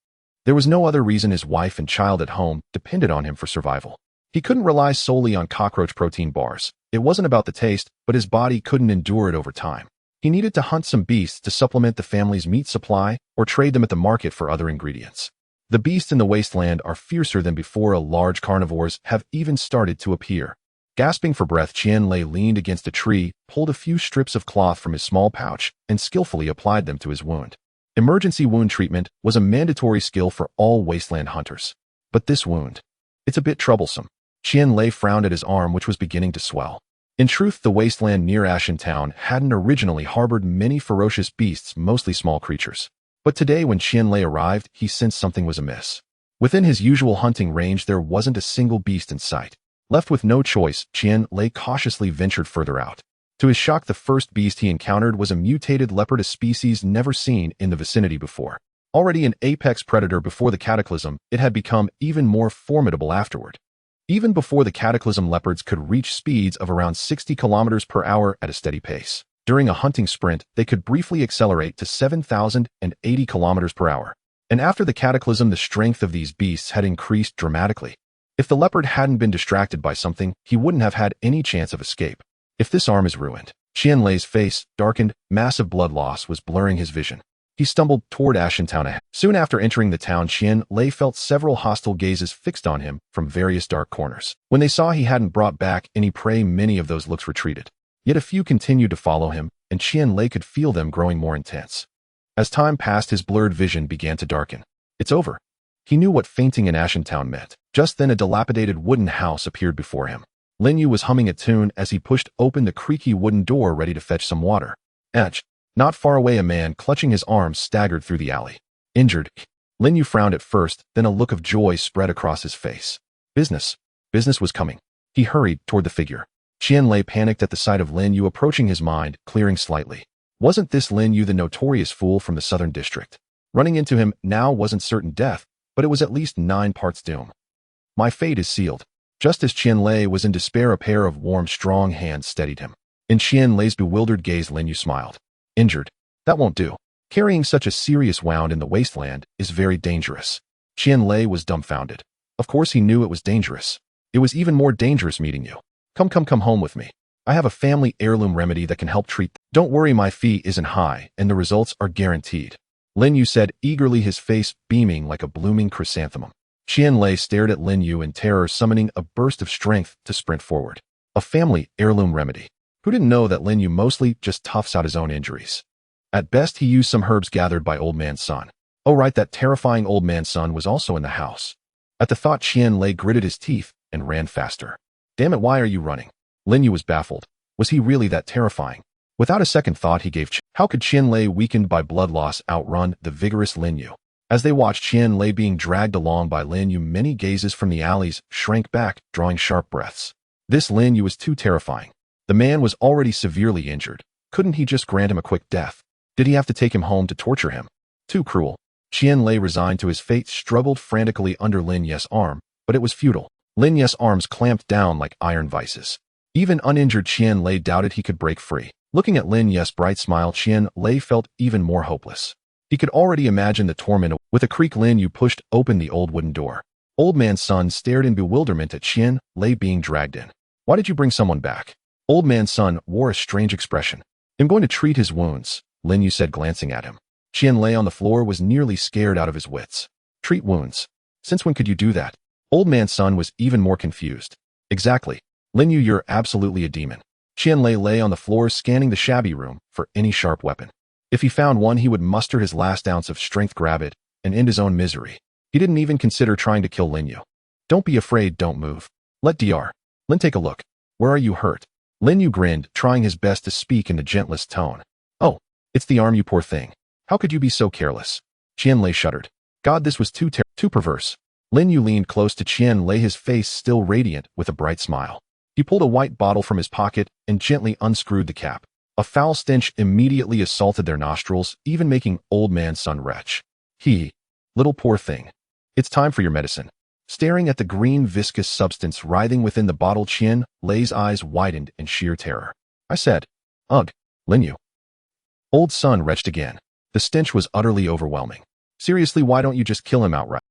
There was no other reason his wife and child at home depended on him for survival. He couldn't rely solely on cockroach protein bars. It wasn't about the taste, but his body couldn't endure it over time. He needed to hunt some beasts to supplement the family's meat supply or trade them at the market for other ingredients. The beasts in the wasteland are fiercer than before. Large carnivores have even started to appear. Gasping for breath, Qianlei leaned against a tree, pulled a few strips of cloth from his small pouch, and skillfully applied them to his wound. Emergency wound treatment was a mandatory skill for all wasteland hunters. But this wound, it's a bit troublesome. Qianlei frowned at his arm, which was beginning to swell. In truth, the wasteland near Ashen Town hadn't originally harbored many ferocious beasts, mostly small creatures. But today, when Qianlei arrived, he sensed something was amiss. Within his usual hunting range, there wasn't a single beast in sight. Left with no choice, Qianlei cautiously ventured further out. To his shock, the first beast he encountered was a mutated leopard, a species never seen in the vicinity before. Already an apex predator before the cataclysm, it had become even more formidable afterward. Even before the cataclysm, leopards could reach speeds of around 60 kilometers per hour at a steady pace. During a hunting sprint, they could briefly accelerate to 7,080 kilometers per hour. And after the cataclysm, the strength of these beasts had increased dramatically. If the leopard hadn't been distracted by something, he wouldn't have had any chance of escape. If this arm is ruined, Qianlei's face darkened, massive blood loss was blurring his vision. He stumbled toward Ashen Town ahead. Soon after entering the town, Qianlei felt several hostile gazes fixed on him from various dark corners. When they saw he hadn't brought back any prey, many of those looks retreated. Yet a few continued to follow him, and Qianlei could feel them growing more intense. As time passed, his blurred vision began to darken. It's over. He knew what fainting in Ashen Town meant. Just then, a dilapidated wooden house appeared before him. Lin Yu was humming a tune as he pushed open the creaky wooden door, ready to fetch some water. Edge. Not far away, a man clutching his arms staggered through the alley. Injured. Lin Yu frowned at first, then a look of joy spread across his face. Business. Business was coming. He hurried toward the figure. Qianlei panicked at the sight of Lin Yu approaching, his mind clearing slightly. Wasn't this Lin Yu, the notorious fool from the southern district? Running into him now wasn't certain death, but it was at least 9 parts doom. My fate is sealed. Just as Qianlei was in despair, a pair of warm, strong hands steadied him. In Qianlei's bewildered gaze, Lin Yu smiled. Injured. That won't do. Carrying such a serious wound in the wasteland is very dangerous. Qianlei was dumbfounded. Of course he knew it was dangerous. It was even more dangerous meeting you. Come home with me. I have a family heirloom remedy that can help treat. Don't worry, my fee isn't high, and the results are guaranteed. Lin Yu said eagerly, his face beaming like a blooming chrysanthemum. Qianlei stared at Lin Yu in terror, summoning a burst of strength to sprint forward. A family heirloom remedy. Who didn't know that Lin Yu mostly just toughs out his own injuries? At best, he used some herbs gathered by Old Man Sun. Oh right, that terrifying Old Man Sun was also in the house. At the thought, Qianlei gritted his teeth and ran faster. Damn it, why are you running? Lin Yu was baffled. Was he really that terrifying? Without a second thought, he gave How could Qianlei, weakened by blood loss, outrun the vigorous Lin Yu? As they watched Qianlei being dragged along by Lin Yu, many gazes from the alleys shrank back, drawing sharp breaths. This Lin Yu was too terrifying. The man was already severely injured. Couldn't he just grant him a quick death? Did he have to take him home to torture him? Too cruel. Qianlei, resigned to his fate, struggled frantically under Lin Yu's arm, but it was futile. Lin Yu's arms clamped down like iron vices. Even uninjured, Qianlei doubted he could break free. Looking at Lin Yu's bright smile, Qianlei felt even more hopeless. He could already imagine the torment. With a creak, Lin Yu pushed open the old wooden door. Old Man Sun stared in bewilderment at Qian Lei being dragged in. Why did you bring someone back? Old Man Sun wore a strange expression. I'm going to treat his wounds, Lin Yu said, glancing at him. Qian Lei on the floor was nearly scared out of his wits. Treat wounds? Since when could you do that? Old Man Sun was even more confused. Exactly. Lin Yu, you're absolutely a demon. Qian Lei lay on the floor scanning the shabby room for any sharp weapon. If he found one, he would muster his last ounce of strength, grab it, and end his own misery. He didn't even consider trying to kill Lin Yu. Don't be afraid, don't move. Let Dr. Lin take a look. Where are you hurt? Lin Yu grinned, trying his best to speak in the gentlest tone. Oh, it's the arm, you poor thing. How could you be so careless? Qian Lei shuddered. God, this was too perverse. Lin Yu leaned close to Qian Lei, his face still radiant with a bright smile. He pulled a white bottle from his pocket and gently unscrewed the cap. A foul stench immediately assaulted their nostrils, even making Old Man Sun retch. Little poor thing. It's time for your medicine. Staring at the green viscous substance writhing within the bottle, Qian Lei's eyes widened in sheer terror. I said, ugh, Lin Yu. Old Sun retched again. The stench was utterly overwhelming. Seriously, why don't you just kill him outright?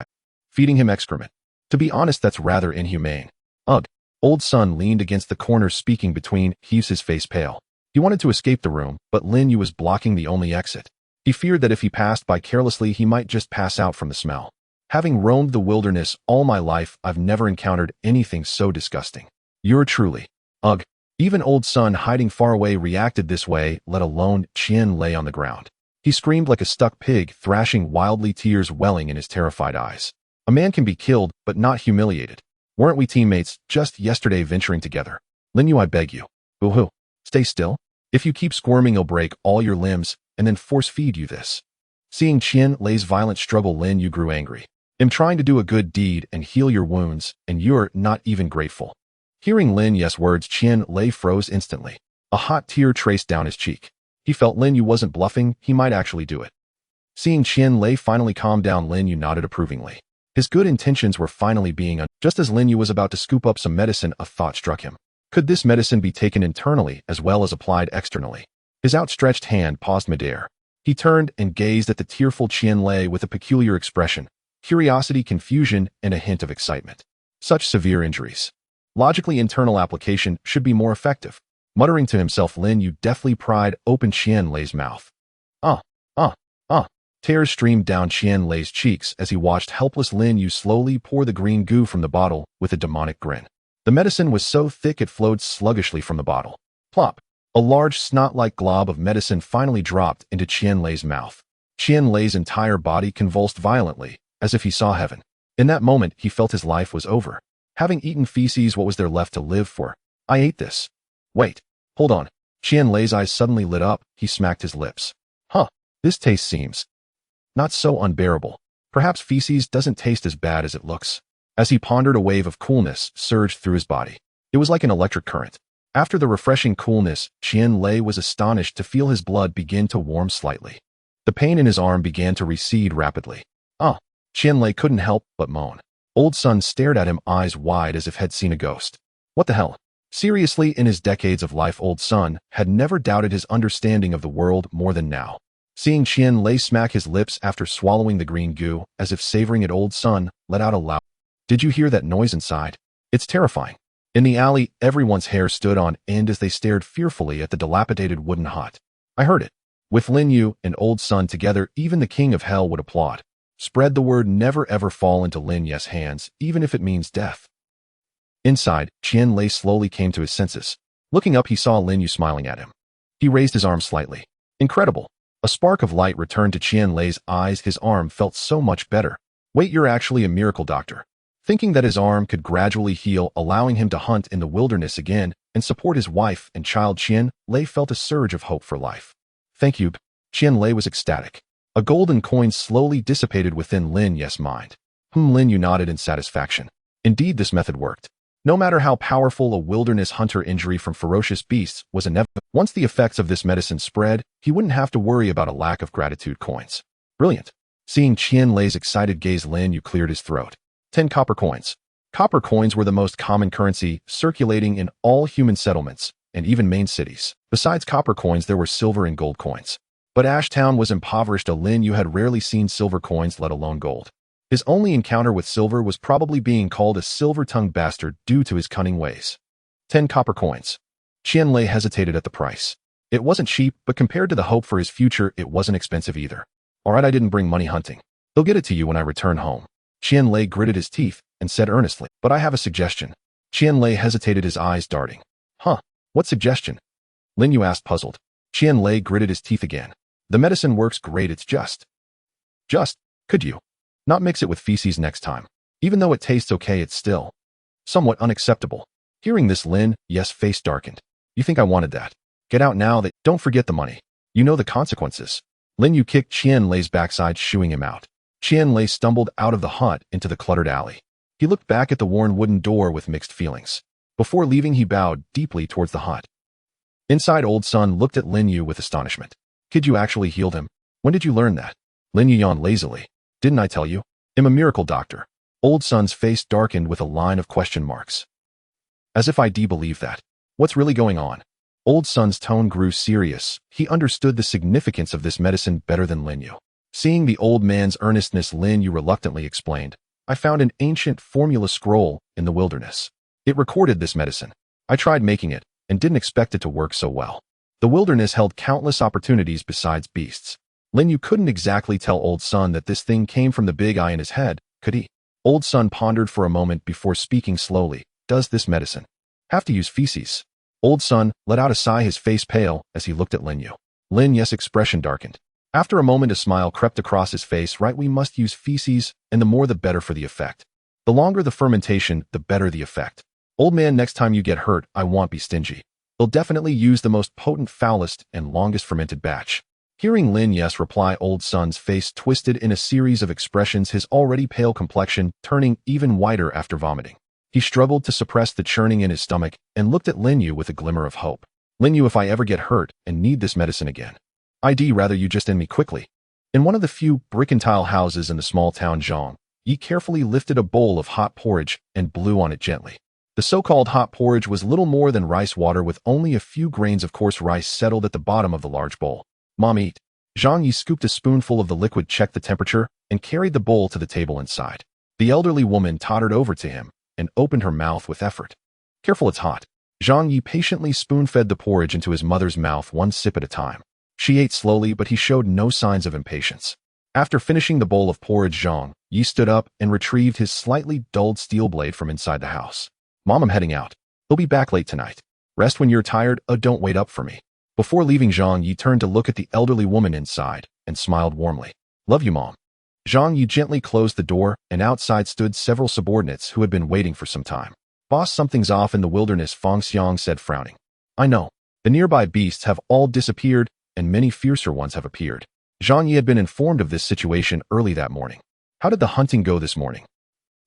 Feeding him excrement. To be honest, that's rather inhumane. Ugh. Old Sun leaned against the corner, speaking between heaves, his face pale. He wanted to escape the room, but Lin Yu was blocking the only exit. He feared that if he passed by carelessly, he might just pass out from the smell. Having roamed the wilderness all my life, I've never encountered anything so disgusting. You're truly. Ugh. Even Old Sun, hiding far away, reacted this way, let alone Qian Lei on the ground. He screamed like a stuck pig, thrashing wildly, tears welling in his terrified eyes. A man can be killed, but not humiliated. Weren't we teammates just yesterday venturing together? Lin Yu, I beg you. Boo-hoo. Stay still. If you keep squirming, I'll break all your limbs and then force feed you this. Seeing Qian Lei's violent struggle, Lin Yu grew angry. I'm trying to do a good deed and heal your wounds, and you're not even grateful. Hearing Lin Yu's words, Qian Lei froze instantly. A hot tear traced down his cheek. He felt Lin Yu wasn't bluffing, he might actually do it. Seeing Qian Lei finally calm down, Lin Yu nodded approvingly. His good intentions were finally being just as Lin Yu was about to scoop up some medicine, a thought struck him. Could this medicine be taken internally as well as applied externally? His outstretched hand paused midair. He turned and gazed at the tearful Qian Lei with a peculiar expression, curiosity, confusion, and a hint of excitement. Such severe injuries. Logically, internal application should be more effective. Muttering to himself, Lin Yu deftly pried open Qian Lei's mouth. Tears streamed down Qian Lei's cheeks as he watched helpless Lin Yu slowly pour the green goo from the bottle with a demonic grin. The medicine was so thick it flowed sluggishly from the bottle. Plop! A large snot-like glob of medicine finally dropped into Qian Lei's mouth. Qian Lei's entire body convulsed violently, as if he saw heaven. In that moment, he felt his life was over. Having eaten feces, what was there left to live for? I ate this. Wait. Hold on. Qian Lei's eyes suddenly lit up. He smacked his lips. This taste seems not so unbearable. Perhaps feces doesn't taste as bad as it looks. As he pondered, a wave of coolness surged through his body. It was like an electric current. After the refreshing coolness, Qian Lei was astonished to feel his blood begin to warm slightly. The pain in his arm began to recede rapidly. Qian Lei couldn't help but moan. Old Sun stared at him, eyes wide as if had seen a ghost. What the hell? Seriously, in his decades of life, Old Sun had never doubted his understanding of the world more than now. Seeing Qian Lei smack his lips after swallowing the green goo, as if savoring it, Old Sun let out a loud, "Did you hear that noise inside? It's terrifying." In the alley, everyone's hair stood on end as they stared fearfully at the dilapidated wooden hut. I heard it. With Lin Yu and Old Sun together, even the king of hell would applaud. Spread the word, never ever fall into Lin Yu's hands, even if it means death. Inside, Qian Lei slowly came to his senses. Looking up, he saw Lin Yu smiling at him. He raised his arm slightly. Incredible. A spark of light returned to Qian Lei's eyes. His arm felt so much better. Wait, you're actually a miracle doctor. Thinking that his arm could gradually heal, allowing him to hunt in the wilderness again and support his wife and child, Qian Lei felt a surge of hope for life. Thank you. Qian Lei was ecstatic. A golden coin slowly dissipated within Lin Yu's mind. Lin Yu nodded in satisfaction. Indeed, this method worked. No matter how powerful a wilderness hunter, injury from ferocious beasts was inevitable. Once the effects of this medicine spread, he wouldn't have to worry about a lack of gratitude coins. Brilliant. Seeing Qian Lei's excited gaze, Lin Yu cleared his throat. 10 copper coins. Copper coins were the most common currency circulating in all human settlements and even main cities. Besides copper coins, there were silver and gold coins. But Ashtown was impoverished. Lin Yu had rarely seen silver coins, let alone gold. His only encounter with silver was probably being called a silver-tongued bastard due to his cunning ways. 10 copper coins. Qianlei hesitated at the price. It wasn't cheap, but compared to the hope for his future, it wasn't expensive either. Alright, I didn't bring money hunting. They'll get it to you when I return home. Qianlei gritted his teeth and said earnestly, but I have a suggestion. Qianlei hesitated, his eyes darting. Huh? What suggestion? Lin Yu asked, puzzled. Qianlei gritted his teeth again. The medicine works great, it's just, could you not mix it with feces next time? Even though it tastes okay, it's still somewhat unacceptable. Hearing this, Lin Yu's face darkened. You think I wanted that? Get out now, don't forget the money. You know the consequences. Lin Yu kicked Qianlei's backside, shooing him out. Qianlei stumbled out of the hut into the cluttered alley. He looked back at the worn wooden door with mixed feelings. Before leaving, he bowed deeply towards the hut. Inside, Old Sun looked at Lin Yu with astonishment. Kid, you actually healed him? When did you learn that? Lin Yu yawned lazily. Didn't I tell you? I'm a miracle doctor. Old Sun's face darkened with a line of question marks. As if I believe that. What's really going on? Old Sun's tone grew serious. He understood the significance of this medicine better than Lin Yu. Seeing the old man's earnestness, Lin Yu reluctantly explained. I found an ancient formula scroll in the wilderness. It recorded this medicine. I tried making it and didn't expect it to work so well. The wilderness held countless opportunities besides beasts. Lin Yu couldn't exactly tell Old Sun that this thing came from the big eye in his head, could he? Old Sun pondered for a moment before speaking slowly. Does this medicine have to use feces? Old Sun let out a sigh, his face pale, as he looked at Lin Yu. Lin Yu's expression darkened. After a moment, a smile crept across his face. Right, we must use feces, and the more the better for the effect. The longer the fermentation, the better the effect. Old man, next time you get hurt, I won't be stingy. They'll definitely use the most potent, foulest, and longest fermented batch. Hearing Lin Yu's reply, Old Sun's face twisted in a series of expressions, his already pale complexion turning even whiter after vomiting. He struggled to suppress the churning in his stomach and looked at Lin Yu with a glimmer of hope. Lin Yu, if I ever get hurt and need this medicine again, I'd rather you just end me quickly. In one of the few brick and tile houses in the small town Zhang, Yi carefully lifted a bowl of hot porridge and blew on it gently. The so-called hot porridge was little more than rice water with only a few grains of coarse rice settled at the bottom of the large bowl. Mom, eat. Zhang Yi scooped a spoonful of the liquid, checked the temperature, and carried the bowl to the table inside. The elderly woman tottered over to him and opened her mouth with effort. Careful, it's hot. Zhang Yi patiently spoon-fed the porridge into his mother's mouth, one sip at a time. She ate slowly, but he showed no signs of impatience. After finishing the bowl of porridge, Zhang Yi stood up and retrieved his slightly dulled steel blade from inside the house. Mom, I'm heading out. He'll be back late tonight. Rest when you're tired. Don't wait up for me. Before leaving, Zhang Yi turned to look at the elderly woman inside and smiled warmly. Love you, Mom. Zhang Yi gently closed the door, and outside stood several subordinates who had been waiting for some time. Boss, something's off in the wilderness, Feng Xiang said, frowning. I know. The nearby beasts have all disappeared, and many fiercer ones have appeared. Zhang Yi had been informed of this situation early that morning. How did the hunting go this morning?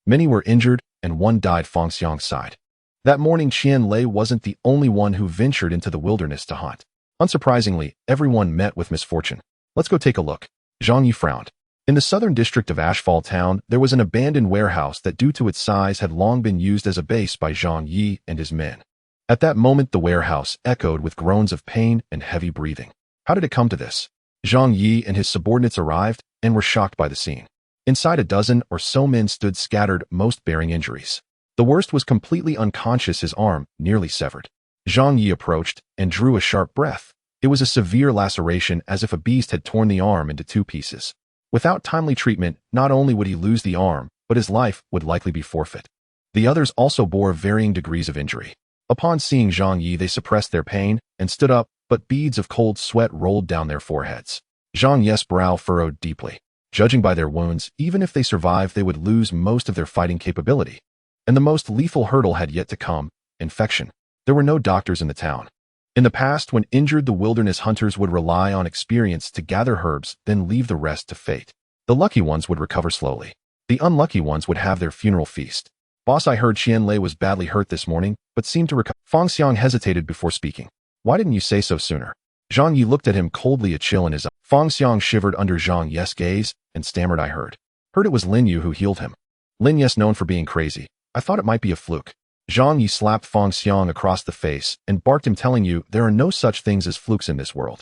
Many were injured, and one died, Feng Xiang sighed. That morning, Qianlei wasn't the only one who ventured into the wilderness to hunt. Unsurprisingly, everyone met with misfortune. Let's go take a look. Zhang Yi frowned. In the southern district of Ashfall Town, there was an abandoned warehouse that, due to its size, had long been used as a base by Zhang Yi and his men. At that moment, the warehouse echoed with groans of pain and heavy breathing. How did it come to this? Zhang Yi and his subordinates arrived and were shocked by the scene. Inside, a dozen or so men stood scattered, most bearing injuries. The worst was completely unconscious, his arm nearly severed. Zhang Yi approached and drew a sharp breath. It was a severe laceration, as if a beast had torn the arm into two pieces. Without timely treatment, not only would he lose the arm, but his life would likely be forfeit. The others also bore varying degrees of injury. Upon seeing Zhang Yi, they suppressed their pain and stood up, but beads of cold sweat rolled down their foreheads. Zhang Yi's brow furrowed deeply. Judging by their wounds, even if they survived, they would lose most of their fighting capability. And the most lethal hurdle had yet to come: infection. There were no doctors in the town. In the past, when injured, the wilderness hunters would rely on experience to gather herbs, then leave the rest to fate. The lucky ones would recover slowly. The unlucky ones would have their funeral feast. Boss, I heard Qianlei was badly hurt this morning, but seemed to recover. Feng Xiang hesitated before speaking. Why didn't you say so sooner? Zhang Yi looked at him coldly, a chill in his eye. Feng Xiang shivered under Zhang Yi's gaze and stammered, I heard it was Lin Yu who healed him. Lin Yu's known for being crazy. I thought it might be a fluke. Zhang Yi slapped Feng Xiang across the face and barked him, telling you there are no such things as flukes in this world.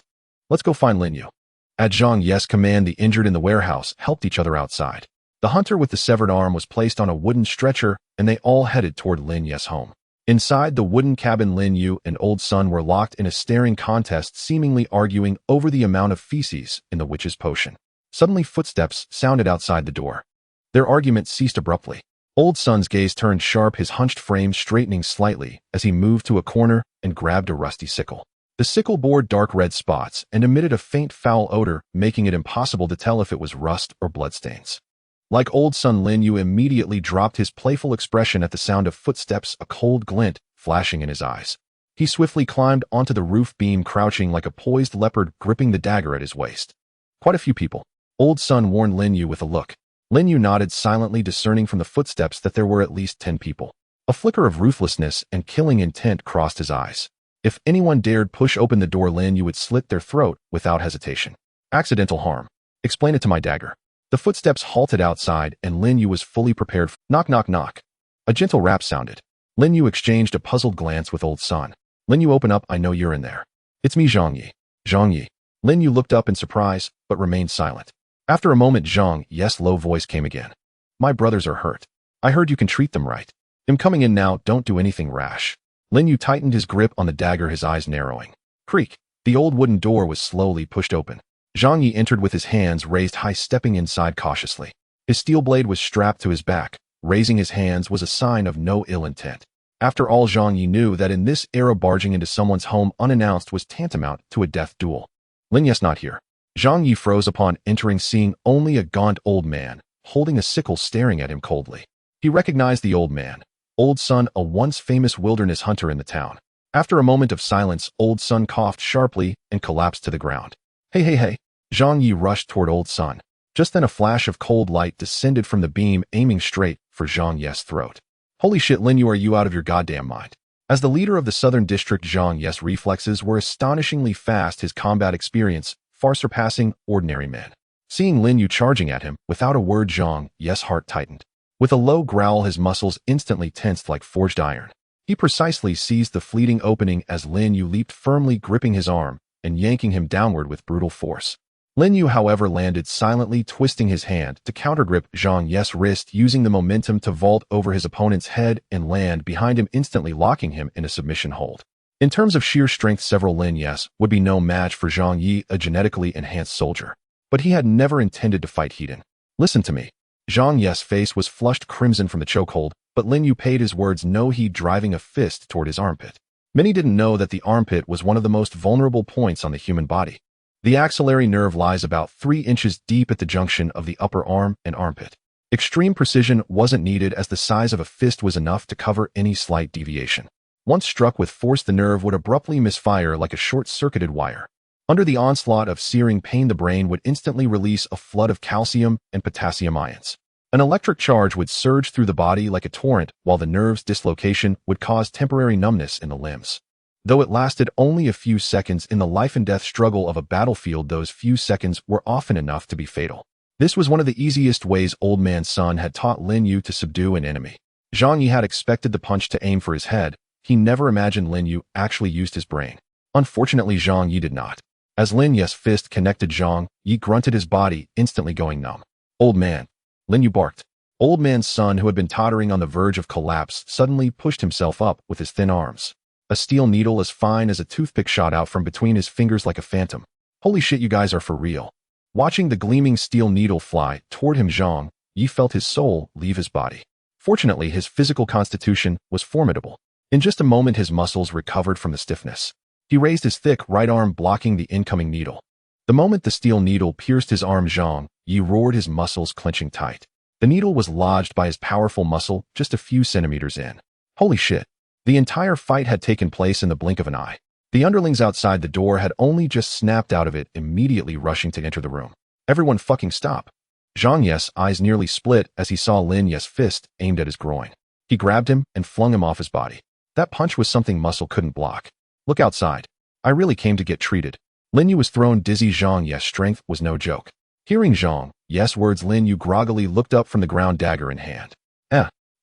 Let's go find Lin Yu. At Zhang Yes' command, the injured in the warehouse helped each other outside. The hunter with the severed arm was placed on a wooden stretcher, and they all headed toward Lin Yu's home. Inside the wooden cabin, Lin Yu and Old Sun were locked in a staring contest, seemingly arguing over the amount of feces in the witch's potion. Suddenly, footsteps sounded outside the door. Their argument ceased abruptly. Old Sun's gaze turned sharp, his hunched frame straightening slightly as he moved to a corner and grabbed a rusty sickle. The sickle bore dark red spots and emitted a faint foul odor, making it impossible to tell if it was rust or bloodstains. Like Old Sun, Lin Yu immediately dropped his playful expression at the sound of footsteps, a cold glint flashing in his eyes. He swiftly climbed onto the roof beam, crouching like a poised leopard, gripping the dagger at his waist. Quite a few people. Old Sun warned Lin Yu with a look. Lin Yu nodded silently, discerning from the footsteps that there were at least 10 people. A flicker of ruthlessness and killing intent crossed his eyes. If anyone dared push open the door, Lin Yu would slit their throat without hesitation. Accidental harm. Explain it to my dagger. The footsteps halted outside, and Lin Yu was fully prepared. Knock, knock, knock. A gentle rap sounded. Lin Yu exchanged a puzzled glance with Old Sun. Lin Yu, open up, I know you're in there. It's me, Zhang Yi. Zhang Yi. Lin Yu looked up in surprise, but remained silent. After a moment, Zhang Yi's low voice came again. My brothers are hurt. I heard you can treat them right. I'm coming in now, don't do anything rash. Lin Yu tightened his grip on the dagger, his eyes narrowing. Creak. The old wooden door was slowly pushed open. Zhang Yi entered with his hands raised high, stepping inside cautiously. His steel blade was strapped to his back. Raising his hands was a sign of no ill intent. After all, Zhang Yi knew that in this era, barging into someone's home unannounced was tantamount to a death duel. Lin Yu's not here. Zhang Yi froze upon entering, seeing only a gaunt old man, holding a sickle, staring at him coldly. He recognized the old man. Old Sun, a once famous wilderness hunter in the town. After a moment of silence, Old Sun coughed sharply and collapsed to the ground. Hey. Zhang Yi rushed toward Old Sun. Just then a flash of cold light descended from the beam, aiming straight for Zhang Yi's throat. Holy shit, Lin Yu, are you out of your goddamn mind? As the leader of the southern district, Zhang Yi's reflexes were astonishingly fast, his combat experience far surpassing ordinary men. Seeing Lin Yu charging at him, without a word, Zhang Yi's heart tightened. With a low growl, his muscles instantly tensed like forged iron. He precisely seized the fleeting opening as Lin Yu leaped, firmly gripping his arm and yanking him downward with brutal force. Lin Yu, however, landed silently, twisting his hand to countergrip Zhang Yi's wrist, using the momentum to vault over his opponent's head and land behind him, instantly locking him in a submission hold. In terms of sheer strength, several Lin Yu's would be no match for Zhang Yi, a genetically enhanced soldier. But he had never intended to fight Heaton. Listen to me. Zhang Yi's face was flushed crimson from the chokehold, but Lin Yu paid his words no heed, driving a fist toward his armpit. Many didn't know that the armpit was one of the most vulnerable points on the human body. The axillary nerve lies about 3 inches deep at the junction of the upper arm and armpit. Extreme precision wasn't needed, as the size of a fist was enough to cover any slight deviation. Once struck with force, the nerve would abruptly misfire like a short-circuited wire. Under the onslaught of searing pain, the brain would instantly release a flood of calcium and potassium ions. An electric charge would surge through the body like a torrent, while the nerve's dislocation would cause temporary numbness in the limbs. Though it lasted only a few seconds, in the life-and-death struggle of a battlefield, those few seconds were often enough to be fatal. This was one of the easiest ways Old Man Sun had taught Lin Yu to subdue an enemy. Zhang Yi had expected the punch to aim for his head. He never imagined Lin Yu actually used his brain. Unfortunately, Zhang Yi did not. As Lin Yu's fist connected, Zhang Yi grunted, his body instantly going numb. Old man. Lin Yu barked. Old Man Sun, who had been tottering on the verge of collapse, suddenly pushed himself up with his thin arms. A steel needle as fine as a toothpick shot out from between his fingers like a phantom. Holy shit, you guys are for real. Watching the gleaming steel needle fly toward him, Zhang Yi felt his soul leave his body. Fortunately, his physical constitution was formidable. In just a moment, his muscles recovered from the stiffness. He raised his thick right arm, blocking the incoming needle. The moment the steel needle pierced his arm, Zhang Yi roared, his muscles clenching tight. The needle was lodged by his powerful muscle just a few centimeters in. Holy shit. The entire fight had taken place in the blink of an eye. The underlings outside the door had only just snapped out of it, immediately rushing to enter the room. Everyone fucking stop. Zhang Yi's eyes nearly split as he saw Lin Yu's fist aimed at his groin. He grabbed him and flung him off his body. That punch was something muscle couldn't block. Look outside. I really came to get treated. Lin Yu was thrown dizzy. Zhang Yi's strength was no joke. Hearing Zhang Yi's words, Lin Yu groggily looked up from the ground, dagger in hand.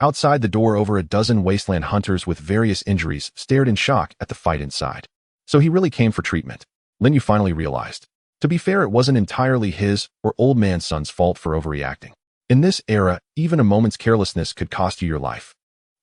Outside the door, over a dozen wasteland hunters with various injuries stared in shock at the fight inside. So he really came for treatment. Lin Yu finally realized. To be fair, it wasn't entirely his or Old Man Sun's fault for overreacting. In this era, even a moment's carelessness could cost you your life.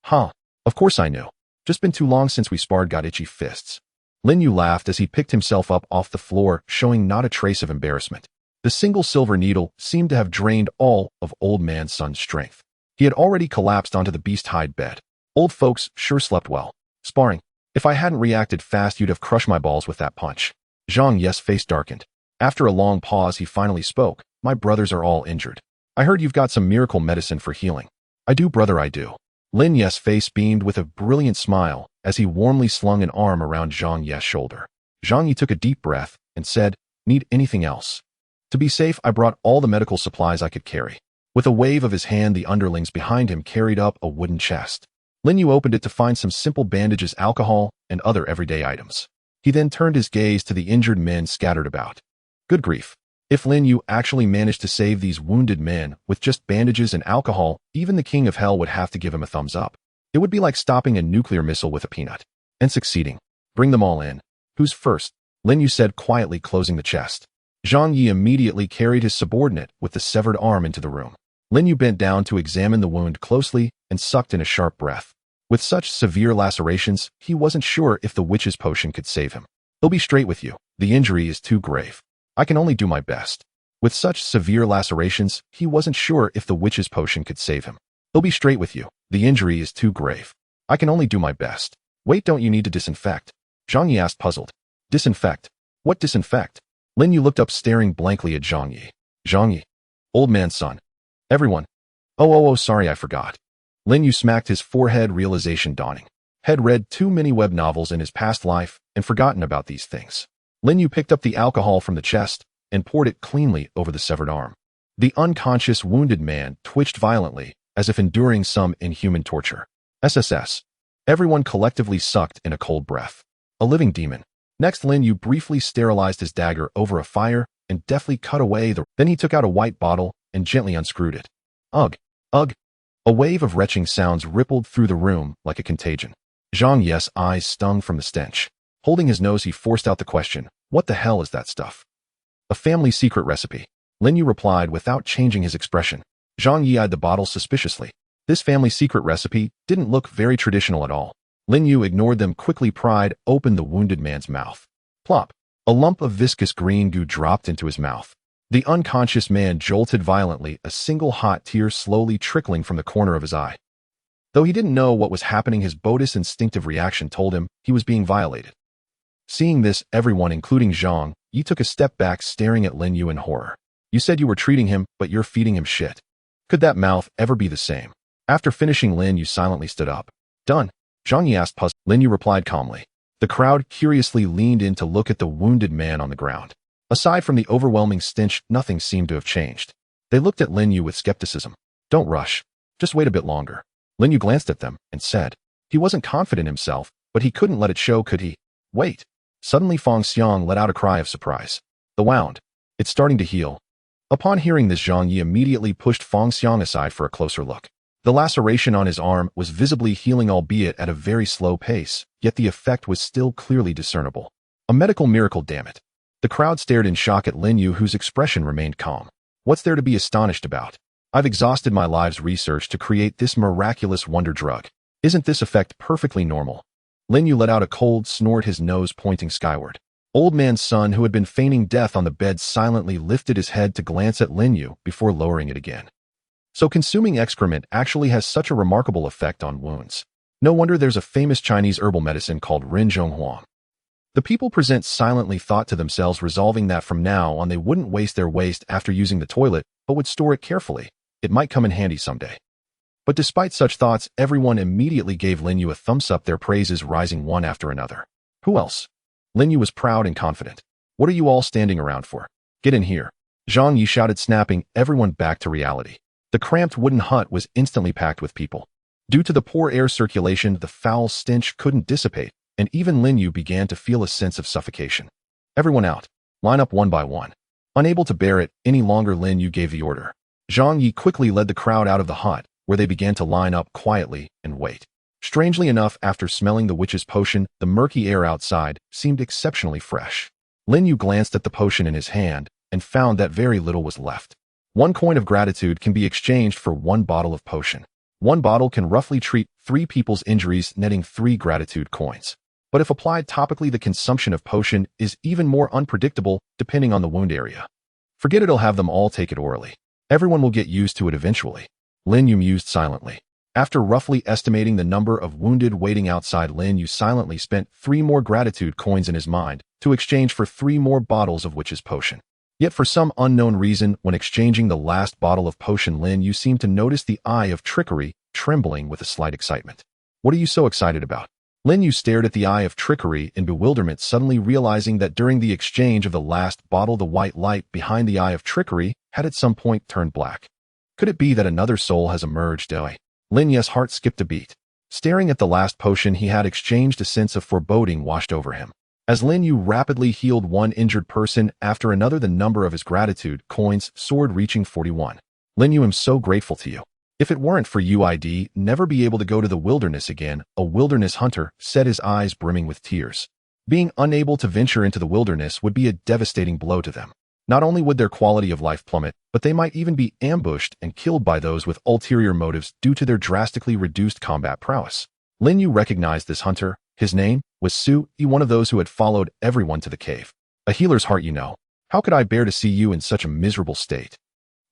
Huh. Of course I knew. Just been too long since we sparred, got itchy fists. Lin Yu laughed as he picked himself up off the floor, showing not a trace of embarrassment. The single silver needle seemed to have drained all of Old Man Sun's strength. He had already collapsed onto the beast-hide bed. Old folks sure slept well. Sparring. If I hadn't reacted fast, you'd have crushed my balls with that punch. Zhang Ye's face darkened. After a long pause, he finally spoke. My brothers are all injured. I heard you've got some miracle medicine for healing. I do, brother, I do. Lin Ye's face beamed with a brilliant smile as he warmly slung an arm around Zhang Ye's shoulder. Zhang Yi took a deep breath and said, Need anything else? To be safe, I brought all the medical supplies I could carry. With a wave of his hand, the underlings behind him carried up a wooden chest. Lin Yu opened it to find some simple bandages, alcohol, and other everyday items. He then turned his gaze to the injured men scattered about. Good grief. If Lin Yu actually managed to save these wounded men with just bandages and alcohol, even the King of Hell would have to give him a thumbs up. It would be like stopping a nuclear missile with a peanut. And succeeding. Bring them all in. Who's first? Lin Yu said quietly, closing the chest. Zhang Yi immediately carried his subordinate with the severed arm into the room. Lin Yu bent down to examine the wound closely and sucked in a sharp breath. With such severe lacerations, he wasn't sure if the witch's potion could save him. He'll be straight with you. The injury is too grave. I can only do my best. With such severe lacerations, he wasn't sure if the witch's potion could save him. He'll be straight with you. The injury is too grave. I can only do my best. Wait, don't you need to disinfect? Zhang Yi asked, puzzled. Disinfect? What disinfect? Lin Yu looked up, staring blankly at Zhang Yi. Zhang Yi. Old Man Sun. Everyone. Oh, sorry, I forgot. Lin Yu smacked his forehead, realization dawning. Had read too many web novels in his past life and forgotten about these things. Lin Yu picked up the alcohol from the chest and poured it cleanly over the severed arm. The unconscious wounded man twitched violently, as if enduring some inhuman torture. SSS. Everyone collectively sucked in a cold breath. A living demon. Next, Lin Yu briefly sterilized his dagger over a fire and deftly cut away Then he took out a white bottle and gently unscrewed it. Ugh. Ugh. A wave of retching sounds rippled through the room like a contagion. Zhang Ye's eyes stung from the stench. Holding his nose, he forced out the question, what the hell is that stuff? A family secret recipe. Lin Yu replied without changing his expression. Zhang Yi eyed the bottle suspiciously. This family secret recipe didn't look very traditional at all. Lin Yu ignored them, quickly pried open the wounded man's mouth. Plop. A lump of viscous green goo dropped into his mouth. The unconscious man jolted violently, a single hot tear slowly trickling from the corner of his eye. Though he didn't know what was happening, his body's instinctive reaction told him he was being violated. Seeing this, everyone, including Zhang Yi, took a step back, staring at Lin Yu in horror. You said you were treating him, but you're feeding him shit. Could that mouth ever be the same? After finishing, Lin Yu silently stood up. Done. Zhang Yi asked, puzzled. Lin Yu replied calmly. The crowd curiously leaned in to look at the wounded man on the ground. Aside from the overwhelming stench, nothing seemed to have changed. They looked at Lin Yu with skepticism. Don't rush. Just wait a bit longer. Lin Yu glanced at them and said. He wasn't confident in himself, but he couldn't let it show, could he? Wait. Suddenly Feng Xiang let out a cry of surprise. The wound. It's starting to heal. Upon hearing this, Zhang Yi immediately pushed Feng Xiang aside for a closer look. The laceration on his arm was visibly healing, albeit at a very slow pace, yet the effect was still clearly discernible. A medical miracle, damn it. The crowd stared in shock at Lin Yu, whose expression remained calm. What's there to be astonished about? I've exhausted my life's research to create this miraculous wonder drug. Isn't this effect perfectly normal? Lin Yu let out a cold snort, his nose pointing skyward. Old Man Sun, who had been feigning death on the bed, silently lifted his head to glance at Lin Yu before lowering it again. So consuming excrement actually has such a remarkable effect on wounds. No wonder there's a famous Chinese herbal medicine called Rinzhong Huang. The people present silently thought to themselves, resolving that from now on they wouldn't waste their waste after using the toilet, but would store it carefully. It might come in handy someday. But despite such thoughts, everyone immediately gave Lin Yu a thumbs up, their praises rising one after another. Who else? Lin Yu was proud and confident. What are you all standing around for? Get in here. Zhang Yi shouted, snapping everyone back to reality. The cramped wooden hut was instantly packed with people. Due to the poor air circulation, the foul stench couldn't dissipate, and even Lin Yu began to feel a sense of suffocation. Everyone out. Line up one by one. Unable to bear it any longer, Lin Yu gave the order. Zhang Yi quickly led the crowd out of the hut, where they began to line up quietly and wait. Strangely enough, after smelling the witch's potion, the murky air outside seemed exceptionally fresh. Lin Yu glanced at the potion in his hand and found that very little was left. 1 coin of gratitude can be exchanged for 1 bottle of potion. 1 bottle can roughly treat 3 people's injuries, netting 3 gratitude coins. But if applied topically, the consumption of potion is even more unpredictable depending on the wound area. Forget it'll have them all take it orally. Everyone will get used to it eventually. Lin Yu mused silently. After roughly estimating the number of wounded waiting outside, Lin Yu silently spent 3 more gratitude coins in his mind to exchange for 3 more bottles of witch's potion. Yet for some unknown reason, when exchanging the last bottle of potion, Lin Yu seemed to notice the eye of trickery trembling with a slight excitement. What are you so excited about? Lin Yu stared at the eye of trickery in bewilderment, suddenly realizing that during the exchange of the last bottle, the white light behind the eye of trickery had at some point turned black. Could it be that another soul has emerged? Lin Yu's heart skipped a beat. Staring at the last potion he had exchanged, a sense of foreboding washed over him. As Lin Yu rapidly healed one injured person after another, the number of his gratitude coins soared, reaching 41. Lin Yu, I'm so grateful to you. If it weren't for you, I'd never be able to go to the wilderness again. A wilderness hunter said, his eyes brimming with tears. Being unable to venture into the wilderness would be a devastating blow to them. Not only would their quality of life plummet, but they might even be ambushed and killed by those with ulterior motives due to their drastically reduced combat prowess. Lin Yu recognized this hunter. His name was Su Yi, one of those who had followed everyone to the cave. A healer's heart, you know. How could I bear to see you in such a miserable state?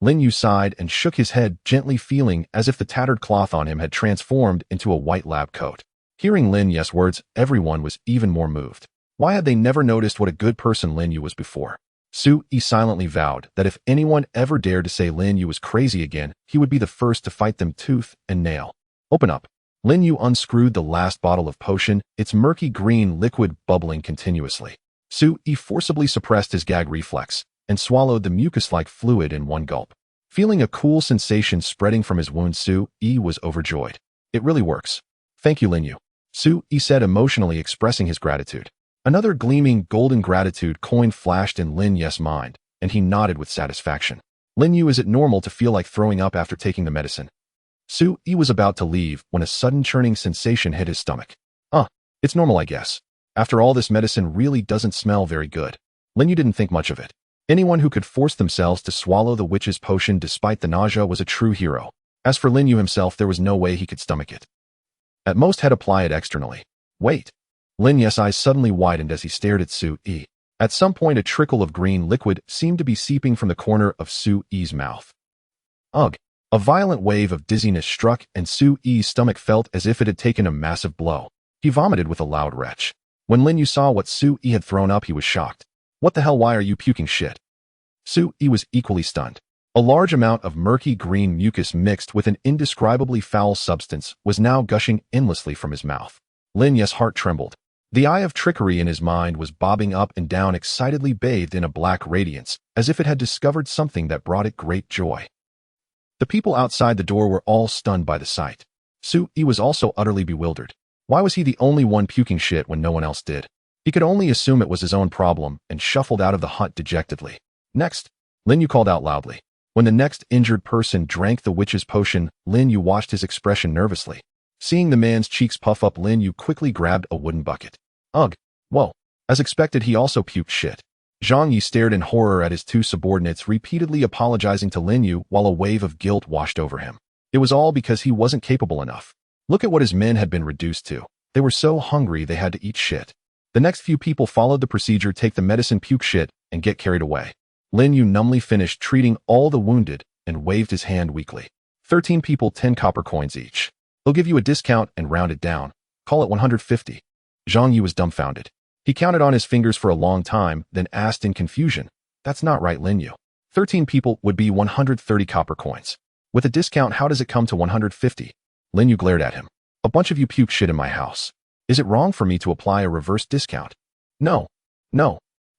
Lin Yu sighed and shook his head, gently, feeling as if the tattered cloth on him had transformed into a white lab coat. Hearing Lin Yu's words, everyone was even more moved. Why had they never noticed what a good person Lin Yu was before? Su Yi silently vowed that if anyone ever dared to say Lin Yu was crazy again, he would be the first to fight them tooth and nail. Open up. Lin Yu unscrewed the last bottle of potion, its murky green liquid bubbling continuously. Su Yi forcibly suppressed his gag reflex and swallowed the mucus-like fluid in one gulp. Feeling a cool sensation spreading from his wound, Su Yi was overjoyed. It really works. Thank you, Lin Yu. Su Yi said, emotionally expressing his gratitude. Another gleaming golden gratitude coin flashed in Lin Yu's mind, and he nodded with satisfaction. Lin Yu, is it normal to feel like throwing up after taking the medicine? Su Yi was about to leave when a sudden churning sensation hit his stomach. It's normal, I guess. After all, this medicine really doesn't smell very good. Lin Yu didn't think much of it. Anyone who could force themselves to swallow the witch's potion despite the nausea was a true hero. As for Lin Yu himself, there was no way he could stomach it. At most, he'd apply it externally. Wait. Lin Yu's eyes suddenly widened as he stared at Su Yi. At some point, a trickle of green liquid seemed to be seeping from the corner of Su Yi's mouth. Ugh. A violent wave of dizziness struck, and Su Yi's stomach felt as if it had taken a massive blow. He vomited with a loud retch. When Lin Yu saw what Su Yi had thrown up, he was shocked. What the hell, why are you puking shit? Su Yi was equally stunned. A large amount of murky green mucus mixed with an indescribably foul substance was now gushing endlessly from his mouth. Lin Yu's heart trembled. The eye of trickery in his mind was bobbing up and down, excitedly bathed in a black radiance, as if it had discovered something that brought it great joy. The people outside the door were all stunned by the sight. Su Yi was also utterly bewildered. Why was he the only one puking shit when no one else did? He could only assume it was his own problem and shuffled out of the hut dejectedly. Next, Lin Yu called out loudly. When the next injured person drank the witch's potion, Lin Yu watched his expression nervously. Seeing the man's cheeks puff up, Lin Yu quickly grabbed a wooden bucket. Ugh. Whoa. As expected, he also puked shit. Zhang Yi stared in horror at his 2 subordinates, repeatedly apologizing to Lin Yu while a wave of guilt washed over him. It was all because he wasn't capable enough. Look at what his men had been reduced to. They were so hungry they had to eat shit. The next few people followed the procedure: take the medicine, puke shit, and get carried away. Lin Yu numbly finished treating all the wounded and waved his hand weakly. 13 people, 10 copper coins each. They'll give you a discount and round it down. Call it 150. Zhang Yi was dumbfounded. He counted on his fingers for a long time, then asked in confusion, That's not right, Lin Yu. 13 people would be 130 copper coins. With a discount, how does it come to 150? Lin Yu glared at him. A bunch of you puke shit in my house. Is it wrong for me to apply a reverse discount? No.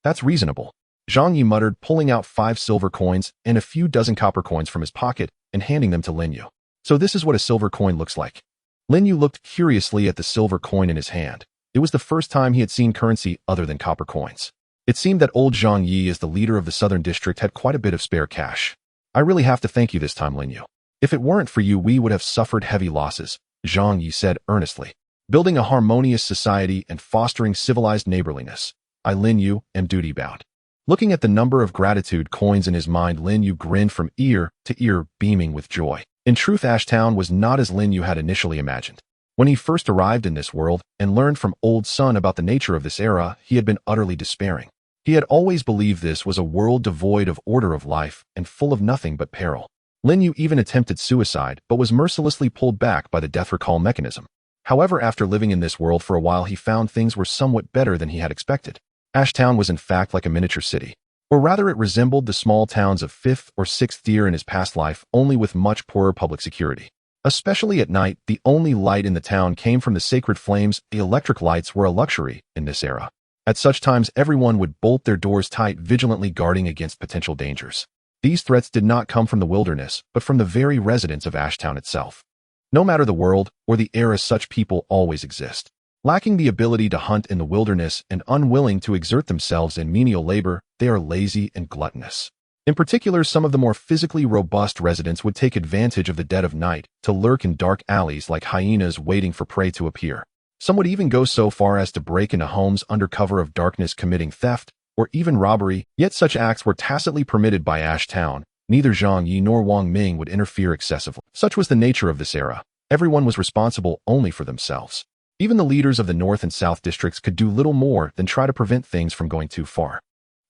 That's reasonable. Zhang Yi muttered, pulling out 5 silver coins and a few dozen copper coins from his pocket and handing them to Lin Yu. So this is what a silver coin looks like. Lin Yu looked curiously at the silver coin in his hand. It was the first time he had seen currency other than copper coins. It seemed that old Zhang Yi, as the leader of the southern district, had quite a bit of spare cash. I really have to thank you this time, Lin Yu. If it weren't for you, we would have suffered heavy losses, Zhang Yi said earnestly. Building a harmonious society and fostering civilized neighborliness. I, Lin Yu, am duty-bound. Looking at the number of gratitude coins in his mind, Lin Yu grinned from ear to ear, beaming with joy. In truth, Ashtown was not as Lin Yu had initially imagined. When he first arrived in this world and learned from Old Sun about the nature of this era, he had been utterly despairing. He had always believed this was a world devoid of order of life and full of nothing but peril. Lin Yu even attempted suicide, but was mercilessly pulled back by the death recall mechanism. However, after living in this world for a while, he found things were somewhat better than he had expected. Ashtown was in fact like a miniature city. Or rather, it resembled the small towns of 5th or 6th Tier in his past life, only with much poorer public security. Especially at night, the only light in the town came from the sacred flames. The electric lights were a luxury in this era. At such times, everyone would bolt their doors tight, vigilantly guarding against potential dangers. These threats did not come from the wilderness, but from the very residents of Ashtown itself. No matter the world or the era, such people always exist. Lacking the ability to hunt in the wilderness and unwilling to exert themselves in menial labor, they are lazy and gluttonous. In particular, some of the more physically robust residents would take advantage of the dead of night to lurk in dark alleys like hyenas waiting for prey to appear. Some would even go so far as to break into homes under cover of darkness, committing theft or even robbery, yet such acts were tacitly permitted by Ashtown. Neither Zhang Yi nor Wang Ming would interfere excessively. Such was the nature of this era. Everyone was responsible only for themselves. Even the leaders of the North and South districts could do little more than try to prevent things from going too far.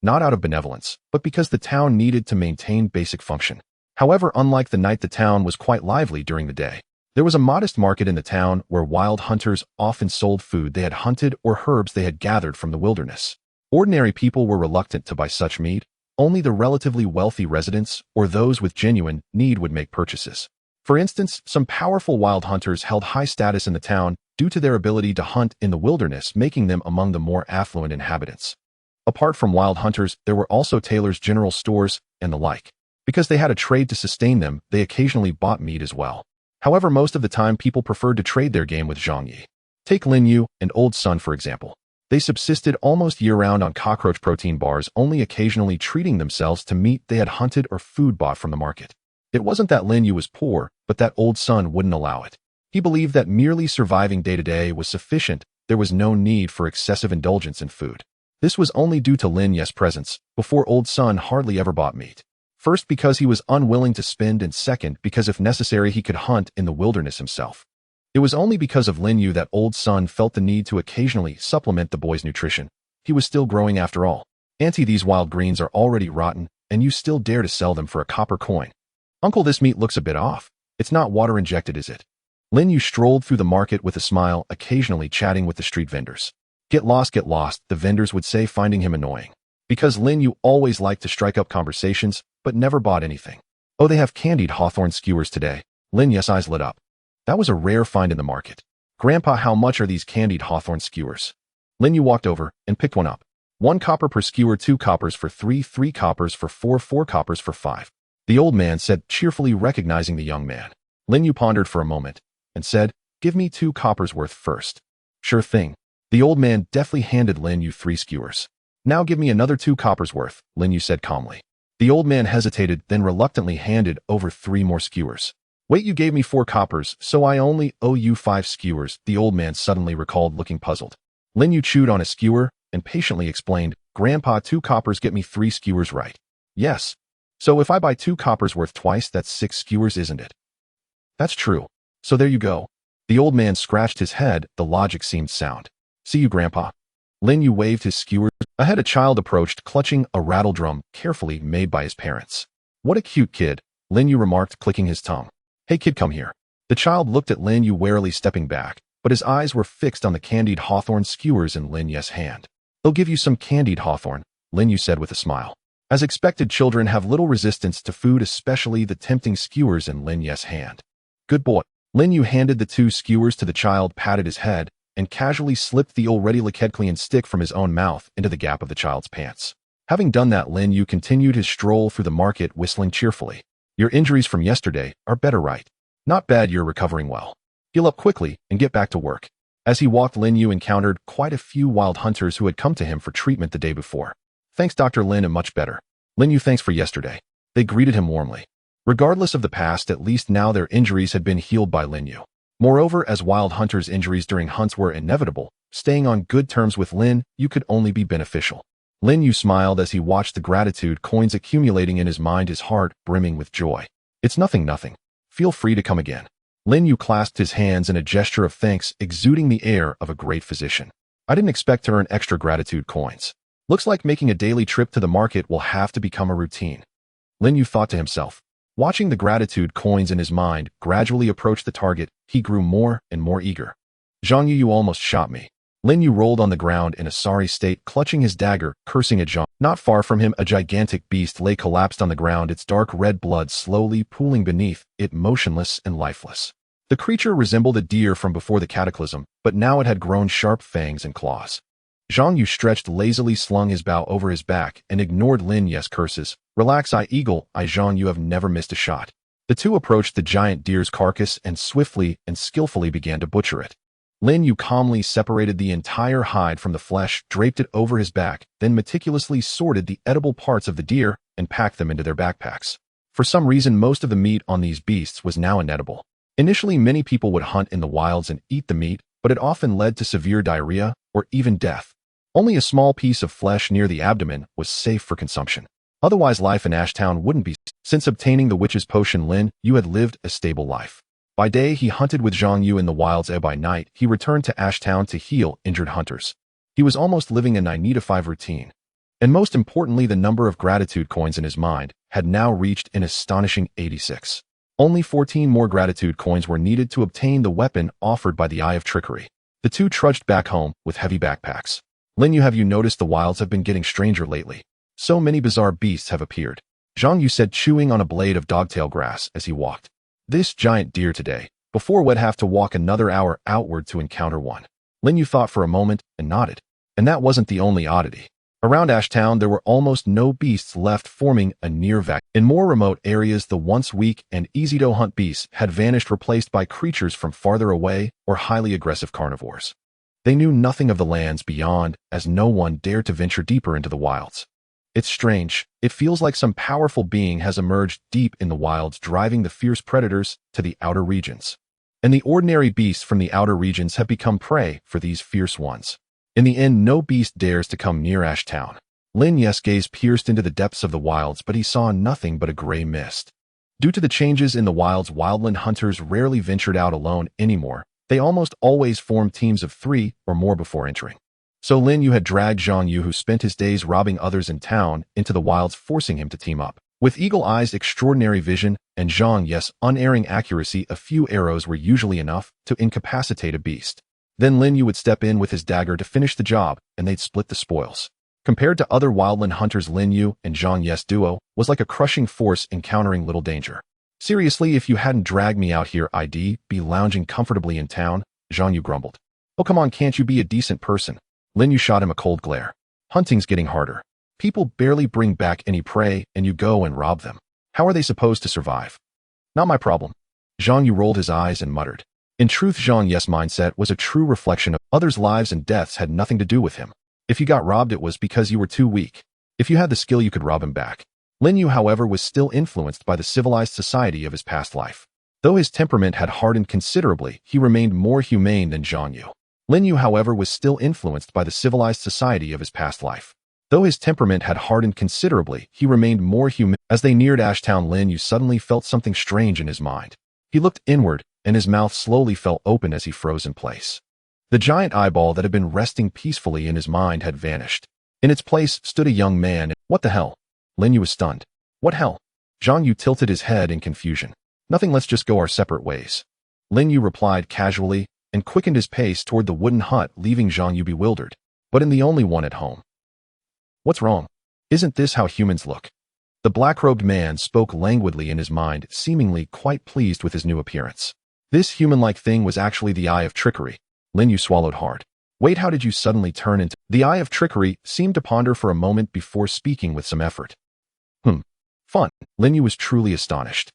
Not out of benevolence, but because the town needed to maintain basic function. However, unlike the night, the town was quite lively during the day. There was a modest market in the town where wild hunters often sold food they had hunted or herbs they had gathered from the wilderness. Ordinary people were reluctant to buy such meat. Only the relatively wealthy residents or those with genuine need would make purchases. For instance, some powerful wild hunters held high status in the town due to their ability to hunt in the wilderness, making them among the more affluent inhabitants. Apart from wild hunters, there were also tailors, general stores, and the like. Because they had a trade to sustain them, they occasionally bought meat as well. However, most of the time people preferred to trade their game with Zhang Yi. Take Lin Yu and Old Sun for example. They subsisted almost year-round on cockroach protein bars, only occasionally treating themselves to meat they had hunted or food bought from the market. It wasn't that Lin Yu was poor, but that Old Sun wouldn't allow it. He believed that merely surviving day-to-day was sufficient. There was no need for excessive indulgence in food. This was only due to Lin Yu's presence. Before, Old Sun hardly ever bought meat. First, because he was unwilling to spend, and second, because if necessary he could hunt in the wilderness himself. It was only because of Lin Yu that Old Sun felt the need to occasionally supplement the boy's nutrition. He was still growing after all. Auntie, these wild greens are already rotten, and you still dare to sell them for a copper coin. Uncle, this meat looks a bit off. It's not water injected, is it? Lin Yu strolled through the market with a smile, occasionally chatting with the street vendors. Get lost, the vendors would say, finding him annoying. Because Lin Yu always liked to strike up conversations, but never bought anything. Oh, they have candied hawthorn skewers today. Lin Yu's eyes lit up. That was a rare find in the market. Grandpa, how much are these candied hawthorn skewers? Lin Yu walked over and picked one up. 1 copper per skewer, 2 coppers for 3, 3 coppers for 4, 4 coppers for 5. The old man said, cheerfully recognizing the young man. Lin Yu pondered for a moment and said, give me 2 coppers worth first. Sure thing. The old man deftly handed Lin Yu 3 skewers. Now give me another 2 coppers worth, Lin Yu said calmly. The old man hesitated, then reluctantly handed over 3 more skewers. Wait, you gave me 4 coppers, so I only owe you 5 skewers, the old man suddenly recalled, looking puzzled. Lin Yu chewed on a skewer and patiently explained, Grandpa, 2 coppers get me 3 skewers, right? Yes. So if I buy 2 coppers worth twice, that's 6 skewers, isn't it? That's true. So there you go. The old man scratched his head. The logic seemed sound. See you, Grandpa. Lin Yu waved his skewers. Ahead, a child approached, clutching a rattle drum carefully made by his parents. What a cute kid, Lin Yu remarked, clicking his tongue. Hey kid, come here. The child looked at Lin Yu warily, stepping back, but his eyes were fixed on the candied hawthorn skewers in Lin Yu's hand. They'll give you some candied hawthorn, Lin Yu said with a smile. As expected, children have little resistance to food, especially the tempting skewers in Lin Yu's hand. Good boy. Lin Yu handed the 2 skewers to the child, patted his head, and casually slipped the already liquid-clean stick from his own mouth into the gap of the child's pants. Having done that, Lin Yu continued his stroll through the market, whistling cheerfully. Your injuries from yesterday are better, right? Not bad, you're recovering well. Heal up quickly and get back to work. As he walked, Lin Yu encountered quite a few wild hunters who had come to him for treatment the day before. Thanks, Dr. Lin, I'm much better. Lin Yu, thanks for yesterday. They greeted him warmly. Regardless of the past, at least now their injuries had been healed by Lin Yu. Moreover, as wild hunters' injuries during hunts were inevitable, Staying on good terms with Lin Yu could only be beneficial. Lin Yu smiled as he watched the gratitude coins accumulating in his mind, his heart brimming with joy. It's nothing. Feel free to come again. Lin Yu clasped his hands in a gesture of thanks, exuding the air of a great physician. I didn't expect to earn extra gratitude coins. Looks like making a daily trip to the market will have to become a routine. Lin Yu thought to himself. Watching the gratitude coins in his mind gradually approach the target, he grew more and more eager. Zhang Yu, you almost shot me. Lin Yu rolled on the ground in a sorry state, clutching his dagger, cursing at Zhang. Not far from him, a gigantic beast lay collapsed on the ground, its dark red blood slowly pooling beneath it, motionless and lifeless. The creature resembled a deer from before the cataclysm, but now it had grown sharp fangs and claws. Zhang Yu stretched lazily, slung his bow over his back, and ignored Lin Yu's curses. Relax, eagle, Zhang Yu have never missed a shot. The two approached the giant deer's carcass and swiftly and skillfully began to butcher it. Lin Yu calmly separated the entire hide from the flesh, draped it over his back, then meticulously sorted the edible parts of the deer and packed them into their backpacks. For some reason, most of the meat on these beasts was now inedible. Initially, many people would hunt in the wilds and eat the meat, but it often led to severe diarrhea or even death. Only a small piece of flesh near the abdomen was safe for consumption. Otherwise, life in Ashtown wouldn't be. Since obtaining the witch's potion, Lin Yu had lived a stable life. By day, he hunted with Zhang Yu in the wilds, and by night, he returned to Ashtown to heal injured hunters. He was almost living a 9-to-5 routine. And most importantly, the number of gratitude coins in his mind had now reached an astonishing 86. Only 14 more gratitude coins were needed to obtain the weapon offered by the Eye of Trickery. The two trudged back home with heavy backpacks. Lin Yu, have you noticed the wilds have been getting stranger lately? So many bizarre beasts have appeared. Zhang Yu said, chewing on a blade of dogtail grass as he walked. This giant deer today. Before we'd have to walk another hour outward to encounter one. Lin Yu thought for a moment and nodded. And that wasn't the only oddity. Around Ashtown, there were almost no beasts left, forming a near vacuum. In more remote areas, the once weak and easy-to-hunt beasts had vanished, replaced by creatures from farther away or highly aggressive carnivores. They knew nothing of the lands beyond, as no one dared to venture deeper into the wilds. It's strange. It feels like some powerful being has emerged deep in the wilds, driving the fierce predators to the outer regions. And the ordinary beasts from the outer regions have become prey for these fierce ones. In the end, no beast dares to come near Ashtown. Lin Yu's gaze pierced into the depths of the wilds, but he saw nothing but a gray mist. Due to the changes in the wilds, wildland hunters rarely ventured out alone anymore. They almost always formed teams of 3 or more before entering. So Lin Yu had dragged Zhang Yu, who spent his days robbing others in town, into the wilds, forcing him to team up. With Eagle Eye's extraordinary vision and Zhang Yu's unerring accuracy, a few arrows were usually enough to incapacitate a beast. Then Lin Yu would step in with his dagger to finish the job, and they'd split the spoils. Compared to other wildland hunters, Lin Yu and Zhang Yu's duo was like a crushing force encountering little danger. Seriously, if you hadn't dragged me out here, I'd be lounging comfortably in town, Zhang Yu grumbled. Oh, come on, can't you be a decent person? Lin Yu shot him a cold glare. Hunting's getting harder. People barely bring back any prey, and you go and rob them. How are they supposed to survive? Not my problem. Zhang Yu rolled his eyes and muttered. In truth, Zhang Yu's mindset was a true reflection of others' lives, and deaths had nothing to do with him. If you got robbed, it was because you were too weak. If you had the skill, you could rob him back. Lin Yu, however, was still influenced by the civilized society of his past life. Though his temperament had hardened considerably, he remained more humane than Zhang Yu. Lin Yu, however, was still influenced by the civilized society of his past life. Though his temperament had hardened considerably, he remained more humane. As they neared Ashtown, Lin Yu suddenly felt something strange in his mind. He looked inward, and his mouth slowly fell open as he froze in place. The giant eyeball that had been resting peacefully in his mind had vanished. In its place stood a young man. What the hell? Lin Yu was stunned. What hell? Zhang Yu tilted his head in confusion. Nothing, let's just go our separate ways. Lin Yu replied casually and quickened his pace toward the wooden hut, leaving Zhang Yu bewildered, but in the only one at home. What's wrong? Isn't this how humans look? The black-robed man spoke languidly in his mind, seemingly quite pleased with his new appearance. This human-like thing was actually the Eye of Trickery. Lin Yu swallowed hard. Wait, how did you suddenly turn into... The Eye of Trickery seemed to ponder for a moment before speaking with some effort. Fun. Lin Yu was truly astonished.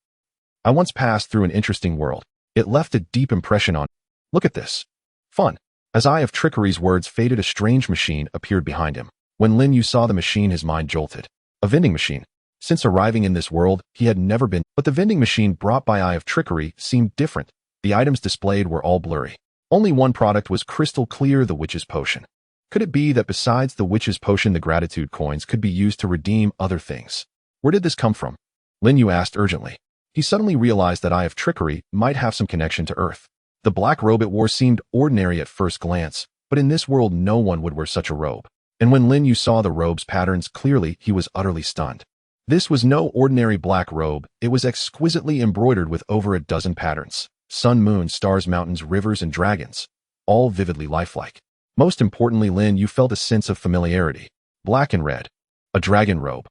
I once passed through an interesting world. It left a deep impression on... Look at this. Fun. As Eye of Trickery's words faded, a strange machine appeared behind him. When Lin Yu saw the machine, his mind jolted. A vending machine. Since arriving in this world, he had never been... But the vending machine brought by Eye of Trickery seemed different. The items displayed were all blurry. Only one product was crystal clear: the witch's potion. Could it be that besides the witch's potion, the gratitude coins could be used to redeem other things? Where did this come from? Lin Yu asked urgently. He suddenly realized that Eye of Trickery might have some connection to Earth. The black robe it wore seemed ordinary at first glance, but in this world no one would wear such a robe. And when Lin Yu saw the robe's patterns clearly, he was utterly stunned. This was no ordinary black robe. It was exquisitely embroidered with over a dozen patterns. Sun, moon, stars, mountains, rivers, and dragons. All vividly lifelike. Most importantly, Lin Yu felt a sense of familiarity. Black and red. A dragon robe.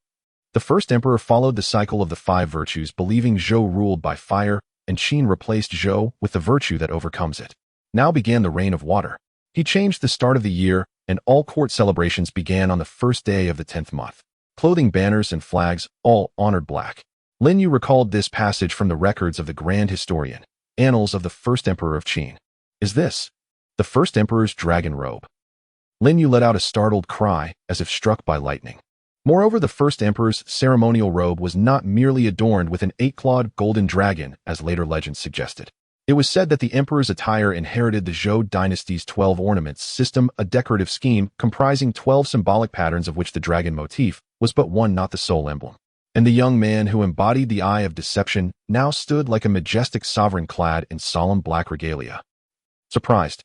The first emperor followed the cycle of the 5 virtues, believing Zhou ruled by fire, and Qin replaced Zhou with the virtue that overcomes it. Now began the reign of water. He changed the start of the year, and all court celebrations began on the first day of the 10th month. Clothing, banners, and flags all honored black. Lin Yu recalled this passage from the records of the Grand Historian, Annals of the First Emperor of Qin. Is this the first emperor's dragon robe? Lin Yu let out a startled cry, as if struck by lightning. Moreover, the first emperor's ceremonial robe was not merely adorned with an 8-clawed golden dragon, as later legends suggested. It was said that the emperor's attire inherited the Zhou dynasty's 12 ornaments system, a decorative scheme comprising 12 symbolic patterns, of which the dragon motif was but one, not the sole emblem. And the young man who embodied the Eye of Deception now stood like a majestic sovereign clad in solemn black regalia. Surprised?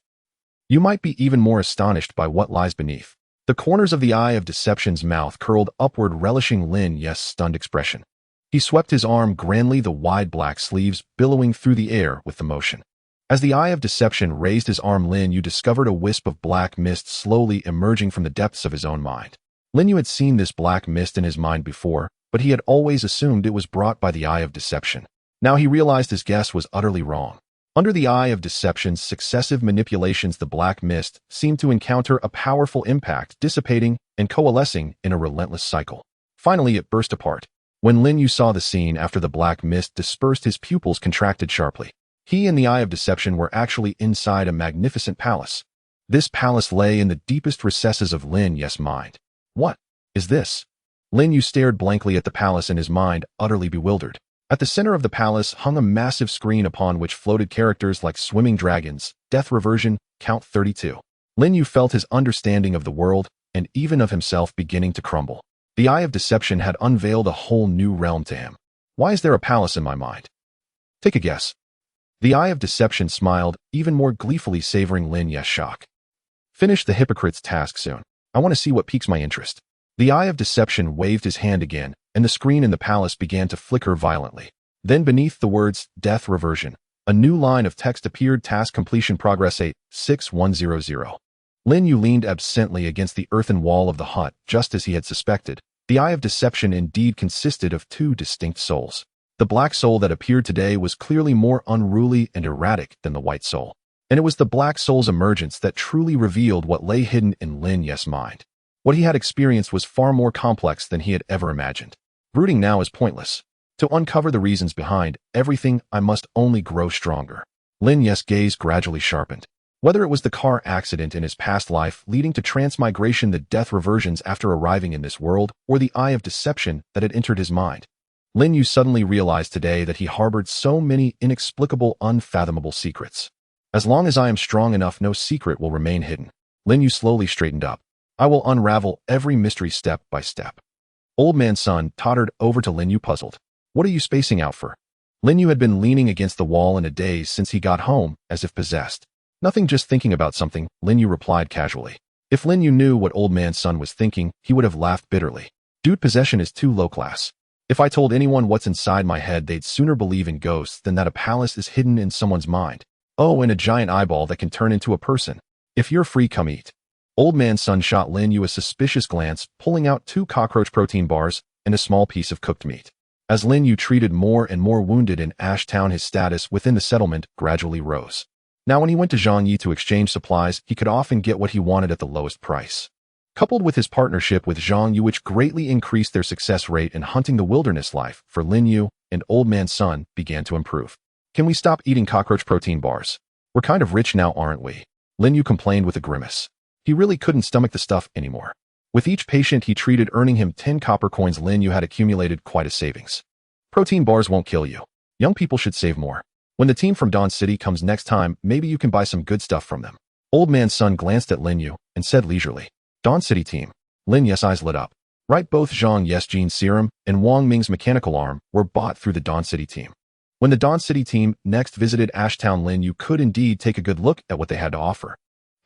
You might be even more astonished by what lies beneath. The corners of the Eye of Deception's mouth curled upward, relishing Lin Yu's stunned expression. He swept his arm grandly, the wide black sleeves billowing through the air with the motion. As the Eye of Deception raised his arm, Lin Yu discovered a wisp of black mist slowly emerging from the depths of his own mind. Lin Yu had seen this black mist in his mind before, but he had always assumed it was brought by the Eye of Deception. Now he realized his guess was utterly wrong. Under the Eye of Deception's successive manipulations, the black mist seemed to encounter a powerful impact, dissipating and coalescing in a relentless cycle. Finally, it burst apart. When Lin Yu saw the scene after the black mist dispersed, his pupils contracted sharply. He and the Eye of Deception were actually inside a magnificent palace. This palace lay in the deepest recesses of Lin Yu's mind. What is this? Lin Yu stared blankly at the palace in his mind, utterly bewildered. At the center of the palace hung a massive screen upon which floated characters like swimming dragons, death reversion, count 32. Lin Yu felt his understanding of the world, and even of himself, beginning to crumble. The Eye of Deception had unveiled a whole new realm to him. Why is there a palace in my mind? Take a guess. The Eye of Deception smiled, even more gleefully, savoring Lin Yu's shock. Finish the hypocrite's task soon. I want to see what piques my interest. The Eye of Deception waved his hand again, and the screen in the palace began to flicker violently. Then beneath the words, Death Reversion, a new line of text appeared: Task Completion Progress 86100. Lin Yu leaned absently against the earthen wall of the hut, just as he had suspected. The Eye of Deception indeed consisted of 2 distinct souls. The black soul that appeared today was clearly more unruly and erratic than the white soul. And it was the black soul's emergence that truly revealed what lay hidden in Lin Yu's mind. What he had experienced was far more complex than he had ever imagined. Brooding now is pointless. To uncover the reasons behind everything, I must only grow stronger. Lin Yu's gaze gradually sharpened. Whether it was the car accident in his past life leading to transmigration, the death reversions after arriving in this world, or the Eye of Deception that had entered his mind, Lin Yu suddenly realized today that he harbored so many inexplicable, unfathomable secrets. As long as I am strong enough, no secret will remain hidden. Lin Yu slowly straightened up. I will unravel every mystery step by step. Old Man Sun tottered over to Lin Yu, puzzled. What are you spacing out for? Lin Yu had been leaning against the wall in a daze since he got home, as if possessed. Nothing, just thinking about something, Lin Yu replied casually. If Lin Yu knew what Old Man Sun was thinking, he would have laughed bitterly. Dude, possession is too low class. If I told anyone what's inside my head, they'd sooner believe in ghosts than that a palace is hidden in someone's mind. Oh, and a giant eyeball that can turn into a person. If you're free, come eat. Old Man Sun shot Lin Yu a suspicious glance, pulling out 2 cockroach protein bars and a small piece of cooked meat. As Lin Yu treated more and more wounded in Ashtown, his status within the settlement gradually rose. Now when he went to Zhangyi to exchange supplies, he could often get what he wanted at the lowest price. Coupled with his partnership with Zhang Yu, which greatly increased their success rate in hunting the wilderness life for Lin Yu, and Old Man Sun began to improve. Can we stop eating cockroach protein bars? We're kind of rich now, aren't we? Lin Yu complained with a grimace. He really couldn't stomach the stuff anymore. With each patient he treated earning him 10 copper coins, Lin Yu had accumulated quite a savings. Protein bars won't kill you. Young people should save more. When the team from Dawn City comes next time, maybe you can buy some good stuff from them. Old Man Sun glanced at Lin Yu and said leisurely, Dawn City team. Lin Yu's eyes lit up. Right, both Zhang Yes Jean's serum and Wang Ming's mechanical arm were bought through the Dawn City team. When the Dawn City team next visited Ashtown, Lin Yu could indeed take a good look at what they had to offer.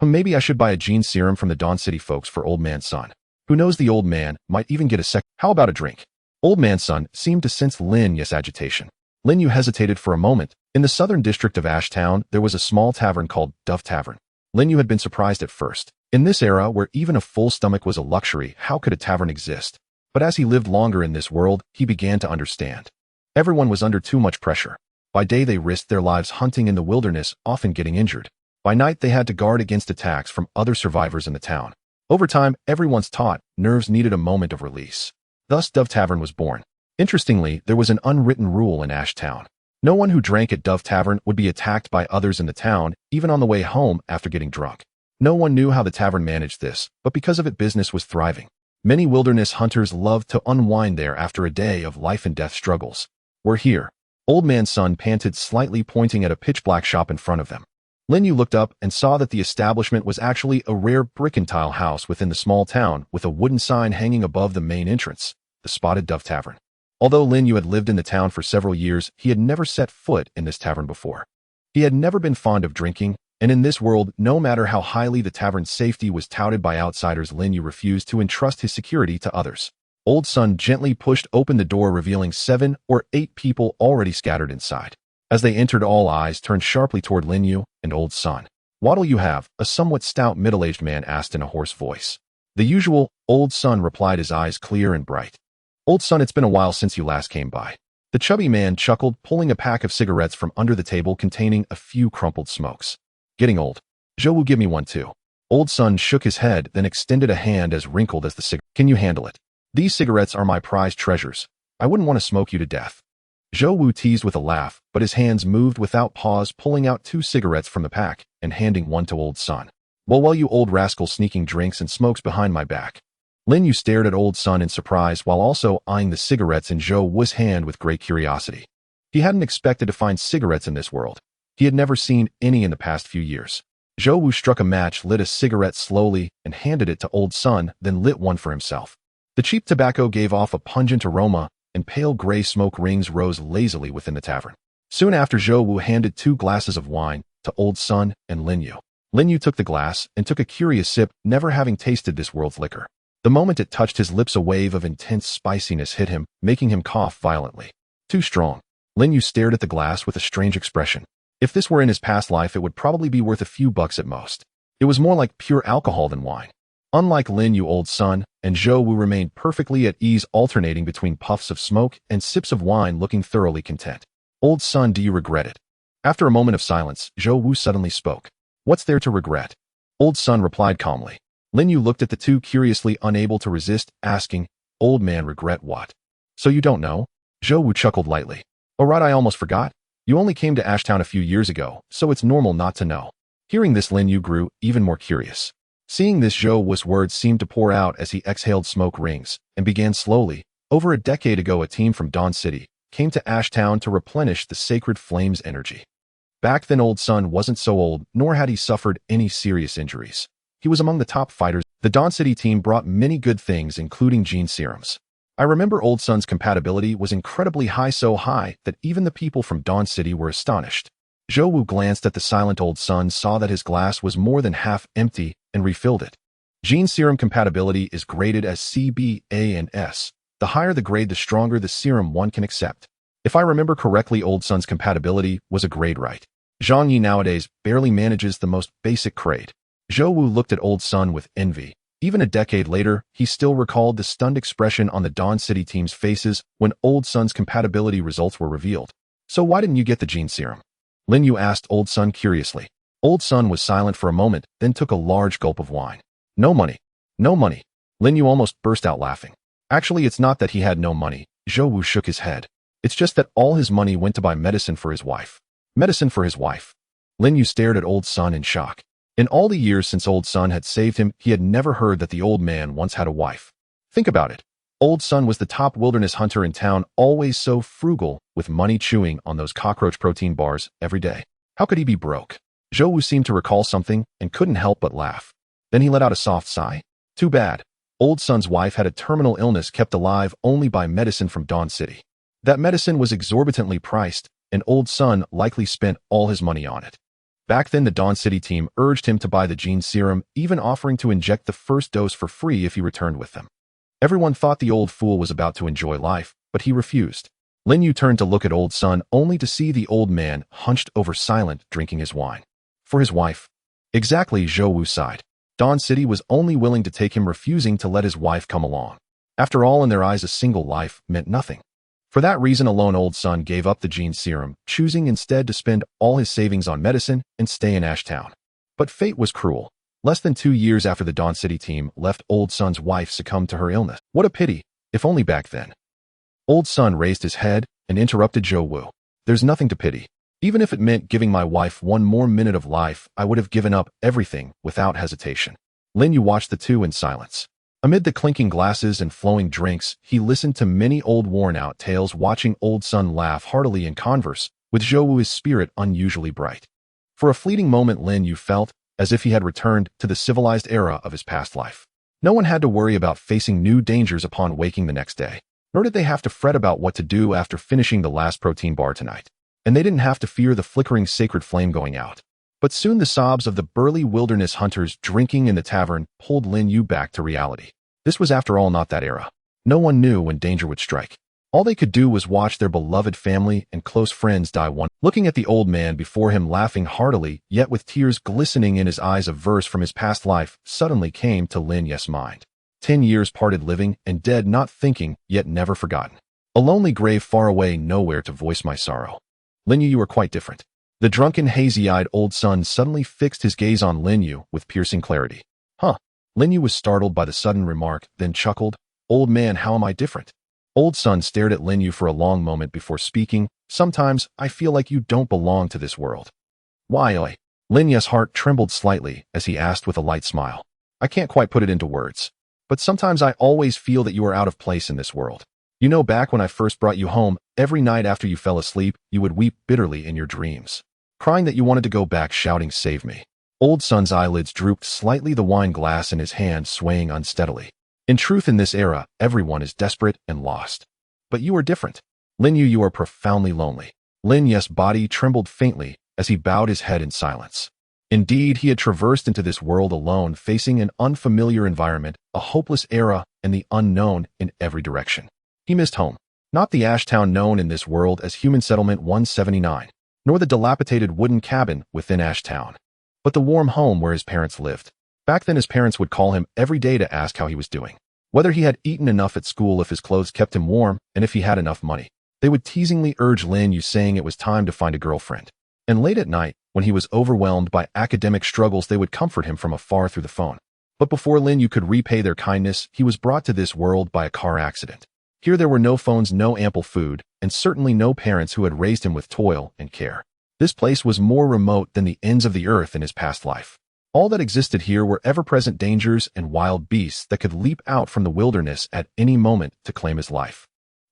Maybe I should buy a Jean serum from the Dawn City folks for Old Man Sun. Who knows, the old man might even get a sec. How about a drink? Old Man Sun seemed to sense Lin Yu's agitation. Lin Yu hesitated for a moment. In the southern district of Ashtown, there was a small tavern called Dove Tavern. Lin Yu had been surprised at first. In this era, where even a full stomach was a luxury, how could a tavern exist? But as he lived longer in this world, he began to understand. Everyone was under too much pressure. By day, they risked their lives hunting in the wilderness, often getting injured. By night, they had to guard against attacks from other survivors in the town. Over time, everyone's taut nerves needed a moment of release. Thus, Dove Tavern was born. Interestingly, there was an unwritten rule in Ashtown. No one who drank at Dove Tavern would be attacked by others in the town, even on the way home after getting drunk. No one knew how the tavern managed this, but because of it, business was thriving. Many wilderness hunters loved to unwind there after a day of life and death struggles. We're here. Old Man Sun panted slightly, pointing at a pitch-black shop in front of them. Lin Yu looked up and saw that the establishment was actually a rare brick-and-tile house within the small town with a wooden sign hanging above the main entrance, the Spotted Dove Tavern. Although Lin Yu had lived in the town for several years, he had never set foot in this tavern before. He had never been fond of drinking, and in this world, no matter how highly the tavern's safety was touted by outsiders, Lin Yu refused to entrust his security to others. Old Sun gently pushed open the door, revealing 7 or 8 people already scattered inside. As they entered, all eyes turned sharply toward Lin Yu and Old Sun. "What'll you have?" a somewhat stout middle-aged man asked in a hoarse voice. "The usual," Old Sun replied, his eyes clear and bright. "Old Sun, it's been a while since you last came by." The chubby man chuckled, pulling a pack of cigarettes from under the table containing a few crumpled smokes. "Getting old. Zhou will give me one too." Old Sun shook his head, then extended a hand as wrinkled as the cigarette. "Can you handle it? These cigarettes are my prized treasures. I wouldn't want to smoke you to death." Zhou Wu teased with a laugh, but his hands moved without pause, pulling out 2 cigarettes from the pack and handing one to Old Sun. Well, you old rascal, sneaking drinks and smokes behind my back." Lin Yu stared at Old Sun in surprise while also eyeing the cigarettes in Zhou Wu's hand with great curiosity. He hadn't expected to find cigarettes in this world. He had never seen any in the past few years. Zhou Wu struck a match, lit a cigarette slowly, and handed it to Old Sun, then lit one for himself. The cheap tobacco gave off a pungent aroma, and pale gray smoke rings rose lazily within the tavern. Soon after, Zhou Wu handed 2 glasses of wine to Old Sun and Lin Yu. Lin Yu took the glass and took a curious sip, never having tasted this world's liquor. The moment it touched his lips, a wave of intense spiciness hit him, making him cough violently. Too strong. Lin Yu stared at the glass with a strange expression. If this were in his past life, it would probably be worth a few bucks at most. It was more like pure alcohol than wine. Unlike Lin Yu, Old Sun and Zhou Wu remained perfectly at ease, alternating between puffs of smoke and sips of wine, looking thoroughly content. "Old Sun, do you regret it?" After a moment of silence, Zhou Wu suddenly spoke. "What's there to regret?" Old Sun replied calmly. Lin Yu looked at the two, curiously, unable to resist, asking, "Old man, regret what?" "So you don't know?" Zhou Wu chuckled lightly. "Oh right, I almost forgot. You only came to Ashtown a few years ago, so it's normal not to know." Hearing this, Lin Yu grew even more curious. Seeing this, Zhou Wu's words seemed to pour out as he exhaled smoke rings, and began slowly. "Over a decade ago, a team from Dawn City came to Ashtown to replenish the sacred flame's energy. Back then, Old Sun wasn't so old, nor had he suffered any serious injuries. He was among the top fighters. The Dawn City team brought many good things, including gene serums. I remember Old Sun's compatibility was incredibly high, so high that even the people from Dawn City were astonished." Zhou Wu glanced at the silent Old Sun, saw that his glass was more than half empty, and refilled it. "Gene serum compatibility is graded as C, B, A, and S. The higher the grade, the stronger the serum one can accept. If I remember correctly, Old Sun's compatibility was a grade right. Zhang Yi nowadays barely manages the most basic grade." Zhou Wu looked at Old Sun with envy. Even a decade later, he still recalled the stunned expression on the Dawn City team's faces when Old Sun's compatibility results were revealed. "So why didn't you get the gene serum?" Lin Yu asked Old Sun curiously. Old Sun was silent for a moment, then took a large gulp of wine. "No money. No money." Lin Yu almost burst out laughing. "Actually, it's not that he had no money." Zhou Wu shook his head. "It's just that all his money went to buy medicine for his wife." "Medicine for his wife?" Lin Yu stared at Old Sun in shock. In all the years since Old Sun had saved him, he had never heard that the old man once had a wife. "Think about it. Old Sun was the top wilderness hunter in town, always so frugal, with money chewing on those cockroach protein bars every day. How could he be broke? Zhou Wu seemed to recall something and couldn't help but laugh. Then he let out a soft sigh. Too bad. Old Sun's wife had a terminal illness kept alive only by medicine from Dawn City. That medicine was exorbitantly priced, and Old Sun likely spent all his money on it. Back then, the Dawn City team urged him to buy the gene serum, even offering to inject the first dose for free if he returned with them. Everyone thought the old fool was about to enjoy life, but he refused. Lin Yu turned to look at Old Sun only to see the old man hunched over silent, drinking his wine. For his wife. Exactly, Zhou Wu sighed. Dawn City was only willing to take him, refusing to let his wife come along. After all, in their eyes, a single life meant nothing. For that reason alone, Old Sun gave up the gene serum, choosing instead to spend all his savings on medicine and stay in Ashtown. But fate was cruel. Less than 2 years after the Dawn City team left, Old Sun's wife succumbed to her illness. What a pity, if only back then. Old Sun raised his head and interrupted Zhou Wu. There's nothing to pity. Even if it meant giving my wife one more minute of life, I would have given up everything without hesitation. Lin Yu watched the two in silence. Amid the clinking glasses and flowing drinks, he listened to many old worn-out tales, watching Old Sun laugh heartily in converse, with Zhou Wu's spirit unusually bright. For a fleeting moment, Lin Yu felt as if he had returned to the civilized era of his past life. No one had to worry about facing new dangers upon waking the next day, nor did they have to fret about what to do after finishing the last protein bar tonight. And they didn't have to fear the flickering sacred flame going out. But soon the sobs of the burly wilderness hunters drinking in the tavern pulled Lin Yu back to reality. This was, after all, not that era. No one knew when danger would strike. All they could do was watch their beloved family and close friends die one. Looking at the old man before him, laughing heartily, yet with tears glistening in his eyes, a verse from his past life suddenly came to Lin Yu's mind. 10 years parted, living and dead, not thinking, yet never forgotten. A lonely grave far away, nowhere to voice my sorrow. Lin Yu, you are quite different. The drunken, hazy-eyed Old Sun suddenly fixed his gaze on Lin Yu with piercing clarity. Huh? Lin Yu was startled by the sudden remark, then chuckled. Old man, how am I different? Old Sun stared at Lin Yu for a long moment before speaking. Sometimes I feel like you don't belong to this world. Why, oi? Lin Yu's heart trembled slightly as he asked with a light smile. I can't quite put it into words, but sometimes I always feel that you are out of place in this world. You know, back when I first brought you home, every night after you fell asleep, you would weep bitterly in your dreams, crying that you wanted to go back, shouting, save me. Old Sun's eyelids drooped slightly, the wine glass in his hand swaying unsteadily. In truth, in this era, everyone is desperate and lost. But you are different. Lin Yu, you are profoundly lonely. Lin Yu's body trembled faintly as he bowed his head in silence. Indeed, he had traversed into this world alone, facing an unfamiliar environment, a hopeless era, and the unknown in every direction. He missed home. Not the Ashtown known in this world as Human Settlement 179, nor the dilapidated wooden cabin within Ashtown, but the warm home where his parents lived. Back then, his parents would call him every day to ask how he was doing, whether he had eaten enough at school, if his clothes kept him warm, and if he had enough money. They would teasingly urge Lin Yu, saying it was time to find a girlfriend. And late at night, when he was overwhelmed by academic struggles, they would comfort him from afar through the phone. But before Lin Yu could repay their kindness, he was brought to this world by a car accident. Here there were no phones, no ample food, and certainly no parents who had raised him with toil and care. This place was more remote than the ends of the earth in his past life. All that existed here were ever-present dangers and wild beasts that could leap out from the wilderness at any moment to claim his life.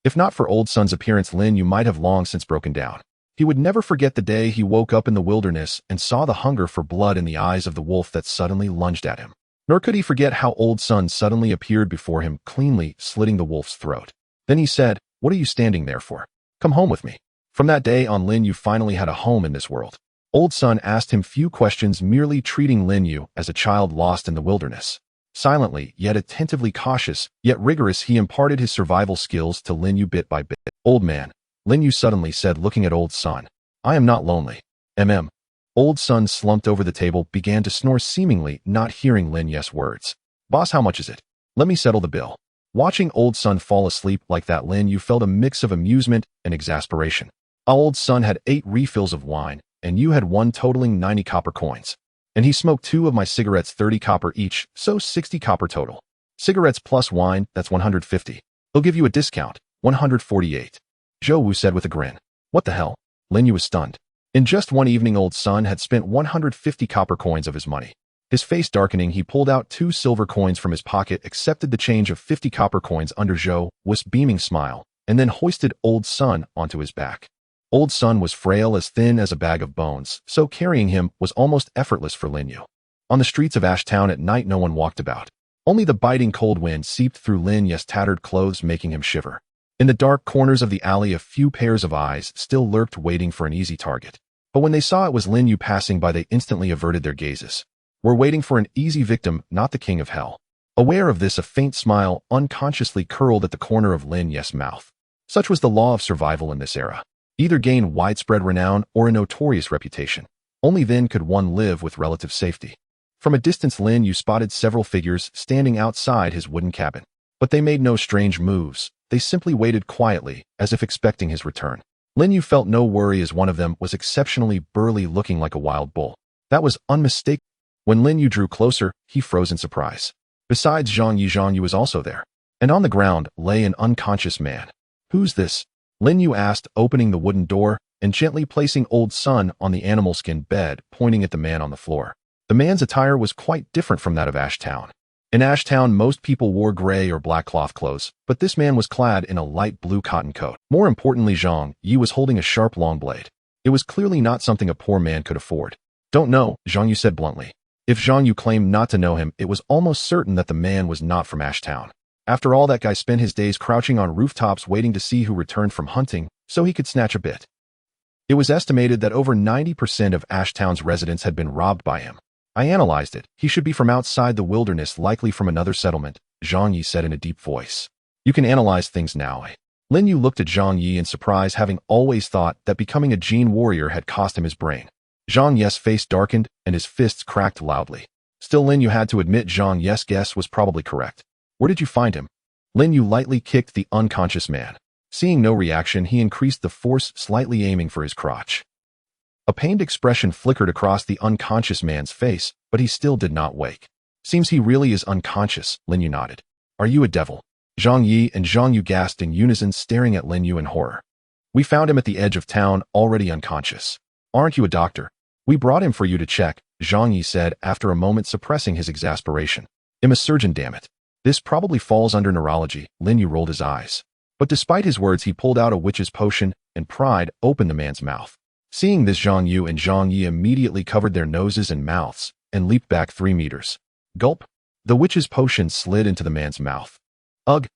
If not for Old Sun's appearance, Lin Yu might have long since broken down. He would never forget the day he woke up in the wilderness and saw the hunger for blood in the eyes of the wolf that suddenly lunged at him. Nor could he forget how Old Sun suddenly appeared before him, cleanly slitting the wolf's throat. Then he said, "What are you standing there for? Come home with me." From that day on, Lin Yu finally had a home in this world. Old Sun asked him few questions, merely treating Lin Yu as a child lost in the wilderness. Silently, yet attentively cautious, yet rigorous, he imparted his survival skills to Lin Yu bit by bit. "Old man," Lin Yu suddenly said, looking at Old Sun, "I am not lonely. Old Sun slumped over the table, began to snore, seemingly not hearing Lin Yu's words. "Boss, how much is it? Let me settle the bill." Watching Old Sun fall asleep like that, Lin Yu felt a mix of amusement and exasperation. Old Sun had 8 refills of wine, and you had one, totaling 90 copper coins. And he smoked 2 of my cigarettes, 30 copper each, so 60 copper total. Cigarettes plus wine, that's 150. He'll give you a discount, 148. Zhou Wu said with a grin. What the hell? Lin Yu was stunned. In just one evening, Old Sun had spent 150 copper coins of his money. His face darkening, he pulled out 2 silver coins from his pocket, accepted the change of 50 copper coins under Zhou Wu's beaming smile, and then hoisted Old Sun onto his back. Old Sun was frail, as thin as a bag of bones, so carrying him was almost effortless for Lin Yu. On the streets of Ash Town at night, no one walked about. Only the biting cold wind seeped through Lin Yu's tattered clothes, making him shiver. In the dark corners of the alley, a few pairs of eyes still lurked, waiting for an easy target. But when they saw it was Lin Yu passing by, they instantly averted their gazes. "We're waiting for an easy victim, not the king of hell." Aware of this, a faint smile unconsciously curled at the corner of Lin Yu's mouth. Such was the law of survival in this era. Either gain widespread renown or a notorious reputation. Only then could one live with relative safety. From a distance, Lin Yu spotted several figures standing outside his wooden cabin. But they made no strange moves. They simply waited quietly, as if expecting his return. Lin Yu felt no worry, as one of them was exceptionally burly, looking like a wild bull. That was unmistakable. When Lin Yu drew closer, he froze in surprise. Besides Zhang Yu was also there. And on the ground lay an unconscious man. "Who's this?" Lin Yu asked, opening the wooden door and gently placing Old Sun on the animal skin bed, pointing at the man on the floor. The man's attire was quite different from that of Ash Town. In Ash Town, most people wore gray or black cloth clothes, but this man was clad in a light blue cotton coat. More importantly, Zhang Yu was holding a sharp long blade. It was clearly not something a poor man could afford. "Don't know," Zhang Yu said bluntly. If Zhang Yu claimed not to know him, it was almost certain that the man was not from Ash Town. After all, that guy spent his days crouching on rooftops waiting to see who returned from hunting, so he could snatch a bit. It was estimated that over 90% of Ash Town's residents had been robbed by him. "I analyzed it. He should be from outside the wilderness, likely from another settlement," Zhang Yi said in a deep voice. "You can analyze things now." Lin Yu looked at Zhang Yi in surprise, having always thought that becoming a Jin warrior had cost him his brain. Zhang Yi's face darkened and his fists cracked loudly. Still, Lin Yu had to admit Zhang Yi's guess was probably correct. "Where did you find him?" Lin Yu lightly kicked the unconscious man. Seeing no reaction, he increased the force, slightly aiming for his crotch. A pained expression flickered across the unconscious man's face, but he still did not wake. "Seems he really is unconscious," Lin Yu nodded. "Are you a devil?" Zhang Yi and Zhang Yu gasped in unison, staring at Lin Yu in horror. "We found him at the edge of town, already unconscious." "Aren't you a doctor?" "We brought him for you to check," Zhang Yi said after a moment, suppressing his exasperation. "I'm a surgeon, damn it." "This probably falls under neurology," Lin Yu rolled his eyes. But despite his words, he pulled out a witch's potion and pried open the man's mouth. Seeing this, Zhang Yu and Zhang Yi immediately covered their noses and mouths and leaped back 3 meters. Gulp! The witch's potion slid into the man's mouth. Ugh!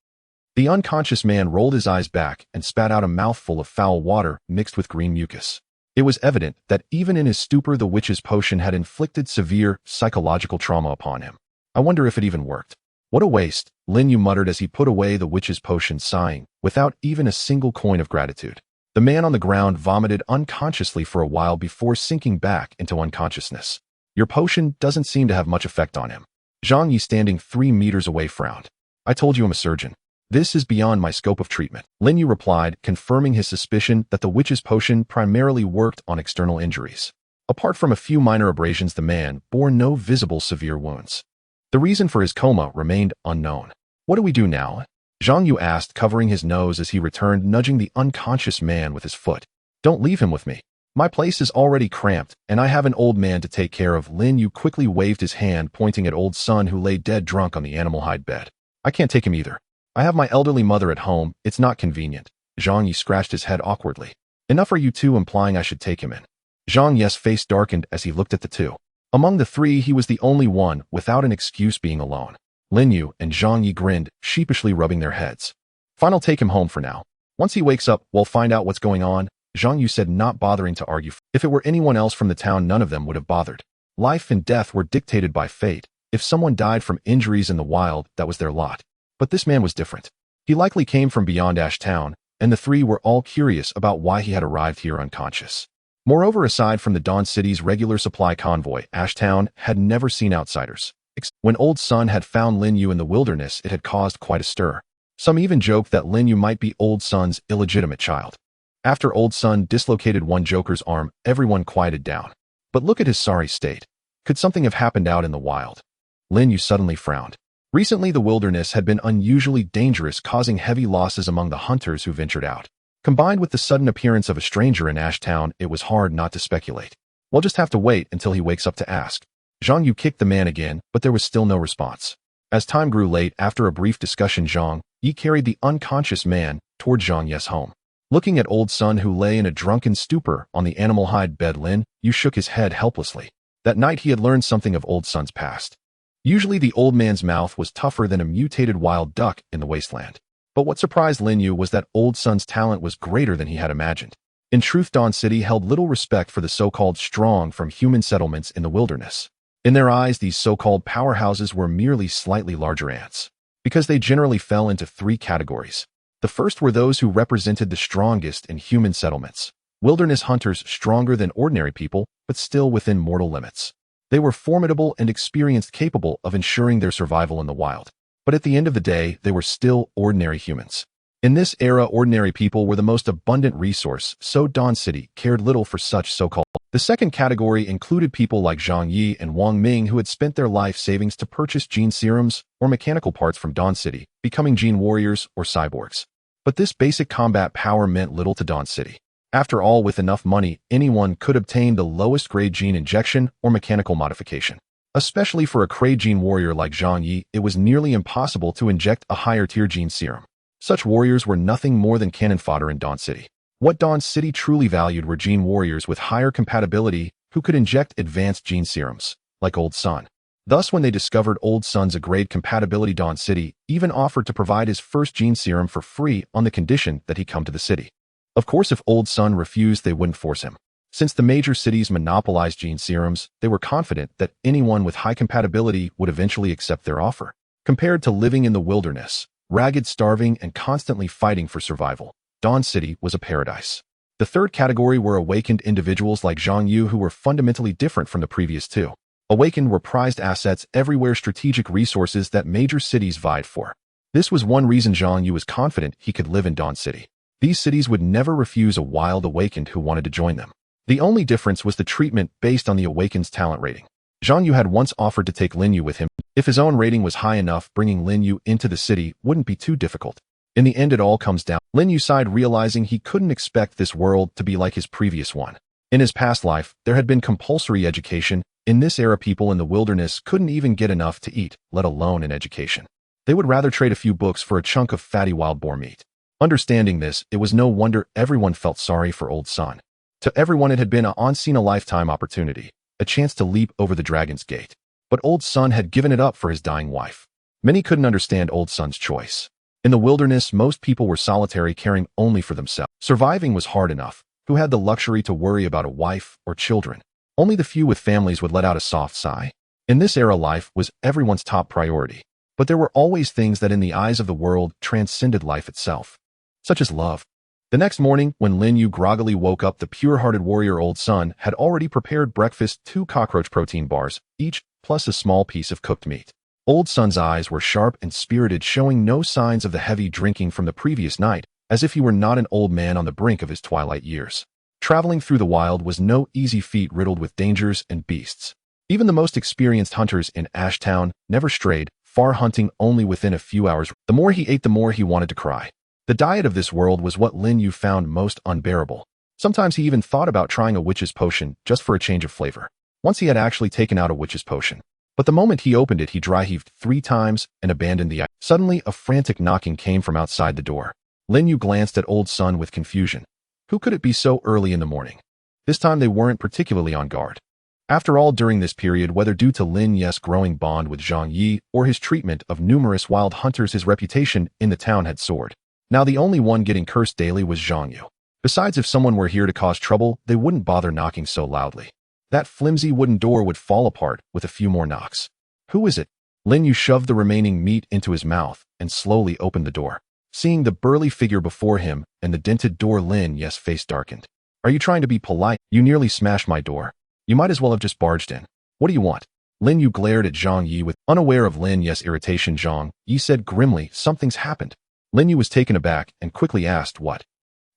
The unconscious man rolled his eyes back and spat out a mouthful of foul water mixed with green mucus. It was evident that even in his stupor, the witch's potion had inflicted severe psychological trauma upon him. "I wonder if it even worked." "What a waste," Lin Yu muttered as he put away the witch's potion, sighing, without even a single coin of gratitude. The man on the ground vomited unconsciously for a while before sinking back into unconsciousness. "Your potion doesn't seem to have much effect on him." Zhang Yi, standing 3 meters away, frowned. "I told you I'm a surgeon. This is beyond my scope of treatment," Lin Yu replied, confirming his suspicion that the witch's potion primarily worked on external injuries. Apart from a few minor abrasions, the man bore no visible severe wounds. The reason for his coma remained unknown. "What do we do now?" Zhang Yu asked, covering his nose as he returned, nudging the unconscious man with his foot. "Don't leave him with me. My place is already cramped, and I have an old man to take care of." Lin Yu quickly waved his hand, pointing at Old Sun, who lay dead drunk on the animal hide bed. "I can't take him either. I have my elderly mother at home. It's not convenient." Zhang Yi scratched his head awkwardly. "Enough are you two implying I should take him in?" Zhang Yi's face darkened as he looked at the two. Among the 3, he was the only one without an excuse being alone. Lin Yu and Zhang Yi grinned, sheepishly rubbing their heads. "Fine, I'll take him home for now. Once he wakes up, we'll find out what's going on," Zhang Yu said, not bothering to argue. If it were anyone else from the town, none of them would have bothered. Life and death were dictated by fate. If someone died from injuries in the wild, that was their lot. But this man was different. He likely came from beyond Ash Town, and the 3 were all curious about why he had arrived here unconscious. Moreover, aside from the Dawn City's regular supply convoy, Ash Town had never seen outsiders. When Old Sun had found Lin Yu in the wilderness, it had caused quite a stir. Some even joked that Lin Yu might be Old Sun's illegitimate child. After Old Sun dislocated one joker's arm, everyone quieted down. But look at his sorry state. Could something have happened out in the wild? Lin Yu suddenly frowned. Recently, the wilderness had been unusually dangerous, causing heavy losses among the hunters who ventured out. Combined with the sudden appearance of a stranger in Ash Town, it was hard not to speculate. "We'll just have to wait until he wakes up to ask." Zhang Yu kicked the man again, but there was still no response. As time grew late, after a brief discussion, Zhang Yi carried the unconscious man toward Zhang Ye's home. Looking at old Sun, who lay in a drunken stupor on the animal hide bed, Lin Yu shook his head helplessly. That night he had learned something of old Sun's past. Usually the old man's mouth was tougher than a mutated wild duck in the wasteland. But what surprised Lin Yu was that old Sun's talent was greater than he had imagined. In truth, Dawn City held little respect for the so-called strong from human settlements in the wilderness. In their eyes, these so-called powerhouses were merely slightly larger ants, because they generally fell into three categories. The first were those who represented the strongest in human settlements, wilderness hunters stronger than ordinary people, but still within mortal limits. They were formidable and experienced, capable of ensuring their survival in the wild. But at the end of the day, they were still ordinary humans. In this era, ordinary people were the most abundant resource, so Dawn City cared little for such so-called. The second category included people like Zhang Yi and Wang Ming, who had spent their life savings to purchase gene serums or mechanical parts from Dawn City, becoming gene warriors or cyborgs. But this basic combat power meant little to Dawn City. After all, with enough money, anyone could obtain the lowest grade gene injection or mechanical modification. Especially for a grade gene warrior like Zhang Yi, it was nearly impossible to inject a higher tier gene serum. Such warriors were nothing more than cannon fodder in Dawn City. What Dawn City truly valued were gene warriors with higher compatibility who could inject advanced gene serums, like Old Sun. Thus, when they discovered Old Sun's grade compatibility, Dawn City even offered to provide his first gene serum for free on the condition that he come to the city. Of course, if Old Sun refused, they wouldn't force him. Since the major cities monopolized gene serums, they were confident that anyone with high compatibility would eventually accept their offer. Compared to living in the wilderness, ragged, starving, and constantly fighting for survival, Dawn City was a paradise. The third category were awakened individuals like Zhang Yu, who were fundamentally different from the previous two. Awakened were prized assets everywhere, strategic resources that major cities vied for. This was one reason Zhang Yu was confident he could live in Dawn City. These cities would never refuse a wild awakened who wanted to join them. The only difference was the treatment based on the awakened's talent rating. Zhang Yu had once offered to take Lin Yu with him. If his own rating was high enough, bringing Lin Yu into the city wouldn't be too difficult. In the end, it all comes down. Lin Yu sighed, realizing he couldn't expect this world to be like his previous one. In his past life, there had been compulsory education. In this era, people in the wilderness couldn't even get enough to eat, let alone an education. They would rather trade a few books for a chunk of fatty wild boar meat. Understanding this, it was no wonder everyone felt sorry for Old Sun. To everyone, it had been a once-in-a-lifetime opportunity, a chance to leap over the dragon's gate. But Old Sun had given it up for his dying wife. Many couldn't understand Old Sun's choice. In the wilderness, most people were solitary, caring only for themselves. Surviving was hard enough. Who had the luxury to worry about a wife or children? Only the few with families would let out a soft sigh. In this era, life was everyone's top priority. But there were always things that in the eyes of the world transcended life itself, such as love. The next morning, when Lin Yu groggily woke up, the pure-hearted warrior Old Sun had already prepared breakfast: 2 cockroach protein bars, each, plus a small piece of cooked meat. Old Sun's eyes were sharp and spirited, showing no signs of the heavy drinking from the previous night, as if he were not an old man on the brink of his twilight years. Traveling through the wild was no easy feat, riddled with dangers and beasts. Even the most experienced hunters in Ashtown never strayed far, hunting only within a few hours. The more he ate, the more he wanted to cry. The diet of this world was what Lin Yu found most unbearable. Sometimes he even thought about trying a witch's potion just for a change of flavor. Once he had actually taken out a witch's potion. But the moment he opened it, he dry-heaved 3 times and abandoned the idea. Suddenly, a frantic knocking came from outside the door. Lin Yu glanced at Old Sun with confusion. Who could it be so early in the morning? This time they weren't particularly on guard. After all, during this period, whether due to Lin Yu's growing bond with Zhang Yi or his treatment of numerous wild hunters, his reputation in the town had soared. Now the only one getting cursed daily was Zhang Yu. Besides, if someone were here to cause trouble, they wouldn't bother knocking so loudly. That flimsy wooden door would fall apart with a few more knocks. Who is it? Lin Yu shoved the remaining meat into his mouth and slowly opened the door. Seeing the burly figure before him and the dented door, Lin Yu's face darkened. Are you trying to be polite? You nearly smashed my door. You might as well have just barged in. What do you want? Lin Yu glared at Zhang Yi with unaware of Lin Yu's irritation. Zhang Yi said grimly, "Something's happened." Lin Yu was taken aback and quickly asked, "What?"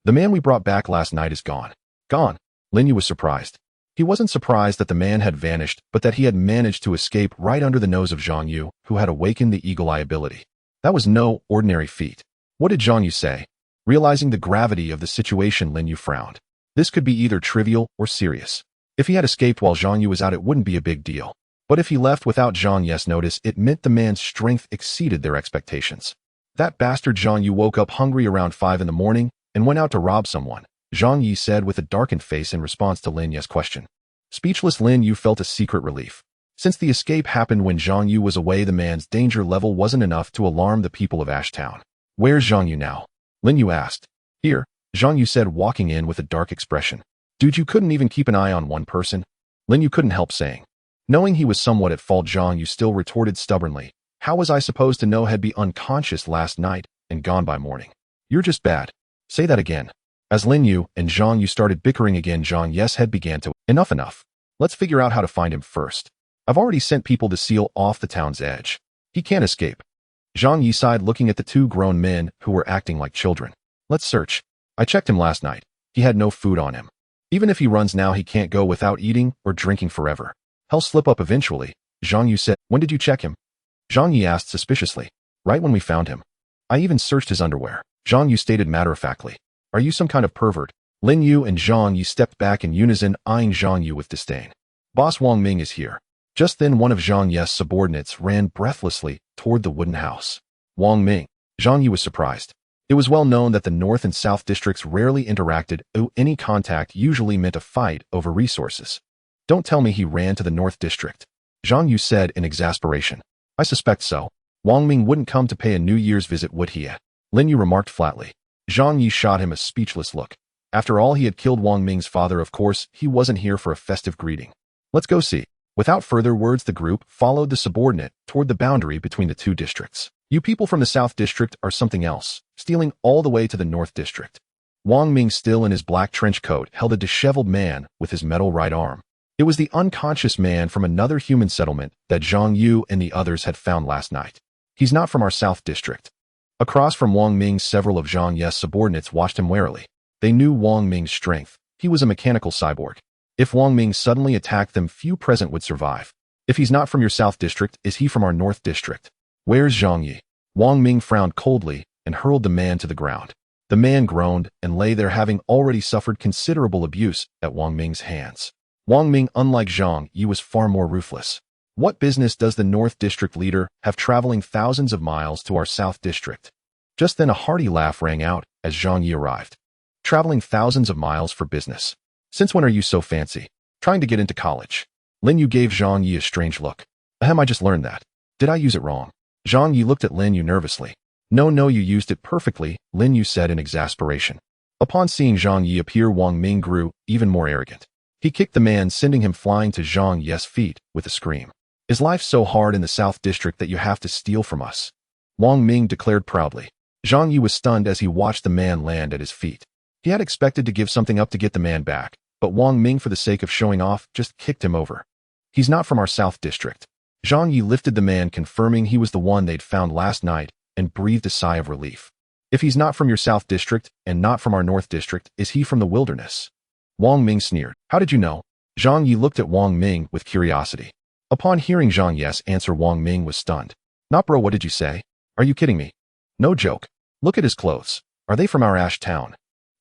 "The man we brought back last night is gone." "Gone?" Lin Yu was surprised. He wasn't surprised that the man had vanished, but that he had managed to escape right under the nose of Zhang Yu, who had awakened the eagle eye ability. That was no ordinary feat. What did Zhang Yu say? Realizing the gravity of the situation, Lin Yu frowned. This could be either trivial or serious. If he had escaped while Zhang Yu was out, it wouldn't be a big deal. But if he left without Zhang Yi's notice, it meant the man's strength exceeded their expectations. That bastard Zhang Yu woke up hungry around 5 in the morning and went out to rob someone, Zhang Yi said with a darkened face in response to Lin Yu's question. Speechless Lin Yu felt a secret relief. Since the escape happened when Zhang Yu was away, the man's danger level wasn't enough to alarm the people of Ashtown. Where's Zhang Yu now? Lin Yu asked. Here, Zhang Yu said, walking in with a dark expression. Dude, you couldn't even keep an eye on one person? Lin Yu couldn't help saying. Knowing he was somewhat at fault, Zhang Yu still retorted stubbornly. How was I supposed to know he'd be unconscious last night and gone by morning? You're just bad. Say that again. As Lin Yu and Zhang Yu started bickering again, Zhang Yi's head began to, enough. Let's figure out how to find him first. I've already sent people to seal off the town's edge. He can't escape. Zhang Yi sighed, looking at the two grown men who were acting like children. Let's search. I checked him last night. He had no food on him. Even if he runs now, he can't go without eating or drinking forever. He'll slip up eventually, Zhang Yu said. When did you check him? Zhang Yi asked suspiciously. Right when we found him. I even searched his underwear, Zhang Yu stated matter-of-factly. Are you some kind of pervert? Lin Yu and Zhang Yi stepped back in unison, eyeing Zhang Yu with disdain. Boss Wang Ming is here. Just then one of Zhang Yi's subordinates ran breathlessly toward the wooden house. Wang Ming. Zhang Yu was surprised. It was well known that the North and South districts rarely interacted, any contact usually meant a fight over resources. Don't tell me he ran to the North District, Zhang Yu said in exasperation. I suspect so. Wang Ming wouldn't come to pay a New Year's visit, would he? Lin Yu remarked flatly. Zhang Yi shot him a speechless look. After all, he had killed Wang Ming's father. Of course, he wasn't here for a festive greeting. Let's go see. Without further words, the group followed the subordinate toward the boundary between the two districts. You people from the South District are something else, stealing all the way to the North District. Wang Ming, still in his black trench coat, held a disheveled man with his metal right arm. It was the unconscious man from another human settlement that Zhang Yu and the others had found last night. He's not from our South District. Across from Wang Ming, several of Zhang Yi's subordinates watched him warily. They knew Wang Ming's strength. He was a mechanical cyborg. If Wang Ming suddenly attacked them, few present would survive. If he's not from your South District, is he from our North District? Where's Zhang Yi? Wang Ming frowned coldly and hurled the man to the ground. The man groaned and lay there, having already suffered considerable abuse at Wang Ming's hands. Wang Ming, unlike Zhang Yi, was far more ruthless. What business does the North District leader have traveling thousands of miles to our South District? Just then a hearty laugh rang out as Zhang Yi arrived. Traveling thousands of miles for business. Since when are you so fancy? Trying to get into college? Lin Yu gave Zhang Yi a strange look. Ahem, I just learned that. Did I use it wrong? Zhang Yi looked at Lin Yu nervously. No, you used it perfectly, Lin Yu said in exasperation. Upon seeing Zhang Yi appear, Wang Ming grew even more arrogant. He kicked the man, sending him flying to Zhang Yi's feet with a scream. Is life so hard in the South District that you have to steal from us? Wang Ming declared proudly. Zhang Yi was stunned as he watched the man land at his feet. He had expected to give something up to get the man back, but Wang Ming, for the sake of showing off, just kicked him over. He's not from our South District. Zhang Yi lifted the man, confirming he was the one they'd found last night, and breathed a sigh of relief. If he's not from your South District and not from our North District, is he from the wilderness? Wang Ming sneered. How did you know? Zhang Yi looked at Wang Ming with curiosity. Upon hearing Zhang Yi's answer, Wang Ming was stunned. Not bro, what did you say? Are you kidding me? No joke. Look at his clothes. Are they from our Ash town?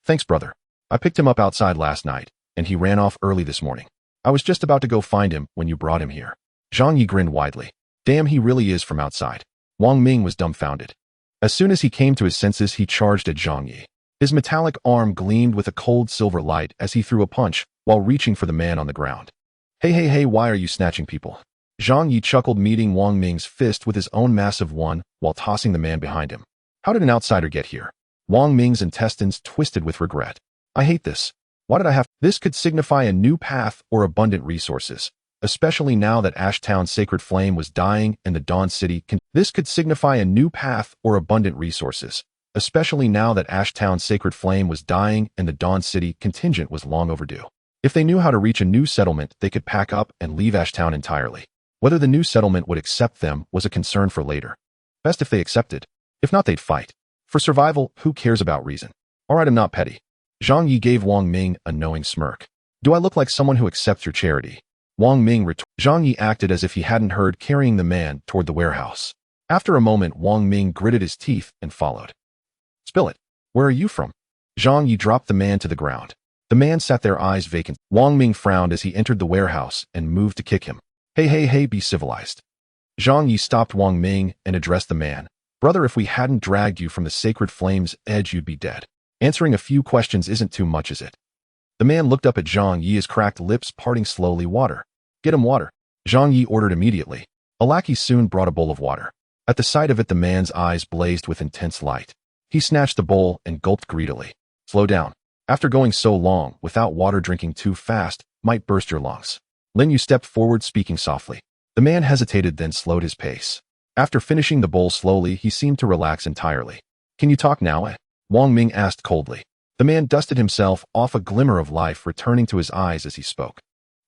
Thanks, brother. I picked him up outside last night, and he ran off early this morning. I was just about to go find him when you brought him here. Zhang Yi grinned widely. Damn, he really is from outside. Wang Ming was dumbfounded. As soon as he came to his senses, he charged at Zhang Yi. His metallic arm gleamed with a cold silver light as he threw a punch while reaching for the man on the ground. Hey, why are you snatching people? Zhang Yi chuckled, meeting Wang Ming's fist with his own massive one while tossing the man behind him. How did an outsider get here? Wang Ming's intestines twisted with regret. I hate this. Why did I have? This could signify a new path or abundant resources, especially now that Ashtown's sacred flame was dying and the Dawn City This could signify a new path or abundant resources, especially now that Ashtown's sacred flame was dying and the Dawn City contingent was long overdue. If they knew how to reach a new settlement, they could pack up and leave Ashtown entirely. Whether the new settlement would accept them was a concern for later. Best if they accepted. If not, they'd fight. For survival, who cares about reason? Alright, I'm not petty. Zhang Yi gave Wang Ming a knowing smirk. Do I look like someone who accepts your charity? Wang Ming retorted. Zhang Yi acted as if he hadn't heard, carrying the man toward the warehouse. After a moment, Wang Ming gritted his teeth and followed. Spill it. Where are you from? Zhang Yi dropped the man to the ground. The man sat there, eyes vacant. Wang Ming frowned as he entered the warehouse and moved to kick him. Hey, be civilized. Zhang Yi stopped Wang Ming and addressed the man. Brother, if we hadn't dragged you from the sacred flame's edge, you'd be dead. Answering a few questions isn't too much, is it? The man looked up at Zhang Yi, his cracked lips parting slowly. Water. Get him water. Zhang Yi ordered immediately. A lackey soon brought a bowl of water. At the sight of it, the man's eyes blazed with intense light. He snatched the bowl and gulped greedily. Slow down. After going so long without water, drinking too fast might burst your lungs. Lin Yu stepped forward, speaking softly. The man hesitated, then slowed his pace. After finishing the bowl slowly, he seemed to relax entirely. Can you talk now? Wang Ming asked coldly. The man dusted himself off, a glimmer of life returning to his eyes as he spoke.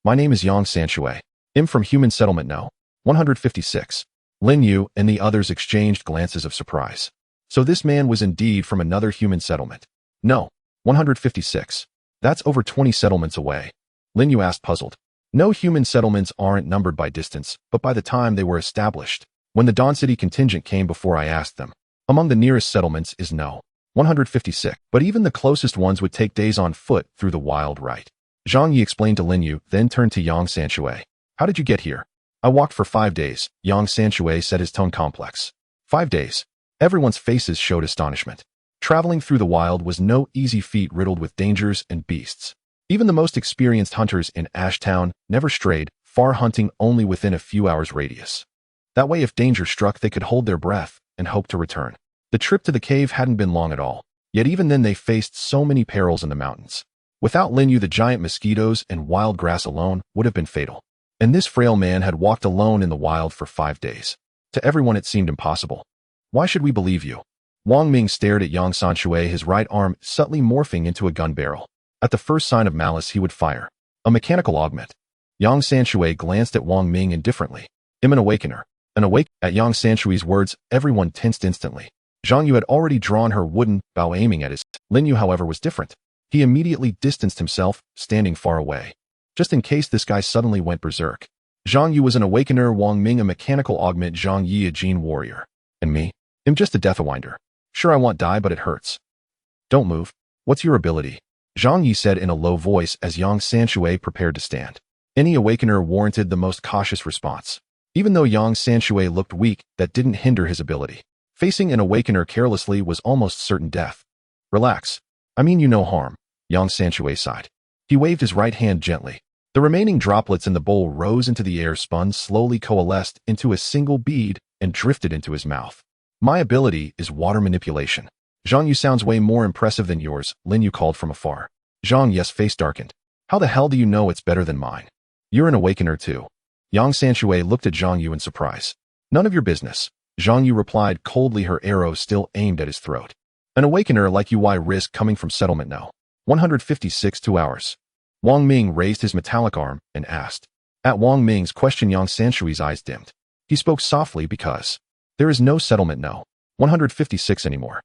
My name is Yang Sanshui. I'm from Human Settlement No. 156. Lin Yu and the others exchanged glances of surprise. So this man was indeed from another human settlement. No. 156. That's over 20 settlements away. Lin Yu asked, puzzled. No, human settlements aren't numbered by distance, but by the time they were established. When the Dawn City contingent came before, I asked them. Among the nearest settlements is No. 156, but even the closest ones would take days on foot through the wild right. Zhang Yi explained to Lin Yu, then turned to Yang Sanshui. How did you get here? I walked for 5 days, Yang Sanshui said, his tone complex. 5 days. Everyone's faces showed astonishment. Traveling through the wild was no easy feat, riddled with dangers and beasts. Even the most experienced hunters in Ashtown never strayed far, hunting only within a few hours' radius. That way, if danger struck, they could hold their breath and hope to return. The trip to the cave hadn't been long at all, yet even then they faced so many perils in the mountains. Without Lin Yu, the giant mosquitoes and wild grass alone would have been fatal. And this frail man had walked alone in the wild for 5 days. To everyone it seemed impossible. Why should we believe you? Wang Ming stared at Yang Sanshui, his right arm subtly morphing into a gun barrel. At the first sign of malice, he would fire. A mechanical augment. Yang Sanshui glanced at Wang Ming indifferently. I'm an awakener. An awake. At Yang Sanshui's words, everyone tensed instantly. Zhang Yu had already drawn her wooden bow, aiming at his. Lin Yu, however, was different. He immediately distanced himself, standing far away. Just in case this guy suddenly went berserk. Zhang Yu was an awakener, Wang Ming a mechanical augment, Zhang Yi a gene warrior. And me? I'm just a deathwinder. Sure, I want die, but it hurts. Don't move. What's your ability? Zhang Yi said in a low voice as Yang Sanshui prepared to stand. Any awakener warranted the most cautious response. Even though Yang Sanshui looked weak, that didn't hinder his ability. Facing an awakener carelessly was almost certain death. Relax. I mean you no harm, Yang Sanshui sighed. He waved his right hand gently. The remaining droplets in the bowl rose into the air, spun, slowly coalesced into a single bead, and drifted into his mouth. My ability is water manipulation. Zhang Yu sounds way more impressive than yours, Lin Yu called from afar. Zhang Yi's face darkened. How the hell do you know it's better than mine? You're an awakener too. Yang Sanshui looked at Zhang Yu in surprise. None of your business. Zhang Yu replied coldly, her arrow still aimed at his throat. An awakener like you, why risk coming from settlement No. 156 2 hours. Wang Ming raised his metallic arm and asked. At Wang Ming's question, Yang Sanshui's eyes dimmed. He spoke softly, because there is no settlement No. 156 anymore.